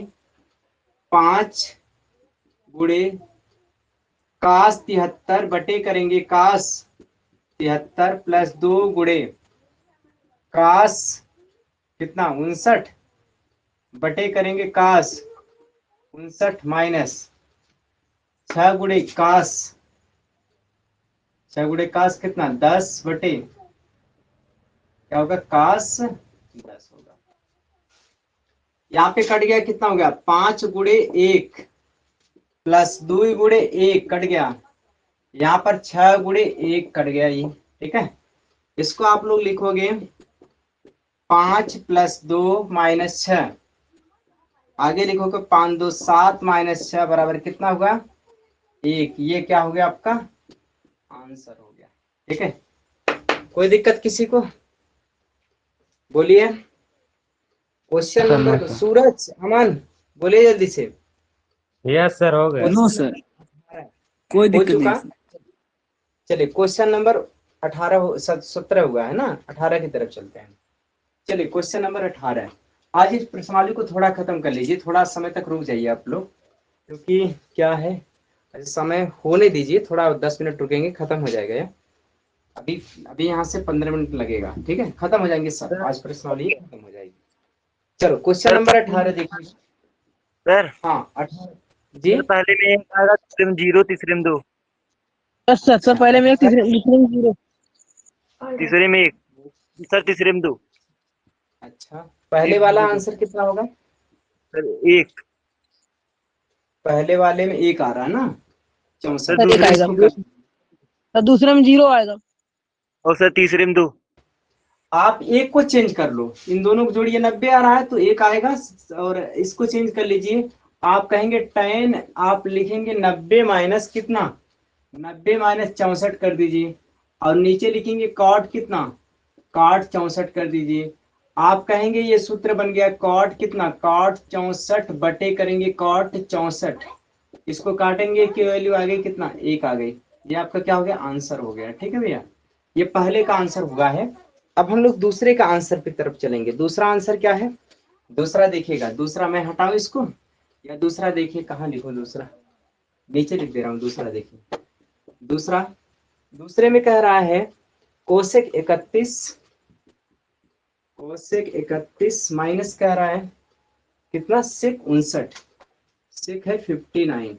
[SPEAKER 1] 5 गुणे कास 73 बटे करेंगे कास 73 प्लस 2 गुणे कास कितना 59 बटे करेंगे कास 59 माइनस 6 गुणे कास, 6 गुणे कास कितना 10 बटे क्या होगा, कास 10 होगा। यहाँ पे कट गया, कितना हो गया, 5 गुणे 1 प्लस 2 गुणे 1 कट गया, यहाँ पर 6 गुणे 1 कट गया ये। ठीक है, इसको आप लोग लिखोगे 5 प्लस 2 माइनस 6, आगे लिखोगे 5 2 7 माइनस 6 बराबर कितना होगा 1। ये क्या हो गया आपका आंसर हो गया। ठीक है, कोई दिक्कत किसी को, बोलिए। क्वेश्चन नंबर, सूरज अमन बोलिए जल्दी से।
[SPEAKER 7] यस सर, हो गया।
[SPEAKER 2] नो सर, कोई
[SPEAKER 1] हो
[SPEAKER 2] दिक्कत
[SPEAKER 1] चुका,
[SPEAKER 2] नहीं सर।
[SPEAKER 1] चलिए क्वेश्चन नंबर 17 हुआ है ना, 18 की तरफ चलते हैं। चलिए क्वेश्चन नंबर 18, आज इस प्रश्नावली को थोड़ा खत्म कर लीजिए, थोड़ा समय तक रुक जाइए आप लोग, क्योंकि क्या है समय होने दीजिए, थोड़ा 10 मिनट रुकेंगे, खत्म हो जाएगा ये। अभी अभी यहाँ से 15 मिनट लगेगा, ठीक है, खत्म हो जाएंगे सब, आज प्रश्नावली खत्म हो जाएगी। चलो क्वेश्चन नंबर 18 देखिए।
[SPEAKER 3] सर
[SPEAKER 1] हाँ 18 जी,
[SPEAKER 3] पहले में एक आएगा, तीसरे में 0, तीसरे में 2।
[SPEAKER 1] सर पहले में
[SPEAKER 3] तीसरे में 0, तीसरे में 1। सर तीसरे में 2।
[SPEAKER 1] अच्छा, पहले वाला आंसर कितना होगा,
[SPEAKER 3] सर 1।
[SPEAKER 1] पहले वाले में 1 आ रहा है ना, 64।
[SPEAKER 3] सर दूसरे में
[SPEAKER 8] तो दूसरे में 0 आएगा।
[SPEAKER 3] और सर तीसरे में 2।
[SPEAKER 1] आप एक को चेंज कर लो, इन दोनों को जोड़िए, 90 आ रहा है तो 1 आएगा, और इसको चेंज कर लीजिए, आप कहेंगे tan, आप लिखेंगे 90 माइनस कितना, 90 माइनस 64 कर दीजिए, और नीचे लिखेंगे cot कितना, cot 64 कर दीजिए, आप कहेंगे ये सूत्र बन गया कॉट कितना, कॉट 64 बटे करेंगे कॉट 64, इसको काटेंगे की वैल्यू आ गई कितना, 1 आ गई। ये आपका क्या हो गया, आंसर हो गया। ठीक है भैया, ये पहले का आंसर हुआ है। अब हम लोग दूसरे का आंसर की तरफ चलेंगे। दूसरा आंसर क्या है, दूसरा देखिएगा, दूसरा मैं हटाऊं इसको, या दूसरा देखिए कहाँ लिखो, दूसरा नीचे लिख दे रहा हूँ। दूसरा देखिए, दूसरा, दूसरे में कह रहा है कोसेक 31 माइनस कह रहा है कितना, सेक 59, सेक है 59।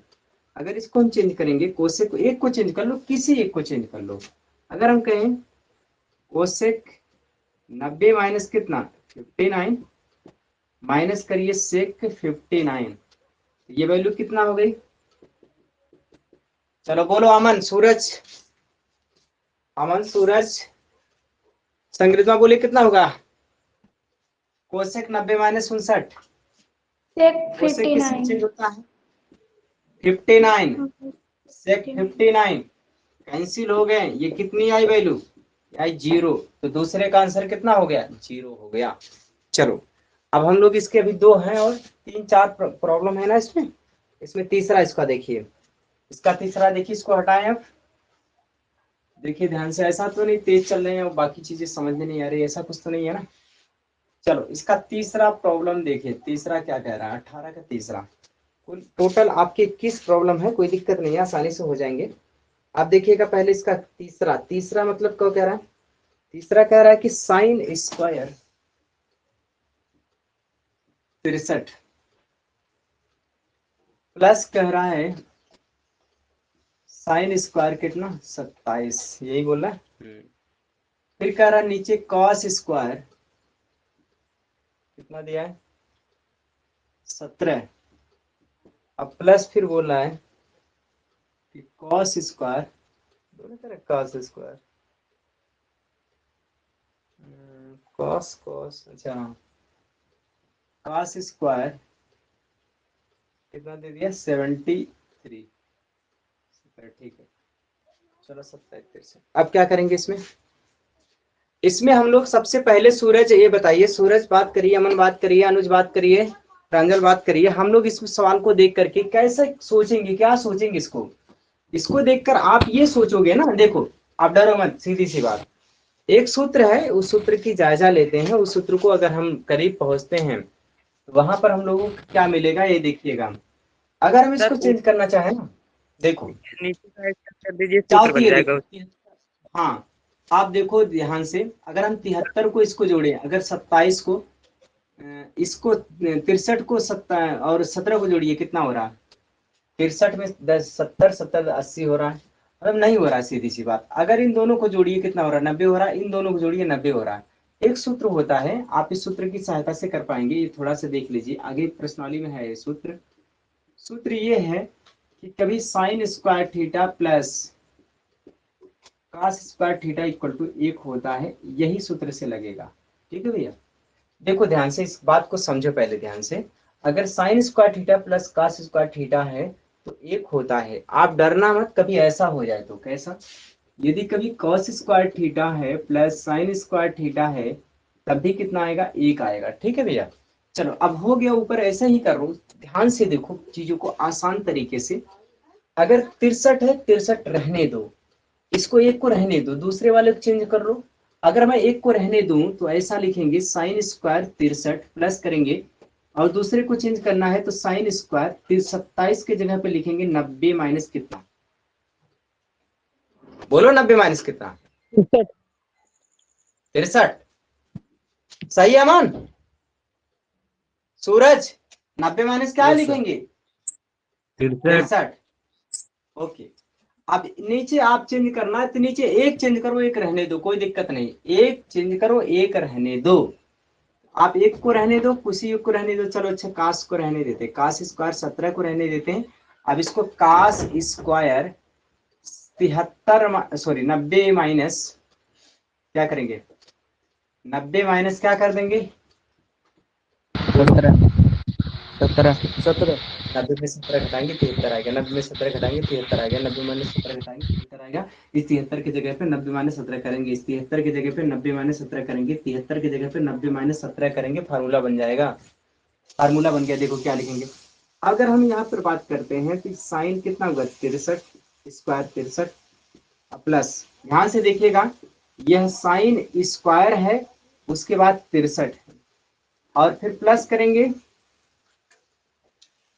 [SPEAKER 1] अगर इसको हम चेंज करेंगे, कोसेक को एक को चेंज कर लो, किसी एक को चेंज कर लो। अगर हम कहें कोसेक 90 माइनस कितना 59 माइनस करिए सेक 59, ये वैल्यू कितना हो गई, चलो बोलो अमन सूरज, अमन सूरज संग्रिमा बोले कितना होगा, कोसेक 90 माइनस 59,
[SPEAKER 4] सेक
[SPEAKER 1] कोसेक किसमें
[SPEAKER 4] 59।
[SPEAKER 1] चेंज होता है 59, सेक 59 कैंसिल हो गए, ये कितनी आई वैल्यू, आई 0, तो दूसरे का आंसर कितना हो गया, 0 हो गया। चलो अब हम लोग इसके अभी 2 हैं और 3-4 प्रॉब्लम है ना इसमें, इसमें तीसरा इसका देखिए, इसका तीसरा देखिए, इसको हटाएं अब, देखिए ध्यान से, ऐसा तो नहीं तेज चल रहे हैं और बाकी चीजें समझ में नहीं आ रही, ऐसा कुछ तो नहीं है ना। चलो इसका तीसरा प्रॉब्लम देखिए, तीसरा क्या कह रहा है, 18 का तीसरा, कुल टोटल आपके 21 प्रॉब्लम है, कोई दिक्कत नहीं है, आसानी से हो जाएंगे। आप देखिएगा पहले इसका तीसरा, तीसरा मतलब क्या कह रहा है, तीसरा कह रहा है कि साइन स्क्वायर 63 प्लस कह रहा है साइन स्क्वायर कितना 27, यही बोल रहा है। फिर कह रहा है नीचे कॉस स्क्वायर कितना दिया है 17, अब प्लस फिर बोल रहा है कि कॉस स्क्वायर, दोनों तरह कॉस स्क्वायर, कॉस कॉस, अच्छा कॉस स्क्वायर कितना दे दिया 73, ठीक है, चलो 77। अब क्या करेंगे इसमें, इसमें हम लोग सबसे पहले सूरज ये बताइए, सूरज बात करिए, अमन बात करिए, अनुज बात करिए, प्रांजल बात करिए, हम लोग इस सवाल को देख करके कैसे सोचेंगे, क्या सोचेंगे, इसको देखकर आप ये सोचोगे ना, देखो आप डरो मत, सीधी सी बात, एक सूत्र है, उस सूत्र की जायजा लेते हैं, उस सूत्र को अगर हम करीब पहुंचते हैं तो वहां पर हम लोगों को क्या मिलेगा ये देखिएगा। अगर हम इसको चेंज करना चाहें ना, देखो
[SPEAKER 3] नीचे का एक कर दीजिए,
[SPEAKER 1] चाहो
[SPEAKER 3] सूत्र
[SPEAKER 1] तो
[SPEAKER 3] बन
[SPEAKER 1] ये
[SPEAKER 3] जाएगा।
[SPEAKER 1] देखो, हाँ आप देखो ध्यान से, अगर हम 73 को इसको जोड़े, अगर 27 को इसको 63 को 17 और 17 को जोड़िए कितना हो रहा है, 63 में 10 70 70 80 हो रहा है, मतलब नहीं हो रहा है, सीधी सी बात। अगर इन दोनों को जोड़िए कितना हो रहा है 90 हो रहा है, इन दोनों को जोड़िए 90 हो रहा है। एक सूत्र होता है, आप इस सूत्र की सहायता से कर पाएंगे, ये थोड़ा सा देख लीजिए, आगे प्रश्नावली में है ये सूत्र। सूत्र ये है कि कभी sine square theta plus cos square theta equal to 1 होता है, यही सूत्र से लगेगा। ठीक है भैया, देखो ध्यान से इस बात को समझो पहले ध्यान से, अगर sign square theta plus cos square theta है तो 1 होता है, आप डरना मत कभी ऐसा हो जाए तो। कैसा, यदि कभी कॉस स्क्वायर थीटा है प्लस साइन स्क्वायर थीटा है तब भी कितना आएगा, 1 आएगा। ठीक है भैया, चलो अब हो गया, ऊपर ऐसा ही कर रहा हूँ, ध्यान से देखो चीजों को आसान तरीके से। अगर 63 है, 63 रहने दो, इसको 1 को रहने दो, दूसरे वाले को चेंज कर लो। अगर मैं 1 को रहने दूं तो ऐसा लिखेंगे साइन स्क्वायर 63 प्लस करेंगे, और दूसरे को चेंज करना है तो साइन स्क्वायर 27 के जगह पे लिखेंगे 90 माइनस कितना, बोलो 90 माइनस कितना 63, सही है अमन, सूरज 90 माइनस क्या लिखेंगे 63, ओके। अब नीचे आप चेंज करना है तो नीचे 1 चेंज करो, 1 रहने दो, कोई दिक्कत नहीं, 1 चेंज करो, 1 रहने दो, आप 1 को रहने दो, किसी एक को रहने दो, चलो अच्छा कास को रहने देते, कास स्क्वायर 17 को रहने देते हैं। अब इसको कास स्क्वायर 90 माइनस क्या करेंगे, 90 माइनस क्या कर देंगे
[SPEAKER 6] 17
[SPEAKER 1] 90 में 17 घटाएंगे 73 आएगा, 90 में 17 घटाएंगे 73 आएगा, 90 माइनस 17 घटाएंगे 73 आएगा। इस 73 की जगह पे 90 माइनस 17 करेंगे, इस 73 की जगह पे 90 माइनस 17 करेंगे, 73 की जगह पे 90 माइनस 17 करेंगे, फार्मूला बन जाएगा। फार्मूला बन गया, देखो क्या लिखेंगे। अगर हम यहाँ पर बात करते हैं तो साइन कितना होगा 63 स्क्वायर 63 प्लस, ध्यान से देखिएगा यह साइन स्क्वायर है, उसके बाद 63 और फिर प्लस करेंगे,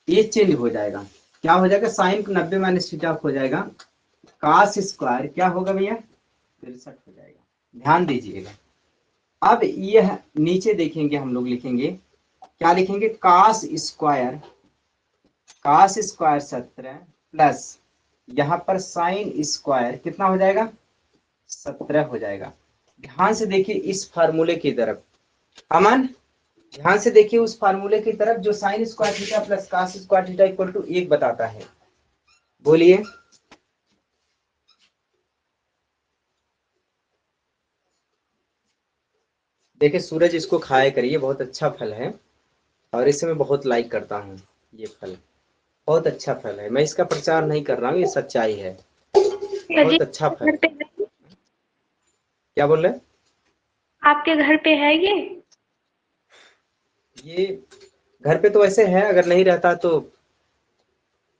[SPEAKER 1] ये चेंज हो जाएगा, क्या हो जाएगा साइन 90 माइनस थीटा हो जाएगा, कास स्क्वायर क्या होगा भैया 63 हो जाएगा। ध्यान दीजिएगा, अब यह नीचे देखेंगे हम लोग लिखेंगे, क्या लिखेंगे कास स्क्वायर 17 प्लस यहाँ पर साइन स्क्वायर कितना हो जाएगा 17 हो जाएगा। ध्यान से देखिए इस फार्मूले की तरफ, अमन ध्यान से देखिए उस फार्मूले की तरफ जो sine square theta plus cos square theta equal to 1 बताता है। बोलिए देखिए सूरज इसको खाया करिए, बहुत अच्छा फल है और इसे मैं बहुत लाइक करता हूँ। ये फल बहुत अच्छा फल है, मैं इसका प्रचार नहीं कर रहा हूँ, ये सच्चाई है, बहुत अच्छा फल है। क्या बोल रहे?
[SPEAKER 4] आपके घर पे है
[SPEAKER 1] ये घर पे तो ऐसे है, अगर नहीं रहता तो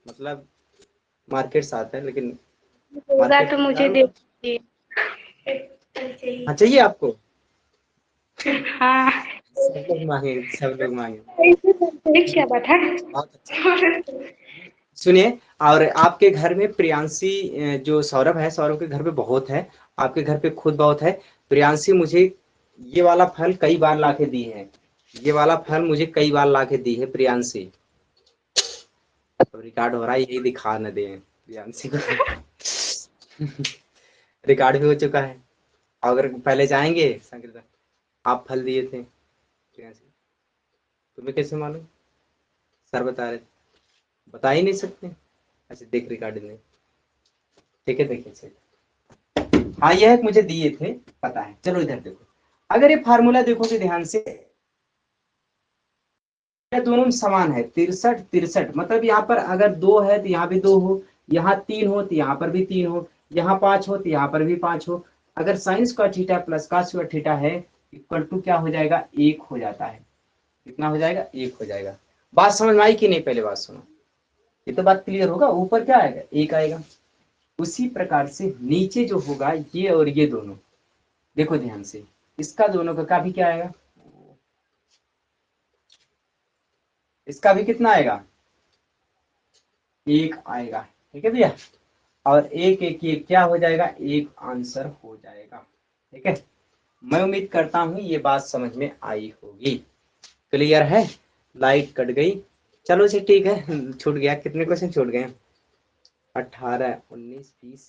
[SPEAKER 1] मतलब मार्केट से आता है, लेकिन
[SPEAKER 4] होगा
[SPEAKER 1] मार्केट
[SPEAKER 4] तो
[SPEAKER 1] से
[SPEAKER 4] मुझे
[SPEAKER 1] क्या
[SPEAKER 4] दे
[SPEAKER 1] होगा?
[SPEAKER 4] दीजिए।
[SPEAKER 1] हाँ चाहिए आपको,
[SPEAKER 4] हाँ
[SPEAKER 1] सब लोग मांगे
[SPEAKER 4] क्या बात है।
[SPEAKER 1] बहुत अच्छा। सुनिए, और आपके घर में प्रियांशी जो सौरभ है, सौरभ के घर पे बहुत है, आपके घर पे खुद बहुत है। प्रियांशी मुझे ये वाला फल कई बार लाके दी है, ये वाला फल मुझे कई बार लाके दी है प्रियांशी। तो रिकॉर्ड हो रहा है, यही दिखा न दे प्रियांशी को रिकॉर्ड भी हो चुका है। अगर पहले जाएंगे संकीर्तन, आप फल दिए थे प्रियांशी, तुम्हें कैसे मालूम? सर बता रहे थे, बता ही नहीं सकते। अच्छा देख रिकॉर्ड में, ठीक है देखिए, हाँ यह मुझे दिए थे पता है। चलो इधर देखो, अगर ये फार्मूला देखोगे ध्यान से, दोनों समान है 63 मतलब यहाँ पर अगर 2 है तो यहाँ भी 2 हो, यहाँ 3 हो तो यहाँ पर भी 3 हो, यहाँ 5 हो तो यहाँ पर भी 5 हो। अगर sign square theta plus cos square theta है इक्वल टू क्या हो जाएगा 1 हो जाता है। कितना हो जाएगा 1 हो जाएगा। बात समझ में आई कि नहीं? पहले बात सुनो, ये तो बात क्लियर होगा, ऊपर क्या आएगा 1 आएगा। उसी प्रकार से नीचे जो होगा ये और ये दोनों, देखो ध्यान से, इसका दोनों का भी क्या आएगा, इसका भी कितना आएगा 1 आएगा। ठीक है भैया, और एक एक एक क्या हो जाएगा 1 आंसर हो जाएगा। ठीक है, मैं उम्मीद करता हूं ये बात समझ में आई होगी। क्लियर है? लाइट कट गई, चलो जी ठीक है, छूट गया, कितने क्वेश्चन छूट गए? 18 19 20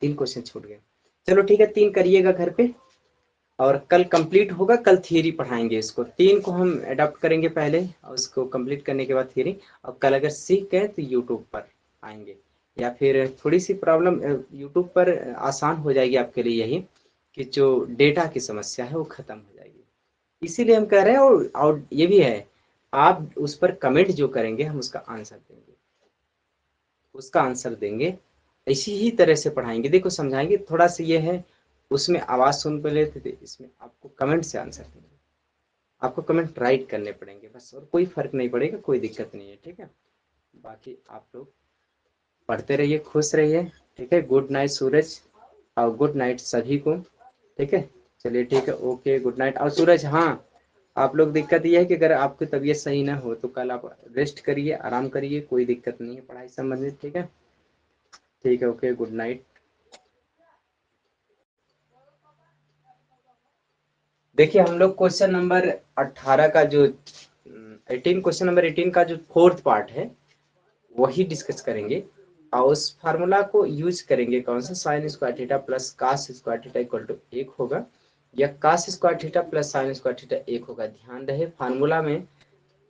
[SPEAKER 1] 3 क्वेश्चन छूट गए। चलो ठीक है, 3 करिएगा घर पे, और कल कंप्लीट होगा, कल थियरी पढ़ाएंगे इसको, 3 को हम अडॉप्ट करेंगे पहले और उसको कंप्लीट करने के बाद थियरी। और कल अगर सीख गए तो यूट्यूब पर आएंगे, या फिर थोड़ी सी प्रॉब्लम यूट्यूब पर आसान हो जाएगी आपके लिए, यही कि जो डेटा की समस्या है वो खत्म हो जाएगी। इसीलिए हम कह रहे हैं, और ये भी है, आप उस पर कमेंट जो करेंगे हम उसका आंसर देंगे, उसका आंसर देंगे, इसी ही तरह से पढ़ाएंगे। देखो समझाएंगे, थोड़ा सा ये है, उसमें आवाज सुन पे लेते थे, इसमें आपको कमेंट से आंसर देंगे, आपको कमेंट राइट करने पड़ेंगे बस, और कोई फर्क नहीं पड़ेगा, कोई दिक्कत नहीं है। ठीक है, बाकी आप लोग पढ़ते रहिए, खुश रहिए। ठीक है, गुड नाइट सूरज, और गुड नाइट सभी को। ठीक है, चलिए ठीक है, ओके गुड नाइट। और सूरज, हाँ आप लोग, दिक्कत ये है कि अगर आपकी तबीयत सही ना हो तो कल आप रेस्ट करिए, आराम करिए, कोई दिक्कत नहीं है पढ़ाई संबंधित। ठीक है, ठीक है, ओके गुड नाइट। देखिए हम लोग क्वेश्चन नंबर 18 का जो 18, क्वेश्चन नंबर 18 का जो 4th पार्ट है वही डिस्कस करेंगे, और उस फार्मूला को यूज करेंगे, कौन सा, sine square theta plus cos square theta equal to 1 होगा, या cos square theta plus sine square theta 1 होगा। ध्यान रहे फार्मूला में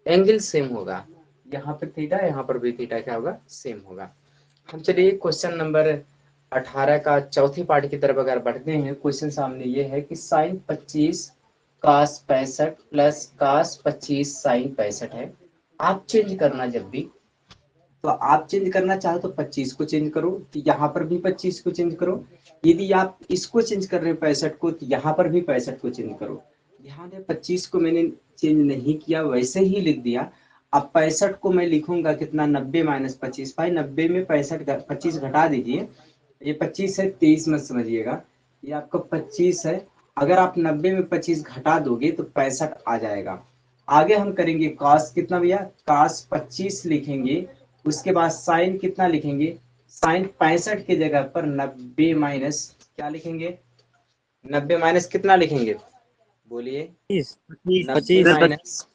[SPEAKER 1] एंगल सेम होगा, यहाँ पर थीटा, यहाँ पर भी थीटा क्या होगा, सेम होगा। हम चलिए क्वेश्चन नंबर 18 का चौथी पार्ट की तरफ अगर बढ़ते हैं, क्वेश्चन सामने ये है कि sine 25 cos 65 plus cos 25 sin 65 है। आप चेंज करना जब भी, तो आप चेंज करना चाहो तो 25 को चेंज करो, तो यहाँ पर भी 25 को चेंज करो। यदि आप इसको चेंज कर रहे हो 65 को, तो यहाँ पर भी 65 को चेंज करो। ध्यान है 25 को मैंने चेंज नहीं किया, वैसे ही लिख दिया। अब 65 को मैं लिखूंगा कितना, 90 माइनस 25। भाई 90 में 25 घटा दीजिए, ये 25 है, 23 मत समझिएगा, ये आपका 25 है। अगर आप 90 में 25 घटा दोगे तो 65 आ जाएगा। आगे हम करेंगे कॉस कितना भैया, कॉस 25 लिखेंगे, उसके बाद साइन कितना लिखेंगे, साइन 65 की जगह पर 90 माइनस क्या लिखेंगे, 90 माइनस कितना लिखेंगे, बोलिए। 90 माइनस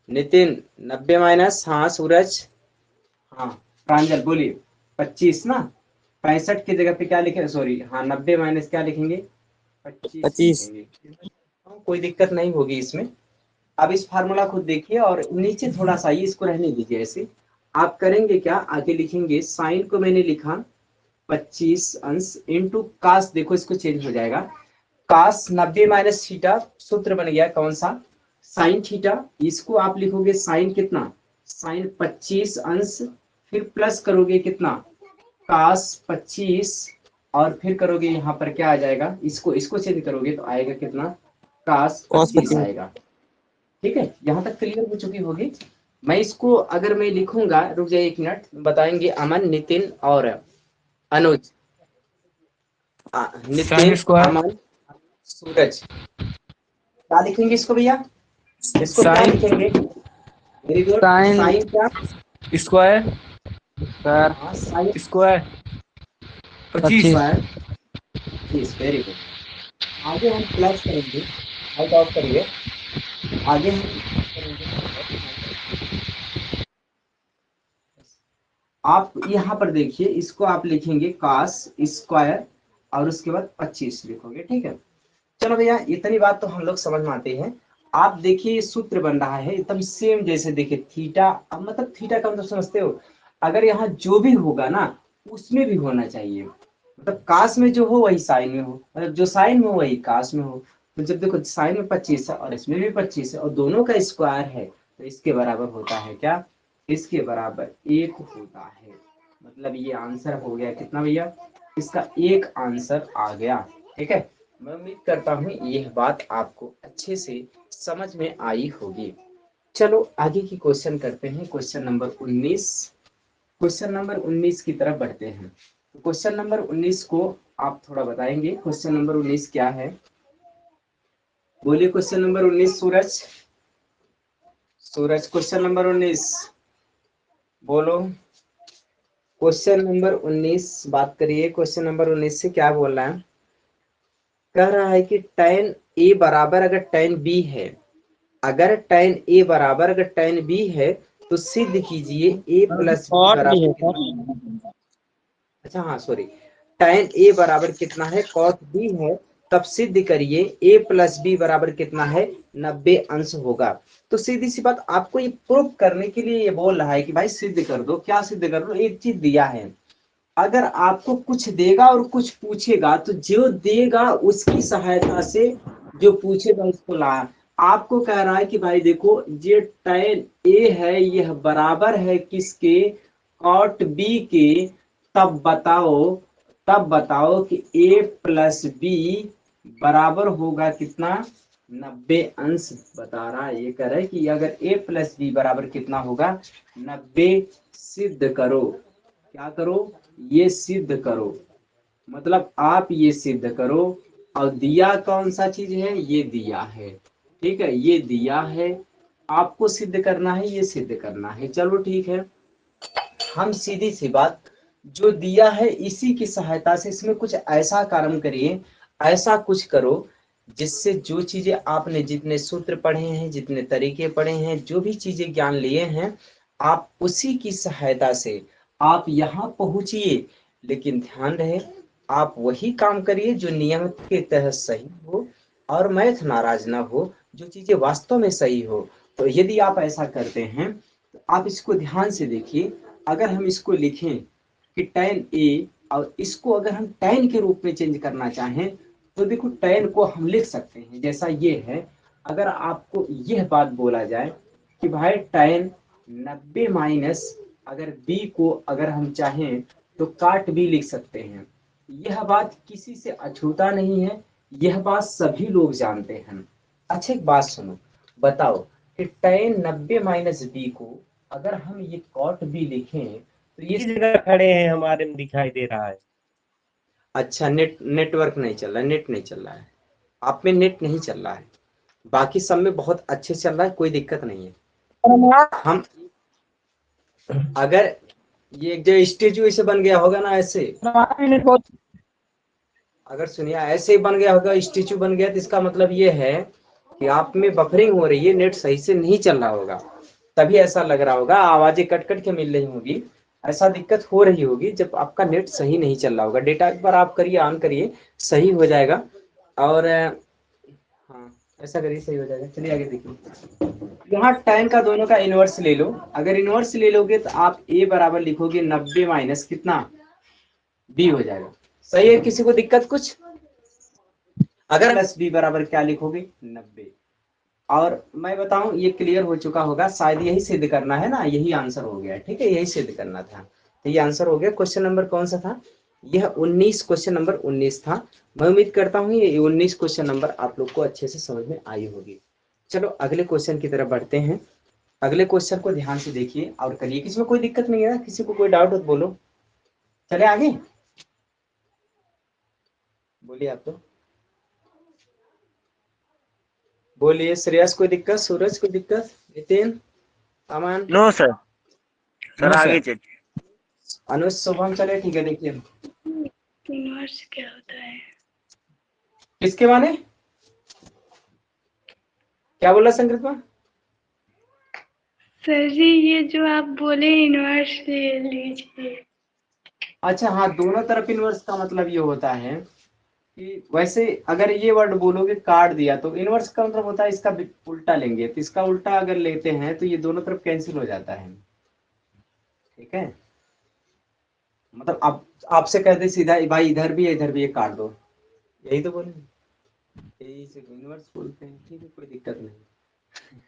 [SPEAKER 1] नितिन, 90 माइनस, हाँ सूरज, हाँ प्रांजल बोलिए, 25 ना, 65 की जगह पे क्या लिखे, सॉरी हाँ 90 माइनस क्या लिखेंगे, 25 लिखेंगे। कोई दिक्कत नहीं होगी इसमें। अब इस फार्मूला को देखिए और नीचे थोड़ा सा ये इसको रहने दीजिए ऐसे। आप करेंगे क्या, आगे लिखेंगे साइन को मैंने लिखा 25 अंश इंटू कास, देखो इसको चेंज हो जाएगा, कास 90 माइनस थीटा, सूत्र बन गया कौन सा, साइन थीटा। इसको आप लिखोगे साइन कितना, साइन 25 अंश, फिर प्लस करोगे कितना, कास 25, और फिर करोगे यहाँ पर क्या आ जाएगा, इसको चेंज करोगे तो आएगा कितना, कास 25 आएगा। ठीक है, यहाँ तक क्लियर हो चुकी होगी। मैं इसको अगर मैं लिखूंगा, रुक जाइए 1 मिनट, बताएंगे अमन, नितिन और अनुज, नितिन, अमन, सूरज, क्या लिखेंगे इसको भैया, इसको क्या लिखेंगे, वेरी गुड, साइन क्या,
[SPEAKER 2] square
[SPEAKER 6] sir
[SPEAKER 1] sine
[SPEAKER 2] square 25।
[SPEAKER 1] Very good. आगे हम प्लस करेंगे, आउट करिए, आगे हम करेंगे, आप यहाँ पर देखिए, इसको आप लिखेंगे कास स्क्वायर और उसके बाद 25 लिखोगे, ठीक है। चलो भैया इतनी बात तो हम लोग समझ में आते हैं। आप देखिए सूत्र बन रहा है एकदम सेम, जैसे देखिए थीटा, अब मतलब थीटा का मतलब समझते हो, अगर यहाँ जो भी होगा ना उसमें भी होना चाहिए, मतलब कास में जो हो वही साइन में हो, मतलब जो साइन में हो वही कास में हो। तो जब देखो साइन में 25 है और इसमें भी 25 है और दोनों का स्क्वायर है, तो इसके बराबर होता है क्या, इसके बराबर 1 होता है। मतलब ये आंसर हो गया कितना भैया, इसका 1 आंसर आ गया। ठीक है, मैं उम्मीद करता हूँ यह बात आपको अच्छे से समझ में आई होगी। चलो आगे की क्वेश्चन करते हैं, क्वेश्चन नंबर 19। क्वेश्चन नंबर 19 की तरफ बढ़ते हैं। तो क्वेश्चन नंबर 19 को आप थोड़ा बताएंगे, क्वेश्चन नंबर 19 क्या है, बोलिए क्वेश्चन नंबर 19, सूरज, सूरज क्वेश्चन नंबर 19 बोलो। क्वेश्चन नंबर 19 बात करिए, क्वेश्चन नंबर 19 से क्या बोल रहा है, कह रहा है कि tan a बराबर अगर tan b है, अगर tan a बराबर अगर tan b है तो सिद्ध कीजिए a प्लस b बराबर कितना, अच्छा हाँ सॉरी, tan a बराबर कितना है, cos b है, तब सिद्ध करिए a प्लस b बराबर कितना है, 90 अंश होगा। तो सीधी सी बात, आपको ये प्रूव करने के लिए ये बोल रहा है कि भाई सिद्ध कर दो, क्या सिद्ध कर दो, एक चीज दिया है, अगर आपको कुछ देगा और कुछ पूछेगा तो जो देगा उसकी सहायता से जो पूछेगा उसको ला। आपको कह रहा है कि भाई देखो ये tan a है, यह बराबर है किसके, cot b के, तब बताओ कि a प्लस b बराबर होगा कितना, 90 अंश बता रहा है। ये कह रहा है कि अगर a प्लस b बराबर कितना होगा, 90, सिद्ध करो, क्या करो, ये सिद्ध करो, मतलब आप ये सिद्ध करो। और दिया कौन सा चीज है, ये दिया है, ठीक है, ये दिया है, आपको सिद्ध करना है, ये सिद्ध करना है। चलो ठीक है, हम सीधी सी बात, जो दिया है इसी की सहायता से इसमें कुछ ऐसा कर्म करिए, ऐसा कुछ करो जिससे जो चीजें आपने, जितने सूत्र पढ़े हैं, जितने तरीके पढ़े हैं, जो भी चीजें ज्ञान लिए हैं, आप उसी की सहायता से आप यहाँ पहुंचिए। लेकिन ध्यान रहे, आप वही काम करिए जो नियम के तहत सही हो और मैथ नाराज ना हो, जो चीजें वास्तव में सही हो। तो यदि आप ऐसा करते हैं तो आप इसको ध्यान से देखिए, अगर हम इसको लिखें कि tan a, और इसको अगर हम tan के रूप में चेंज करना चाहें तो देखो tan को हम लिख सकते हैं जैसा ये है। अगर आपको यह बात बोला जाए कि भाई tan 90 माइनस अगर b को अगर हम चाहें तो काट भी लिख सकते हैं, यह बात किसी से अछूता नहीं है, यह बात सभी लोग जानते हैं। अच्छा एक बात सुनो, बताओ कि tan 90 माइनस b को अगर हम ये कॉट भी लिखें तो ये
[SPEAKER 7] इस जगह खड़े हैं हमारे में दिखाई दे रहा है।
[SPEAKER 1] अच्छा नेटवर्क नहीं चल रहा है, नेट नहीं चल रहा है, आप में नेट नहीं चल रहा है, बाकी सब में बहुत अच्छे से चल रहा है, कोई दिक्कत नहीं है। हम अगर ये जो स्टेचू ऐसे बन गया होगा ना, ऐसे अगर सुनिए ऐसे ही बन गया होगा, स्टेचू बन गया, तो इसका मतलब ये है कि आप में बफरिंग हो रही है, नेट सही से नहीं चल रहा होगा, तभी ऐसा लग रहा होगा, आवाजें कट कट के मिल रही होगी, ऐसा दिक्कत हो रही होगी जब आपका नेट सही नहीं चल रहा होगा। डेटा एक बार आप करिए, ऑन करिए, सही हो जाएगा। और हाँ ऐसा करिए, सही हो जाएगा। चलिए आगे देखिए, यहाँ tan का दोनों का इनवर्स ले लो। अगर इनवर्स ले लोगे तो आप a बराबर लिखोगे 90 माइनस कितना b हो जाएगा। सही है, किसी को दिक्कत कुछ? अगर प्लस b बराबर क्या लिखोगे 90। और मैं बताऊं ये क्लियर हो चुका होगा, शायद यही सिद्ध करना है ना, यही आंसर हो गया, ठीक है, यही सिद्ध करना था, तो ये आंसर हो गया। क्वेश्चन नंबर कौन सा था? यह 19, क्वेश्चन नंबर 19 था। मैं उम्मीद करता हूँ ये 19 क्वेश्चन नंबर आप लोग को अच्छे से समझ में आई होगी। चलो अगले क्वेश्चन की तरफ बढ़ते हैं। अगले क्वेश्चन को ध्यान से देखिए और करिए, किसी में कोई दिक्कत नहीं है ना, किसी को कोई डाउट हो तो बोलो। चले आगे, बोलिए आप तो बोलिए। श्रेयस कोई दिक्कत, सूरज कोई दिक्कत, नितिन, अमन?
[SPEAKER 3] नो सर, सर
[SPEAKER 1] नो
[SPEAKER 3] आगे
[SPEAKER 1] सर।
[SPEAKER 3] चलिए।
[SPEAKER 1] अनुज, शुभम, चले ठीक है। देखिए
[SPEAKER 4] इनवर्स क्या होता है?
[SPEAKER 1] किसके माने क्या बोला संकृत?
[SPEAKER 4] सर जी ये जो आप बोले इनवर्स ले लीजिए।
[SPEAKER 1] अच्छा हाँ, दोनों तरफ इनवर्स का मतलब ये होता है कि वैसे अगर ये वर्ड बोलोगे काट दिया, तो इनवर्स का मतलब होता है इसका उल्टा लेंगे, तो इसका उल्टा अगर लेते हैं तो ये दोनों तरफ कैंसिल हो जाता है, ठीक है। मतलब आप आपसे कहते सीधा भाई इधर भी है इधर भी है, काट दो, यही तो बोले, यही से इनवर्स बोलते हैं, ठीक है, कोई दिक्कत नहीं।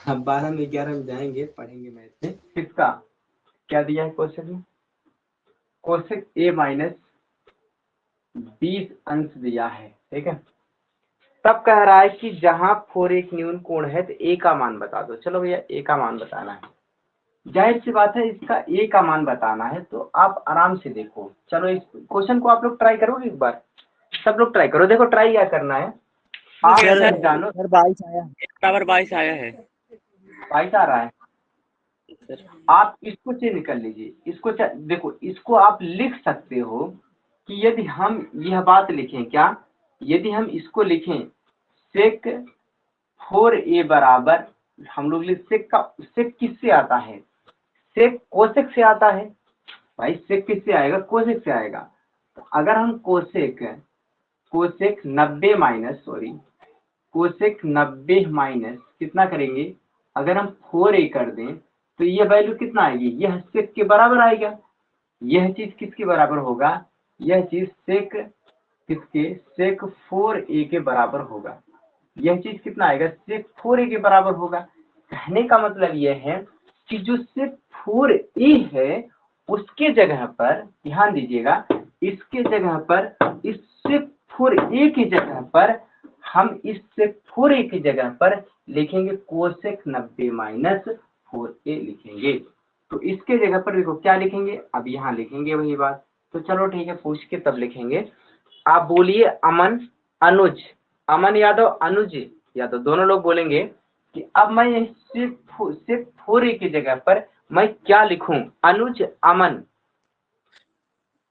[SPEAKER 1] अब 12 में 11 में जाएंगे, पढ़ेंगे मैथ में। किसका क्या दिया है क्वेश्चन में? कोसेक ए माइनस 20 अंश दिया है, ठीक है। तब कह रहा है कि जहां 4 एक न्यून कोण है तो ए का मान बता दो। चलो भैया ए का मान बताना है, जाहिर सी बात है इसका ए का मान बताना है, तो आप आराम से देखो। चलो इस क्वेश्चन को आप लोग ट्राई करोगे एक बार, सब लोग ट्राई करो। देखो ट्राई क्या करना है, आप
[SPEAKER 3] सर
[SPEAKER 1] जानो।
[SPEAKER 8] सर 22 आया।
[SPEAKER 3] बराबर 22 आया है।
[SPEAKER 1] 22 आ रहा है, आप इसको चेंज कर लीजिए, इसको देखो, इसको आप लिख सकते हो कि यदि हम यह बात लिखें, क्या यदि हम इसको लिखें सेक 4a बराबर, हम लोग सेक किससे आता है? सेक कोसेक से आता है भाई, सेक किससे आएगा? कोसेक से आएगा। तो अगर हम कोसेक 90 माइनस कोसेक 90 माइनस कितना करेंगे, अगर हम 4a कर दें तो ये वैल्यू कितना आएगी? यह सेक के बराबर आएगा। यह चीज किसके बराबर होगा? यह चीज सेक किसके? सेक 4a के बराबर होगा। यह चीज कितना आएगा? सेक 4a के बराबर होगा। कहने का मतलब यह है कि जो सेक 4a है उसके जगह पर, ध्यान दीजिएगा, इसके जगह पर, इस सेक 4a की जगह पर हम इस सेक 4a की जगह पर लिखेंगे कोसेक 90 माइनस 4a लिखेंगे। तो इसके जगह पर देखो क्या लिखेंगे, अब यहाँ लिखेंगे वही बात। तो चलो ठीक है, पूछ के तब लिखेंगे। आप बोलिए अमन, अनुज, अमन यादव, अनुज यादव, दोनों लोग बोलेंगे कि अब मैं सिर्फ 4a की जगह पर मैं क्या लिखूं? अनुज, अमन,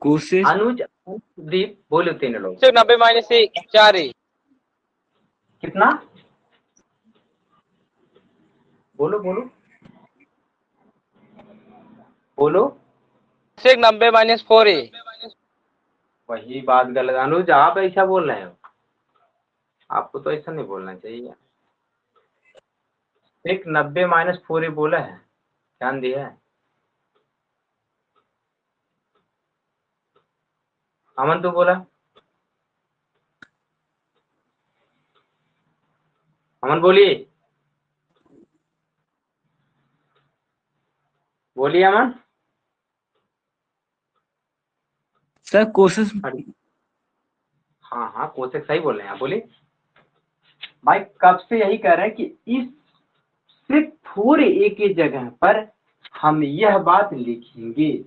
[SPEAKER 2] कोशिश
[SPEAKER 1] अनुज, दीप, बोलो तीनों लोग।
[SPEAKER 8] 90 माइनस 4 है।
[SPEAKER 1] कितना? बोलो बोलो बोलो।
[SPEAKER 8] सेक 90 माइनस 4 है।
[SPEAKER 1] वही बात गलत, अनुज आप ऐसा बोल रहे हो, आपको तो ऐसा नहीं बोलना चाहिए। एक 90 माइनस 4a बोला है, ध्यान दिया है? अमन तो बोला अमन बोलिए, बोलिए अमन।
[SPEAKER 2] सर कोशिश
[SPEAKER 1] हाँ हाँ कोशिश सही बोल रहे हैं आप, बोलिए भाई। कब से यही कह रहे हैं कि इस सिर्फ थोड़े ए की जगह पर हम यह बात लिखेंगे,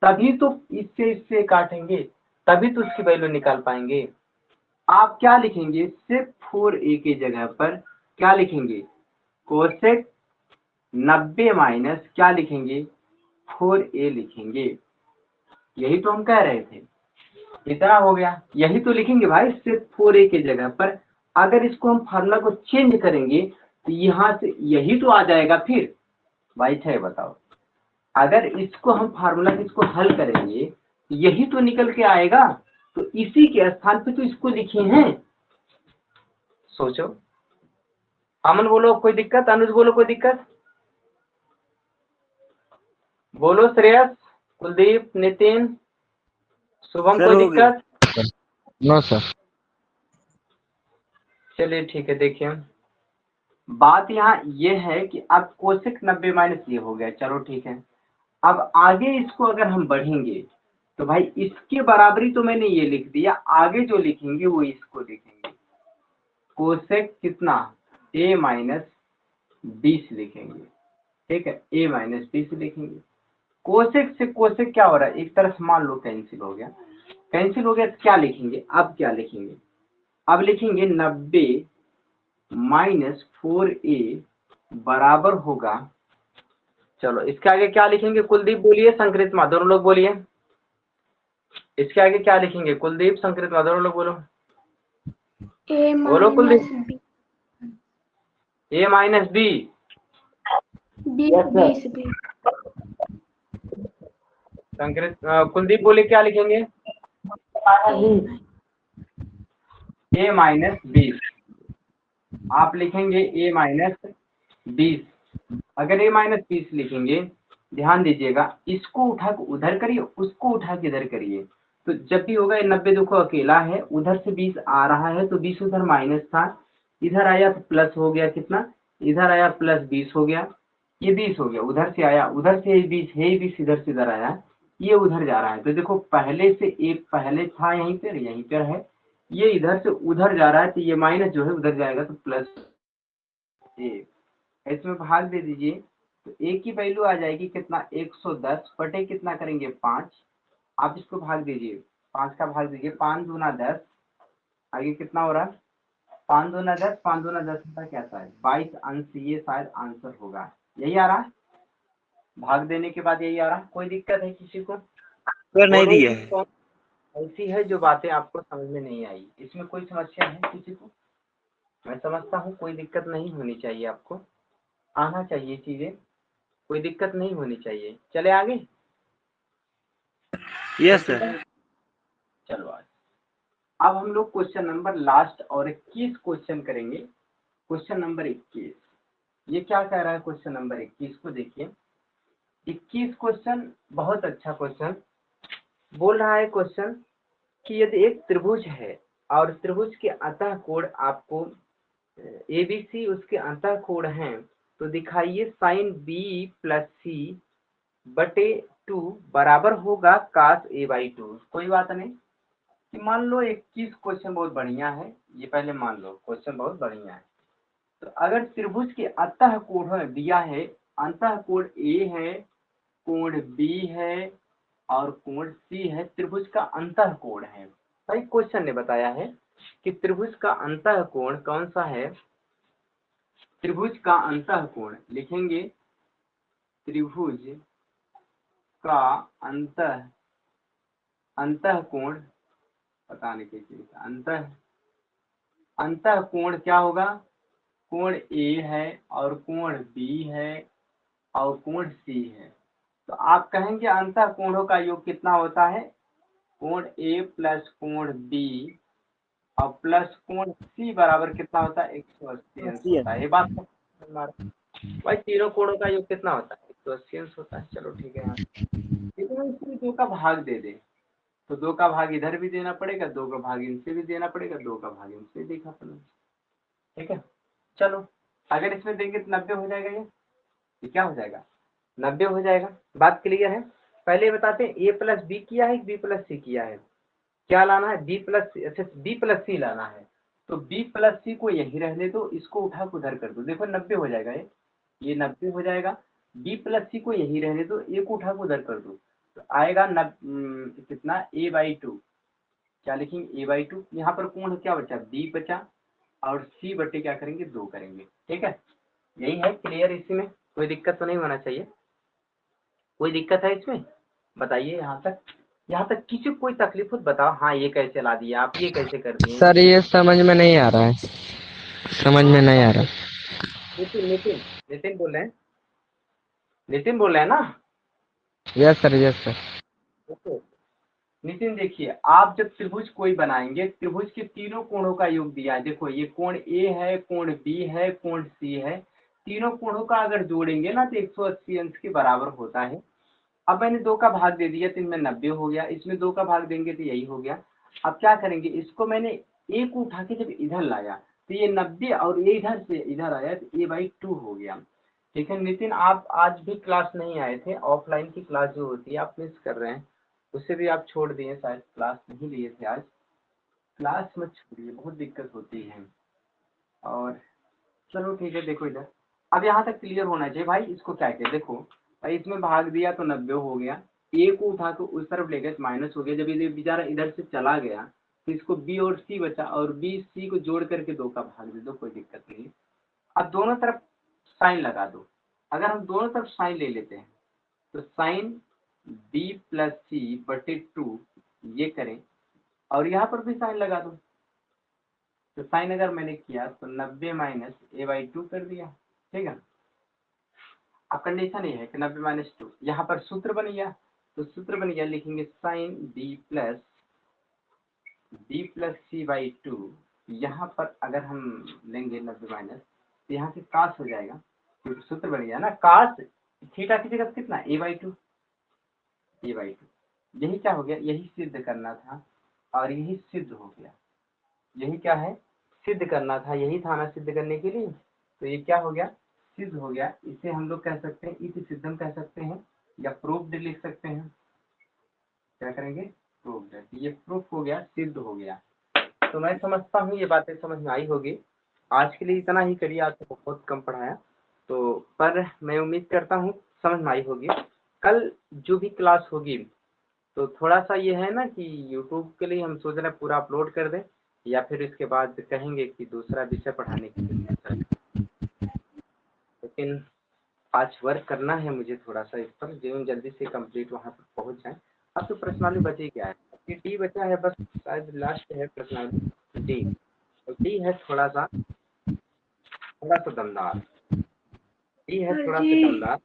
[SPEAKER 1] तभी तो इससे काटेंगे, तभी तो उसकी वैल्यू निकाल पाएंगे। आप क्या लिखेंगे, सिर्फ 4a की जगह पर क्या लिखेंगे, कोसेक 90 माइनस क्या लिखेंगे, 4a लिखेंगे। यही तो हम कह रहे थे, इतना हो गया, यही तो लिखेंगे भाई सिर्फ 4a की जगह पर। अगर इसको हम फार्मूला को चेंज करेंगे तो यहाँ से यही तो आ जाएगा फिर। भाई है बताओ, अगर इसको हम फार्मूला इसको हल करेंगे तो यही तो निकल के आएगा, तो इसी के स्थान पे तो इसको लिखे हैं। सोचो, अमन बोलो कोई दिक्कत, अनुज बोलो कोई दिक्कत, बोलो श्रेयस, कुलदीप, नितिन, शुभम,
[SPEAKER 3] सर
[SPEAKER 1] कोई
[SPEAKER 3] हो गया।
[SPEAKER 1] दिक्कत?
[SPEAKER 6] No sir.
[SPEAKER 1] चलिए ठीक है, देखिए बात यहाँ ये है कि अब कोसेक 90 माइनस ये हो गया, चलो ठीक है। अब आगे इसको अगर हम बढ़ेंगे तो भाई इसके बराबरी तो मैंने ये लिख दिया, आगे जो लिखेंगे वो इसको लिखेंगे, कोसेक कितना, a माइनस 20 लिखेंगे, ठीक है, a माइनस 20 लिखेंगे। कोसेक से कोसेक क्या हो रहा है, एक तरफ मान लो कैंसिल हो गया, कैंसिल हो गया तो क्या लिखेंगे, अब क्या लिखेंगे, अब लिखेंगे 90 माइनस 4a बराबर होगा, चलो इसके आगे क्या लिखेंगे, कुलदीप बोलिए, संकृत माँ दोनों लोग बोलिए, इसके आगे क्या लिखेंगे, कुलदीप, संकृत माँ दोनों लोग बोलो,
[SPEAKER 4] ए
[SPEAKER 1] बोलो Kuldeep.
[SPEAKER 4] Minus B,
[SPEAKER 1] a minus b,
[SPEAKER 4] 20 B,
[SPEAKER 1] संकृत कुलदीप बोले क्या लिखेंगे, a माइनस 20, आप लिखेंगे a माइनस 20। अगर a माइनस 20 लिखेंगे, ध्यान दीजिएगा, इसको उठा के उधर करिए, उसको उठा के इधर करिए, तो जब भी होगा ये 90 देखो अकेला है, उधर से 20 आ रहा है तो 20 उधर माइनस था, इधर आया तो प्लस हो गया, कितना, इधर आया प्लस 20 हो गया, ये 20 हो गया, उधर से आया, उधर से 20 है, 20 इधर से इधर आया, ये उधर जा रहा है, तो देखो पहले से एक पहले था यहीं पर है, ये इधर से उधर जा रहा है, तो ये माइनस जो है उधर जाएगा तो प्लस 1, इसमें भाग दे दीजिए, तो एक की वैल्यू आ जाएगी कितना, 110 बटे कितना करेंगे 5, आप इसको भाग दीजिए, 5 का भाग दीजिए, 5 दूना 10, आगे कितना हो रहा है, 5 दूना 10, 5 दूना 10 होता क्या शायद 22 अंश, ये शायद आंसर होगा, यही आ रहा है, भाग देने के बाद यही आ रहा है। कोई दिक्कत है किसी को?
[SPEAKER 3] सर नहीं दिया है।
[SPEAKER 1] ऐसी है जो बातें आपको समझ में नहीं आई, इसमें कोई समस्या है किसी को? मैं समझता हूँ कोई दिक्कत नहीं होनी चाहिए, आपको आना चाहिए चीजें, कोई दिक्कत नहीं होनी चाहिए। चले आगे,
[SPEAKER 3] यस सर।
[SPEAKER 1] चलो आज अब हम लोग क्वेश्चन नंबर लास्ट और 21 क्वेश्चन करेंगे। क्वेश्चन नंबर 21, ये क्या कह रहा है, क्वेश्चन नंबर 21 को देखिए। 21 क्वेश्चन बहुत अच्छा क्वेश्चन बोल रहा है। क्वेश्चन कि यदि एक त्रिभुज है और त्रिभुज के अंतः कोण आपको ABC उसके अंतः कोण हैं, तो दिखाइए साइन B प्लस C बटे 2 बराबर होगा cos A/2। कोई बात नहीं कि मान लो 21 क्वेश्चन बहुत बढ़िया है, ये पहले मान लो क्वेश्चन बहुत बढ़िया है। तो अगर त्रिभुज के अंतः कोण दिया है, अंतः कोण A है, कोण B है और कोण C है, त्रिभुज का अंतः कोण है। भाई क्वेश्चन ने बताया है कि त्रिभुज का अंतः कोण कौन सा है, त्रिभुज का अंतः कोण लिखेंगे, त्रिभुज का अंतः कोण, पता नहीं कैसे अंतः कोण क्या होगा, कोण A है और कोण B है और कोण C है। तो आप कहेंगे अंतः कोणों का योग कितना होता है, कोण A प्लस कोण B और प्लस कोण C बराबर कितना होता है, 180 अंश होता है। ये बात भाई तीनों कोणों का योग कितना होता है, 180 अंश होता है। चलो ठीक है, यहाँ इसमें 2 का भाग दे दे, तो 2 का भाग इधर भी देना पड़ेगा, 2 का भाग इनसे भी देना पड़ेगा, 2 का भाग इनसे देखा पड़ेगा, ठीक है। चलो अगर इसमें देंगे तो 90 हो जाएगा, ये क्या हो जाएगा 90 हो जाएगा। बात क्लियर है। पहले बताते हैं ए प्लस बी किया है बी प्लस सी किया है, क्या लाना है बी प्लस सी लाना है। तो बी प्लस सी को यही रहने दो, इसको उठा के उधर कर दो, देखो 90 हो जाएगा, ये 90 हो जाएगा। बी प्लस सी को यही रहने दो, ए को उठा के उधर कर दो, तो आएगा कितना a/2। क्या लिखेंगे a/2। यहाँ पर कौन क्या बचा b बचा और c बटे क्या करेंगे 2 करेंगे। ठीक है, यही है क्लियर। इसी में कोई दिक्कत तो नहीं होना चाहिए। कोई दिक्कत है इसमें बताइए। यहाँ तक किसी को कोई तकलीफ हो बताओ। हाँ ये कैसे ला दिया आप, ये कैसे कर दिए।
[SPEAKER 6] सर ये समझ में नहीं आ रहा है, समझ में नहीं आ रहा।
[SPEAKER 1] नितिन बोल रहे हैं, नितिन बोल रहे हैं ना।
[SPEAKER 6] Yes sir, yes sir.
[SPEAKER 1] Okay Nitin, देखिए आप जब त्रिभुज कोई बनाएंगे, त्रिभुज के तीनों कोणों का योग दिया है। देखो ये कोण ए है, कोण बी है, कोण सी है, तीनों कोणों का अगर जोड़ेंगे ना तो 180 अंश के बराबर होता है। अब मैंने 2 का भाग दे दिया तो इनमें 90 हो गया, इसमें 2 का भाग देंगे तो यही हो गया। अब क्या करेंगे, इसको मैंने ए को उठा के जब इधर लाया तो ये 90 और ये इधर से इधर आया तो a/2 हो गया। ठीक है नितिन, आप आज भी क्लास नहीं आए थे, ऑफलाइन की क्लास जो होती है आप मिस कर रहे हैं, उससे भी आप छोड़ दिए, शायद क्लास नहीं लिए थे आज। क्लास मत छोड़िए, बहुत दिक्कत होती है। और चलो ठीक है, देखो इधर अब यहाँ तक क्लियर होना चाहिए भाई। इसको क्या कहते, देखो भाई इसमें भाग दिया तो 90 हो गया, ए को उठा के उस तरफ ले गए तो माइनस हो गया। जब ये बेचारा इधर से चला गया तो इसको बी और सी बचा, और बी सी को जोड़ करके 2 का भाग दे दो, कोई दिक्कत नहीं। अब दोनों तरफ साइन लगा दो। अगर हम दोनों तरफ साइन ले लेते हैं तो साइन बी प्लस सी बटे 2 ये करें, और यहाँ पर भी साइन लगा दो। तो साइन अगर मैंने किया तो 90 माइनस a/2 कर दिया। ठीक है, अब कंडीशन ये है कि 90 माइनस 2, यहाँ पर सूत्र बन गया। तो सूत्र बन गया, लिखेंगे साइन b प्लस c/2। यहाँ पर अगर हम लेंगे 90 माइनस तो यहाँ से कास हो जाएगा, क्योंकि सूत्र बन गया ना, कास थीटा की जगह कितना a/2। यही क्या हो गया, यही सिद्ध करना था और यही सिद्ध हो गया। यही क्या है, सिद्ध करना था, यही था ना सिद्ध करने के लिए। तो ये क्या हो गया, सिद्ध हो गया। इसे हम लोग कह सकते हैं इति सिद्धम कह सकते हैं, या प्रूफ्ड लिख सकते हैं। क्या करेंगे, प्रूफ्ड। ये प्रूफ हो गया, सिद्ध हो गया। तो मैं समझता हूँ ये बातें समझ में आई होगी। आज के लिए इतना ही करिए, आज तो बहुत कम पढ़ाया, तो पर मैं उम्मीद करता हूँ समझ में आई होगी। कल जो भी क्लास होगी तो थोड़ा सा ये है ना कि यूट्यूब के लिए हम सोच रहे हैं पूरा अपलोड कर दें, या फिर इसके बाद कहेंगे कि दूसरा विषय पढ़ाने के लिए। लेकिन आज वर्क करना है मुझे थोड़ा सा इस पर, जो जल्दी से कंप्लीट वहाँ पर पहुँच जाए। अब तो पर्सनाली बचे क्या है, ये डी बचा है बस, शायद लास्ट है पर्सनाली डी। और डी है थोड़ा सा दमदार, डी है थोड़ा सा दमदार।